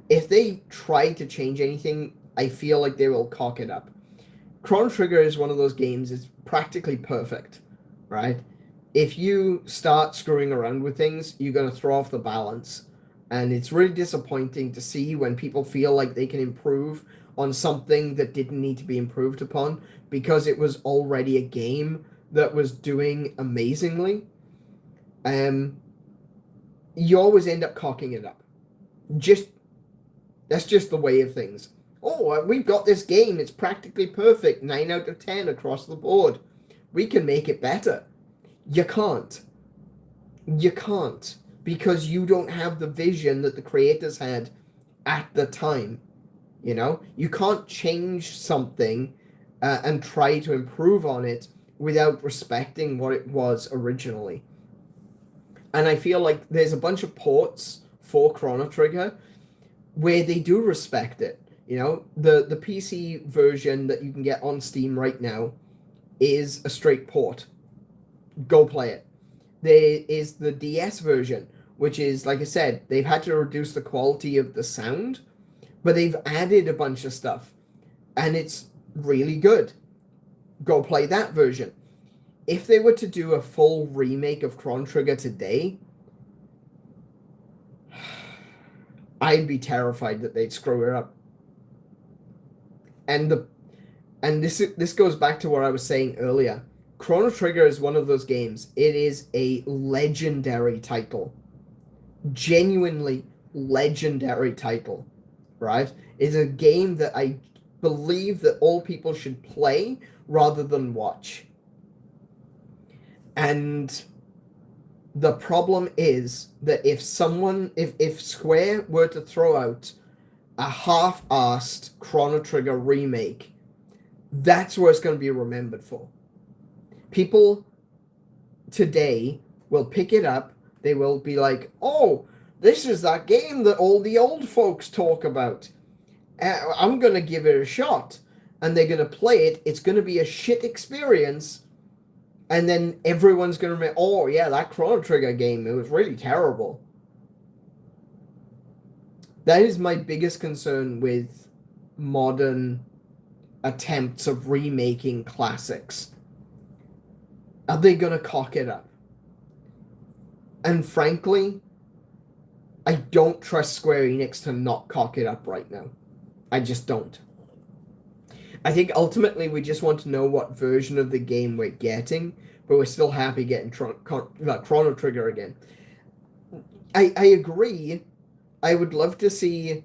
if they try to change anything I feel like they will cock it up. Chrono Trigger is one of those games, it's practically perfect, right? If you start screwing around with things, you're going to throw off the balance. And it's really disappointing to see when people feel like they can improve on something that didn't need to be improved upon because it was already a game that was doing amazingly. You always end up cocking it up. That's just the way of things. Oh, we've got this game. It's practically perfect. 9 out of 10 across the board. We can make it better. You can't. You can't. Because you don't have the vision that the creators had at the time. You know? You can't change something and try to improve on it without respecting what it was originally. And I feel like there's a bunch of ports for Chrono Trigger where they do respect it. You know, the PC version that you can get on Steam right now is a straight port. Go play it. There is the DS version, which is, like I said, they've had to reduce the quality of the sound, but they've added a bunch of stuff, and it's really good. Go play that version. If they were to do a full remake of Chrono Trigger today, I'd be terrified that they'd screw it up. And this goes back to what I was saying earlier. Chrono Trigger is one of those games. It is a legendary title. Genuinely legendary title, right? It's a game that I believe that all people should play rather than watch. And the problem is that if Square were to throw out a half-assed Chrono Trigger remake, that's what it's going to be remembered for. People today will pick it up, they will be like, oh, this is that game that all the old folks talk about. I'm going to give it a shot. And they're going to play it, it's going to be a shit experience, and then everyone's going to remember, oh yeah, that Chrono Trigger game, it was really terrible. That is my biggest concern with modern attempts of remaking classics. Are they going to cock it up? And frankly, I don't trust Square Enix to not cock it up right now. I just don't. I think ultimately we just want to know what version of the game we're getting, but we're still happy getting Chrono Trigger again. I agree. I would love to see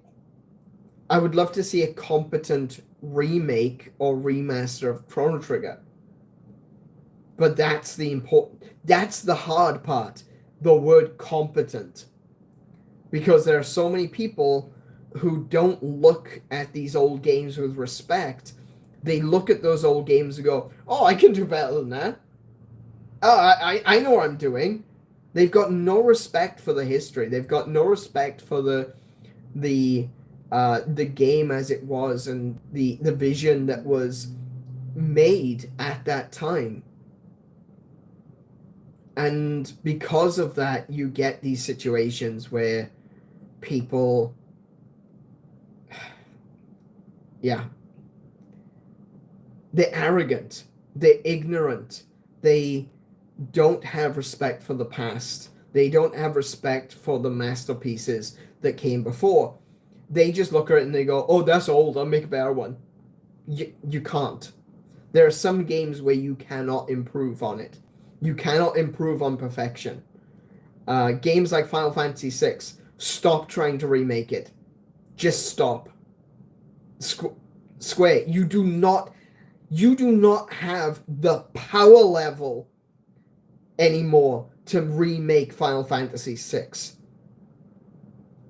a competent remake or remaster of Chrono Trigger. But that's the hard part, the word competent. Because there are so many people who don't look at these old games with respect. They look at those old games and go, oh, I can do better than that. Oh, I know what I'm doing. They've got no respect for the history. They've got no respect for the game as it was and the vision that was made at that time. And because of that, you get these situations where people, yeah, they're arrogant, they're ignorant, they don't have respect for the past, they don't have respect for the masterpieces that came before. They just look at it and they go, oh, that's old, I'll make a better one. You can't. There are some games where you cannot improve on it. You cannot improve on perfection. Games like Final Fantasy VI, stop trying to remake it. Just stop. Square, you do not have the power level anymore to remake Final Fantasy VI.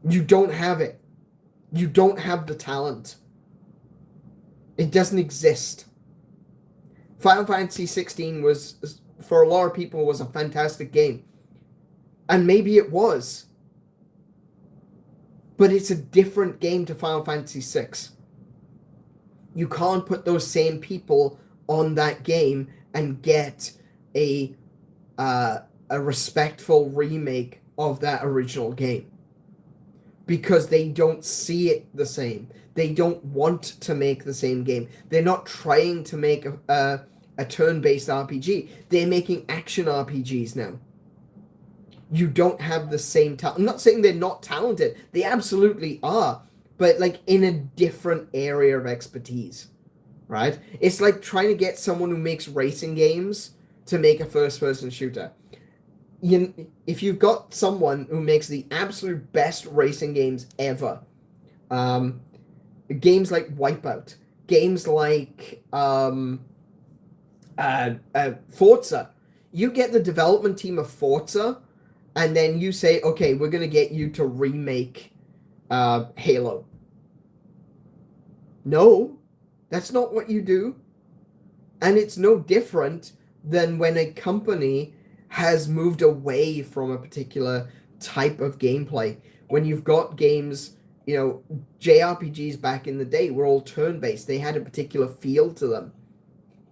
You don't have it. You don't have the talent. It doesn't exist. Final Fantasy XVI was, for a lot of people, was a fantastic game. And maybe it was. But it's a different game to Final Fantasy VI. You can't put those same people on that game and get a respectful remake of that original game. because they don't see it the same. They don't want to make the same game. They're not trying to make a turn-based RPG. They're making action RPGs now. You don't have the same talent. I'm not saying they're not talented. They absolutely are, but like in a different area of expertise, right? It's like trying to get someone who makes racing games to make a first-person shooter. If you've got someone who makes the absolute best racing games ever, games like Wipeout, games like Forza, you get the development team of Forza, and then you say, okay, we're going to get you to remake Halo. No, that's not what you do. And it's no different than when a company has moved away from a particular type of gameplay. When you've got games, JRPGs back in the day were all turn-based. They had a particular feel to them.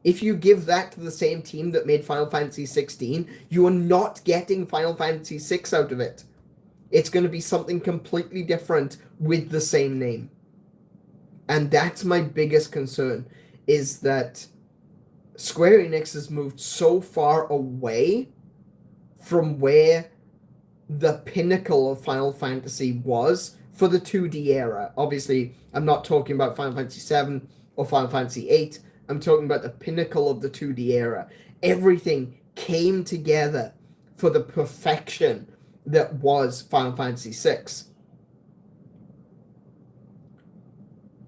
If you give that to the same team that made Final Fantasy 16, you are not getting Final Fantasy 6 out of it. It's going to be something completely different with the same name. And that's my biggest concern, is that Square Enix has moved so far away from where the pinnacle of Final Fantasy was for the 2D era. Obviously, I'm not talking about Final Fantasy 7 or Final Fantasy 8. I'm talking about the pinnacle of the 2D era. Everything came together for the perfection that was Final Fantasy 6.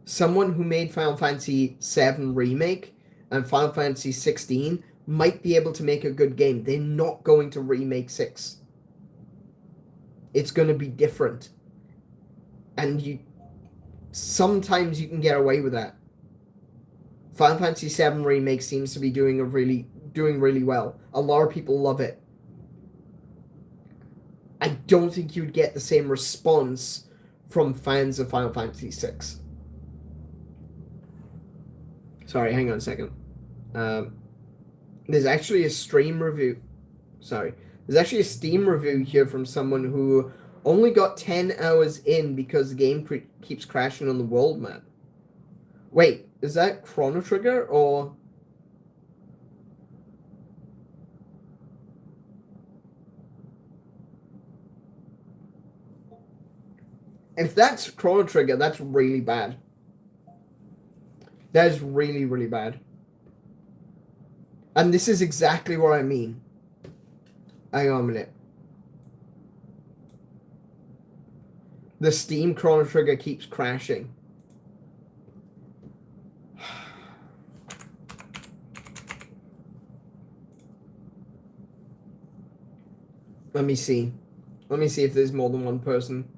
Someone who made Final Fantasy 7 Remake and Final Fantasy 16 might be able to make a good game. They're not going to remake 6. It's going to be different. And sometimes you can get away with that. Final Fantasy 7 Remake seems to be doing really well. A lot of people love it. I don't think you'd get the same response from fans of Final Fantasy 6. Sorry, hang on a second. There's actually a Steam review here from someone who only got 10 hours in because the game keeps crashing on the world map. Wait, is that Chrono Trigger or... If that's Chrono Trigger, that's really bad. That is really, really bad. And this is exactly what I mean. Hang on a minute. The Steam Chrono Trigger keeps crashing. Let me see. Let me see if there's more than one person.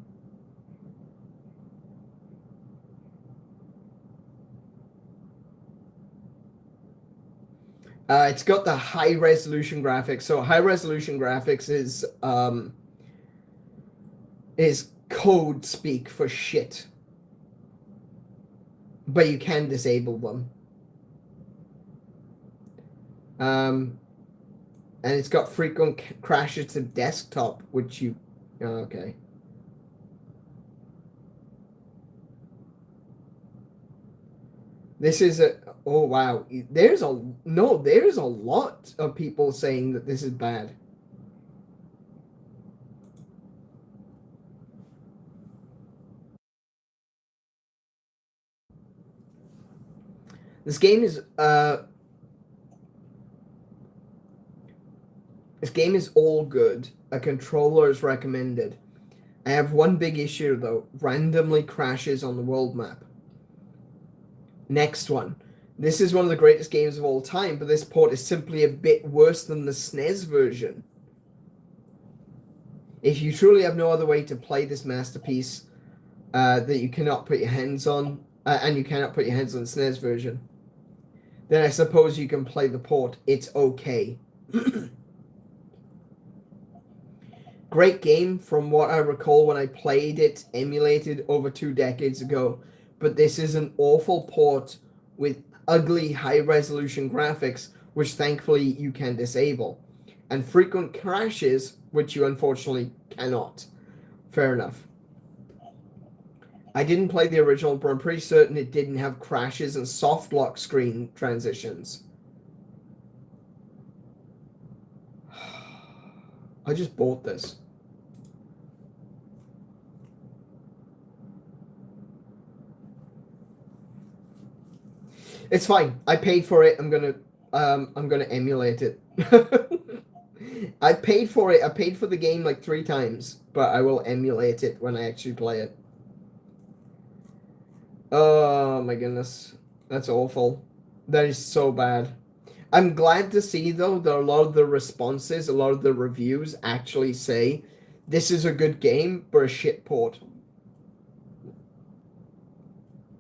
It's got the high resolution graphics. So high resolution graphics is code speak for shit. But you can disable them. And it's got frequent crashes to desktop, which you... okay. This is a... oh, wow. There's a lot of people saying that this is bad. This game is all good. A controller is recommended. I have one big issue though. Randomly crashes on the world map. Next one. This is one of the greatest games of all time, but this port is simply a bit worse than the SNES version. If you truly have no other way to play this masterpiece that you cannot put your hands on, and you cannot put your hands on the SNES version, then I suppose you can play the port. It's okay. Great game from what I recall when I played it, emulated over 2 decades ago. But this is an awful port with ugly high-resolution graphics, which thankfully you can disable. And frequent crashes, which you unfortunately cannot. Fair enough. I didn't play the original, but I'm pretty certain it didn't have crashes and soft lock screen transitions. I just bought this. It's fine. I paid for it. I'm gonna emulate it. I paid for it. I paid for the game like 3 times, but I will emulate it when I actually play it. Oh my goodness. That's awful. That is so bad. I'm glad to see though that a lot of the responses, a lot of the reviews actually say this is a good game, but a shit port.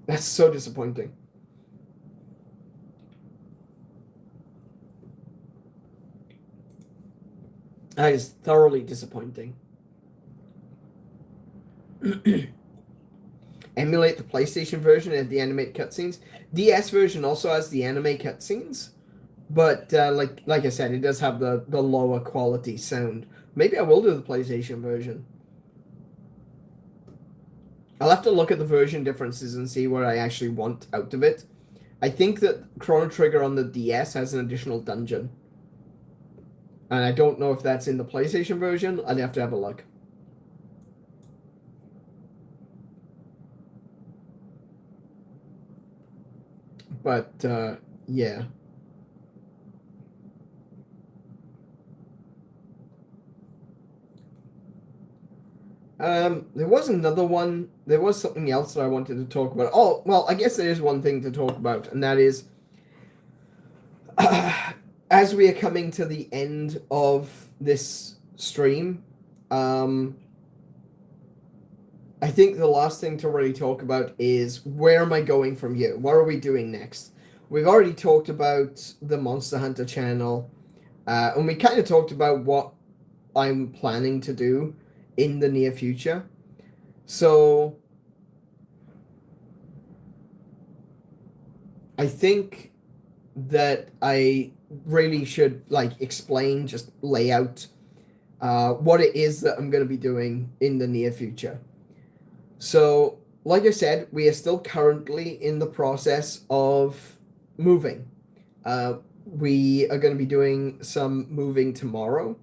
That's so disappointing. That is thoroughly disappointing. Emulate the PlayStation version and the animated cutscenes. DS version also has the anime cutscenes, but like I said, it does have the lower quality sound. Maybe I will do the PlayStation version. I'll have to look at the version differences and see what I actually want out of it. I think that Chrono Trigger on the DS has an additional dungeon. And I don't know if that's in the PlayStation version. I'd have to have a look. But, yeah. There was another one. There was something else that I wanted to talk about. Oh, well, I guess there is one thing to talk about, and that is as we are coming to the end of this stream, I think the last thing to really talk about is where am I going from here? What are we doing next? We've already talked about the Monster Hunter channel, and we kind of talked about what I'm planning to do in the near future. So I think that I really should explain, just lay out what it is that I'm going to be doing in the near future. So, like I said, we are still currently in the process of moving. We are going to be doing some moving tomorrow.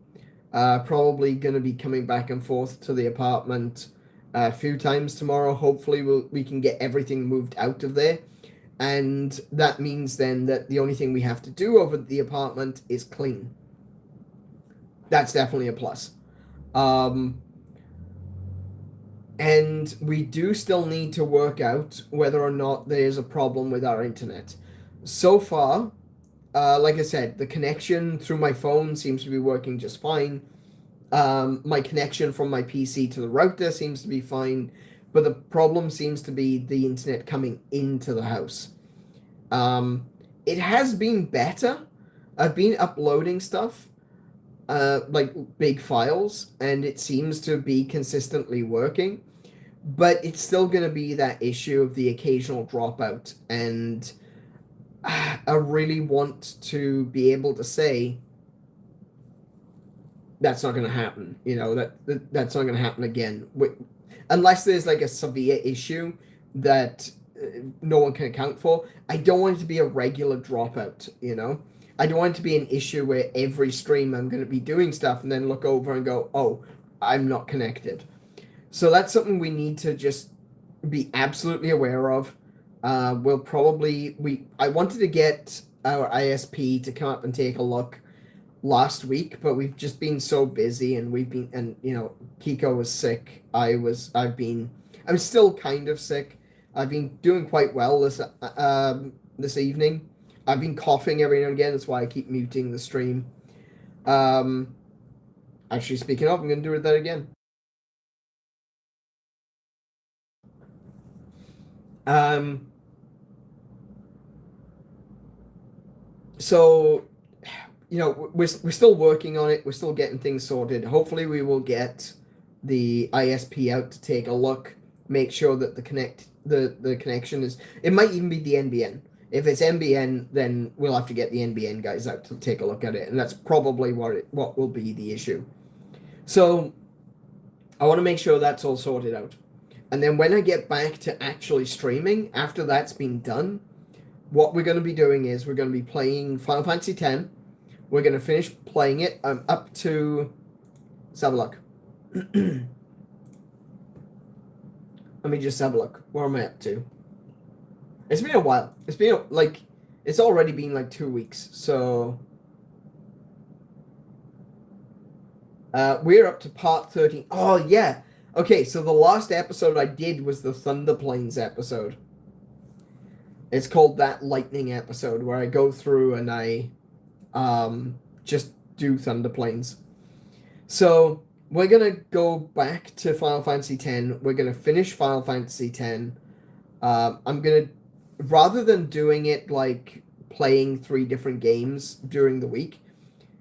Probably going to be coming back and forth to the apartment a few times tomorrow. Hopefully, we can get everything moved out of there. And that means then that the only thing we have to do over the apartment is clean. That's definitely a plus. And we do still need to work out whether or not there's a problem with our internet. So far, like I said, the connection through my phone seems to be working just fine. My connection from my PC to the router seems to be fine, but the problem seems to be the internet coming into the house. It has been better. I've been uploading stuff, like big files, and it seems to be consistently working, but it's still going to be that issue of the occasional dropout, and I really want to be able to say that's not going to happen. That's not going to happen again, unless there's like a severe issue that no one can account for. I don't want it to be a regular dropout. I don't want it to be an issue where every stream I'm going to be doing stuff and then look over and go, oh, I'm not connected. So that's something we need to just be absolutely aware of. I wanted to get our ISP to come up and take a look last week, but we've just been so busy, and Kiko was sick. I'm still kind of sick. I've been doing quite well this evening. I've been coughing every now and again. That's why I keep muting the stream. Actually, speaking of, I'm going to do that again. So, we're still working on it. We're still getting things sorted. Hopefully, we will get the ISP out to take a look, make sure that the connection is. It might even be the NBN. If it's NBN, then we'll have to get the NBN guys out to take a look at it, and that's probably what will be the issue. So, I want to make sure that's all sorted out. And then when I get back to actually streaming, after that's been done, what we're going to be doing is we're going to be playing Final Fantasy X. We're going to finish playing it. I'm up to... Let's have a look. Let me just have a look. Where am I up to? It's been a while. It's been, like... It's already been, like, 2 weeks. So... we're up to part 13. Oh, yeah. Okay, so the last episode I did was the Thunder Plains episode. It's called That Lightning episode, where I go through and I just do Thunder Plains. So we're going to go back to Final Fantasy X. We're going to finish Final Fantasy X. I'm going to, rather than doing it like playing 3 different games during the week,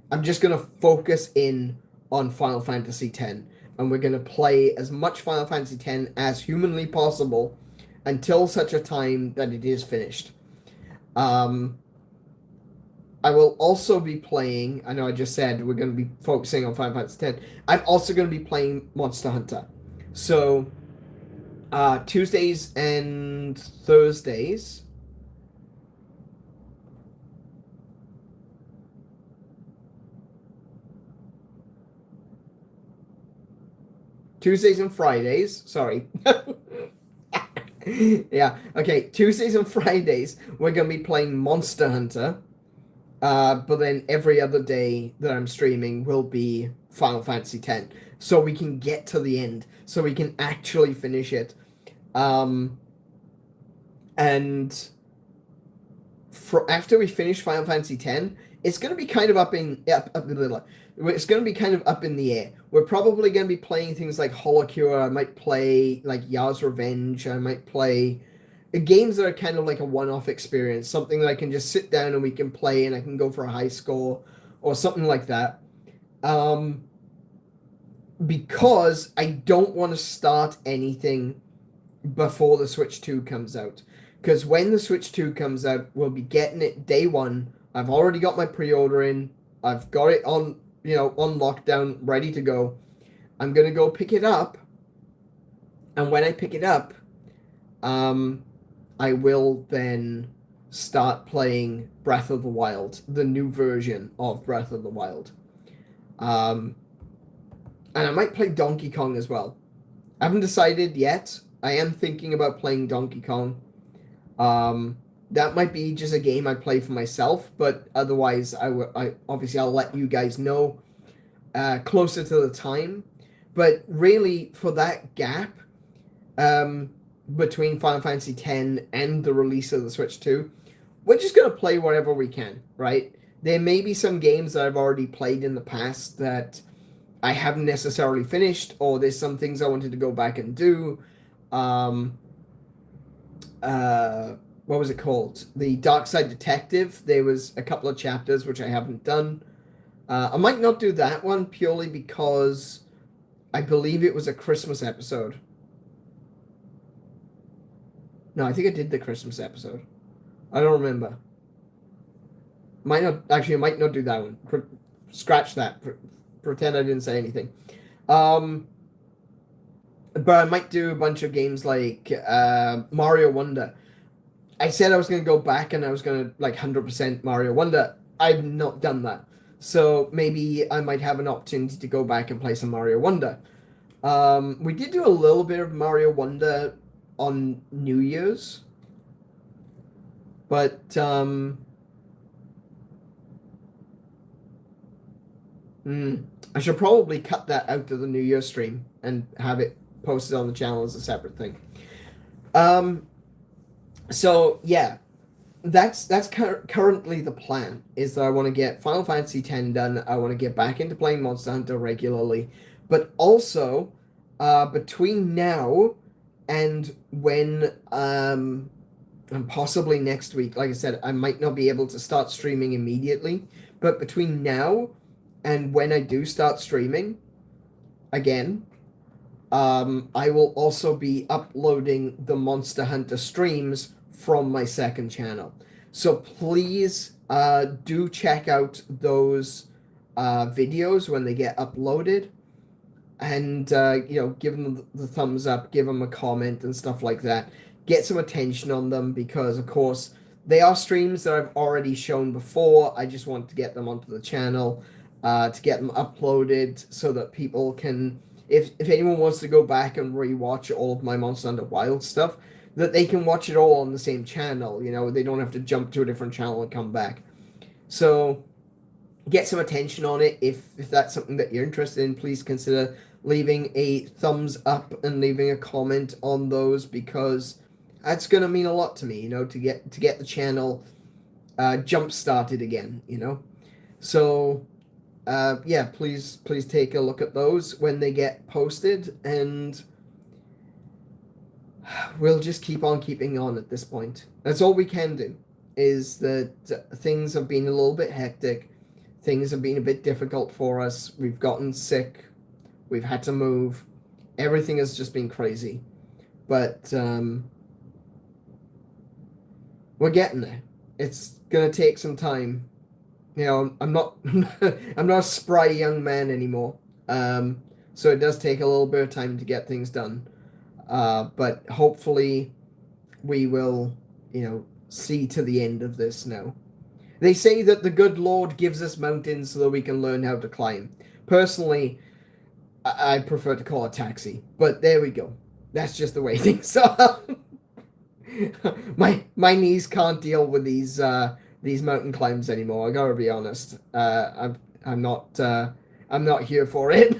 I'm just going to focus in on Final Fantasy X. And we're going to play as much Final Fantasy X as humanly possible until such a time that it is finished. I will also be playing, I know I just said we're going to be focusing on Final Fantasy X. I'm also going to be playing Monster Hunter. So, Tuesdays and Thursdays. Tuesdays and Fridays, sorry. Yeah, okay, Tuesdays and Fridays, we're going to be playing Monster Hunter. But then every other day that I'm streaming will be Final Fantasy X. So we can get to the end. So we can actually finish it. And after we finish Final Fantasy X, it's going to be kind of it's going to be kind of up in the air. We're probably going to be playing things like 𝗦𝘄𝗶𝘁𝗰. I might play like Yaz Revenge. I might play games that are kind of like a one-off experience, something that I can just sit down and we can play and I can go for a high score or something like that. Because I don't want to start anything before the Switch 2 comes out. Because when the Switch 2 comes out, we'll be getting it day one. I've already got my pre-order in. I've got it on, on lockdown, ready to go. I'm going to go pick it up. And when I pick it up, I will then start playing Breath of the Wild, the new version of Breath of the Wild. And I might play Donkey Kong as well. I haven't decided yet. I am thinking about playing Donkey Kong. That might be just a game I play for myself, but otherwise obviously I'll let you guys know closer to the time. But really, for that gap between Final Fantasy X and the release of the Switch 2, we're just going to play whatever we can, right? There may be some games that I've already played in the past that I haven't necessarily finished, or there's some things I wanted to go back and do. What was it called? The Dark Side Detective. There was a couple of chapters which I haven't done. I might not do that one purely because I believe it was a Christmas episode. No, I think I did the Christmas episode. I don't remember. I might not do that one. Scratch that. Pretend I didn't say anything. But I might do a bunch of games like Mario Wonder. I said I was going to go back and I was going to 100% Mario Wonder. I've not done that. So maybe I might have an opportunity to go back and play some Mario Wonder. We did do a little bit of Mario Wonder on New Year's. But I should probably cut that out of the New Year stream and have it posted on the channel as a separate thing. So yeah, that's currently the plan, is that I want to get Final Fantasy X done. I want to get back into playing Monster Hunter regularly, but also between now and when and possibly next week, like I said, I might not be able to start streaming immediately, but between now and when I do start streaming again, I will also be uploading the Monster Hunter streams from my second channel. So please do check out those videos when they get uploaded. and give them the thumbs up, give them a comment and stuff like that. Get some attention on them because, of course, they are streams that I've already shown before. I just want to get them onto the channel, to get them uploaded so that people can, if anyone wants to go back and rewatch all of my Monster Hunter Wild stuff, that they can watch it all on the same channel. They don't have to jump to a different channel and come back. So get some attention on it. If that's something that you're interested in, please consider leaving a thumbs up and leaving a comment on those, because that's going to mean a lot to me, to get the channel jump started again, So yeah, please take a look at those when they get posted, and we'll just keep on keeping on at this point. That's all we can do, is that things have been a little bit hectic. Things have been a bit difficult for us. We've gotten sick. We've had to move. Everything has just been crazy. But we're getting there. It's going to take some time. I'm not I'm not a spry young man anymore. So it does take a little bit of time to get things done. But hopefully we will, see to the end of this now. They say that the good Lord gives us mountains so that we can learn how to climb. Personally, I prefer to call it taxi, but there we go. That's just the way things are. my knees can't deal with these mountain climbs anymore. I gotta be honest. I'm not here for it.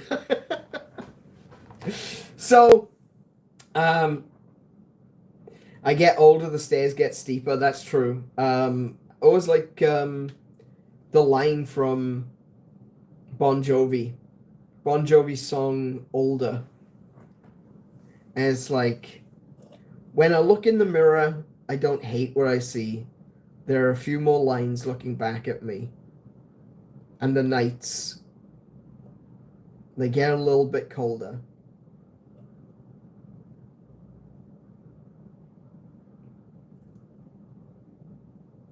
So, I get older, the stairs get steeper. That's true. Always like the line from Bon Jovi's song "Older." And it's like, when I look in the mirror, I don't hate what I see. There are a few more lines looking back at me. And the nights, they get a little bit colder.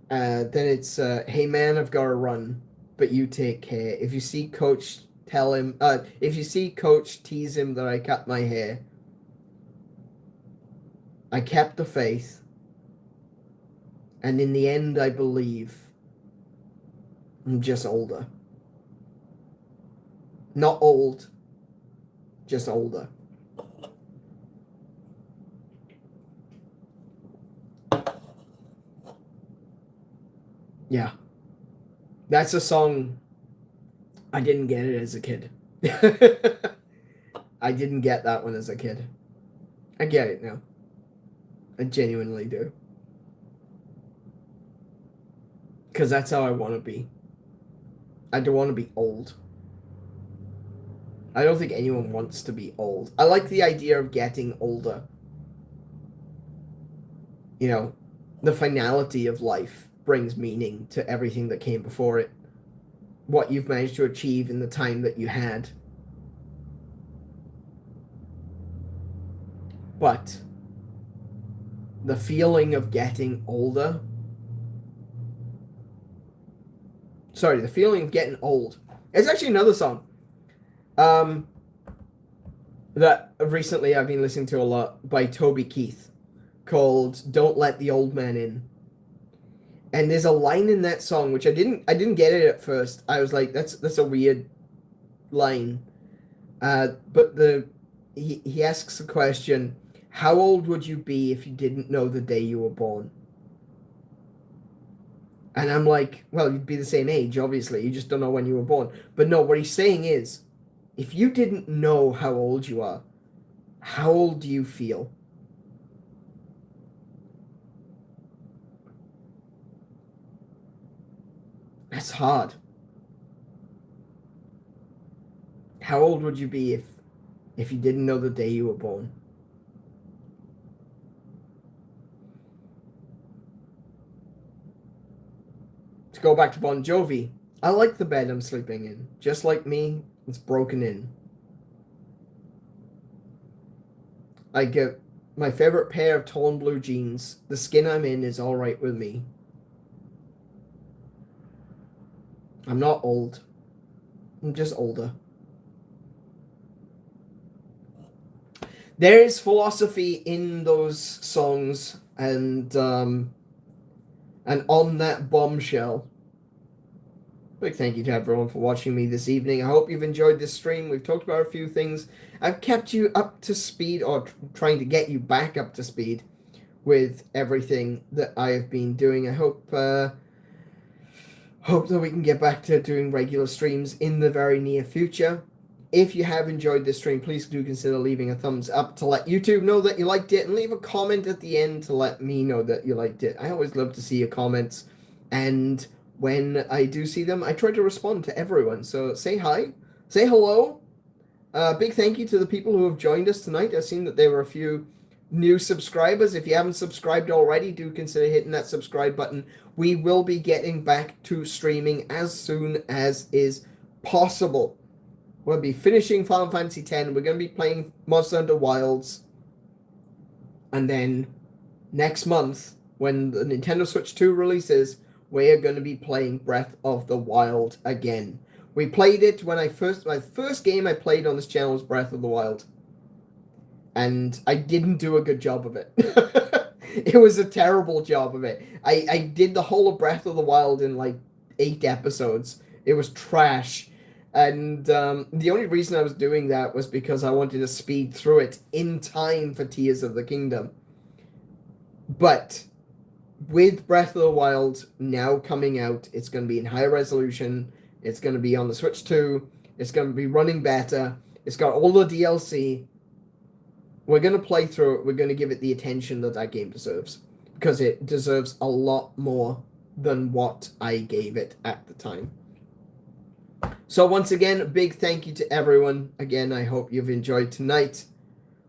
Then it's, hey man, I've got to run, but you take care. If you see Coach, tell him, if you see Coach, tease him that I cut my hair. I kept the faith, and in the end, I believe I'm just older. Not old, just older. Yeah. That's a song. I didn't get it as a kid. I didn't get that one as a kid. I get it now. I genuinely do. Because that's how I want to be. I don't want to be old. I don't think anyone wants to be old. I like the idea of getting older. The finality of life brings meaning to everything that came before it. What you've managed to achieve in the time that you had. But the feeling of getting older. Sorry, the feeling of getting old. It's actually another song that recently I've been listening to a lot by Toby Keith, called "Don't Let the Old Man In." And there's a line in that song which I didn't get it at first. I was like, that's a weird line. But he asks the question, how old would you be if you didn't know the day you were born? And I'm like, well, you'd be the same age, obviously. You just don't know when you were born. But no, what he's saying is, if you didn't know how old you are, how old do you feel? That's hard. How old would you be if you didn't know the day you were born? To go back to Bon Jovi, I like the bed I'm sleeping in. Just like me, it's broken in. I get my favorite pair of torn blue jeans. The skin I'm in is all right with me. I'm not old. I'm just older. there is philosophy in those songs, and on that bombshell, big thank you to everyone for watching me this evening. I hope you've enjoyed this stream. We've talked about a few things. I've kept you up to speed, or trying to get you back up to speed with everything that I have been doing. I hope that we can get back to doing regular streams in the very near future. If you have enjoyed this stream, please do consider leaving a thumbs up to let YouTube know that you liked it, and leave a comment at the end to let me know that you liked it. I always love to see your comments, and when I do see them, I try to respond to everyone. So say hi, say hello. Big thank you to the people who have joined us tonight. I've seen that there were a few new subscribers. If you haven't subscribed already, do consider hitting that subscribe button. We will be getting back to streaming as soon as is possible. We'll be finishing Final Fantasy X. We're going to be playing Monster Hunter Wilds. And then next month, when the Nintendo Switch 2 releases, we're going to be playing Breath of the Wild again. We played it when my first game I played on this channel was Breath of the Wild. And I didn't do a good job of it. It was a terrible job of it. I did the whole of Breath of the Wild in like 8 episodes. It was trash. And the only reason I was doing that was because I wanted to speed through it in time for Tears of the Kingdom. But with Breath of the Wild now coming out, it's going to be in higher resolution. It's going to be on the Switch 2. It's going to be running better. It's got all the DLC. We're going to play through it. We're going to give it the attention that that game deserves, because it deserves a lot more than what I gave it at the time. So once again, a big thank you to everyone. Again, I hope you've enjoyed tonight.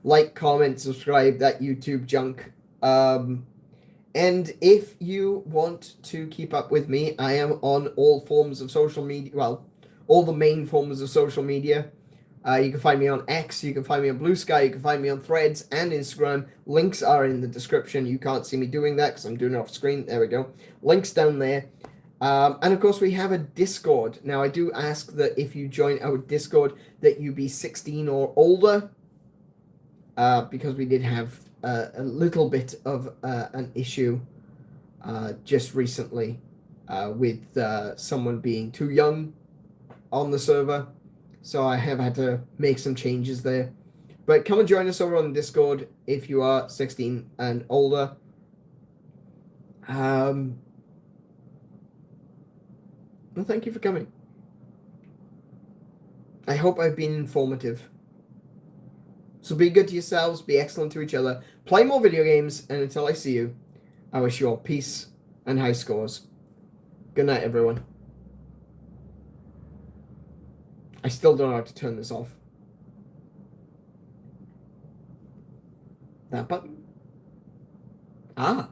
Like, comment, subscribe, that YouTube junk. And if you want to keep up with me, I am on all forms of social media. Well, all the main forms of social media. You can find me on X, you can find me on Blue Sky, you can find me on Threads and Instagram. Links are in the description. You can't see me doing that because I'm doing it off screen. There we go. Links down there. And of course, we have a Discord. Now, I do ask that if you join our Discord, that you be 16 or older, because we did have a little bit of an issue just recently with someone being too young on the server. So I have had to make some changes there. But come and join us over on Discord if you are 16 and older. Well, thank you for coming. I hope I've been informative. So be good to yourselves, be excellent to each other, play more video games, and until I see you, I wish you all peace and high scores. Good night, everyone. I still don't know how to turn this off. That button? Ah.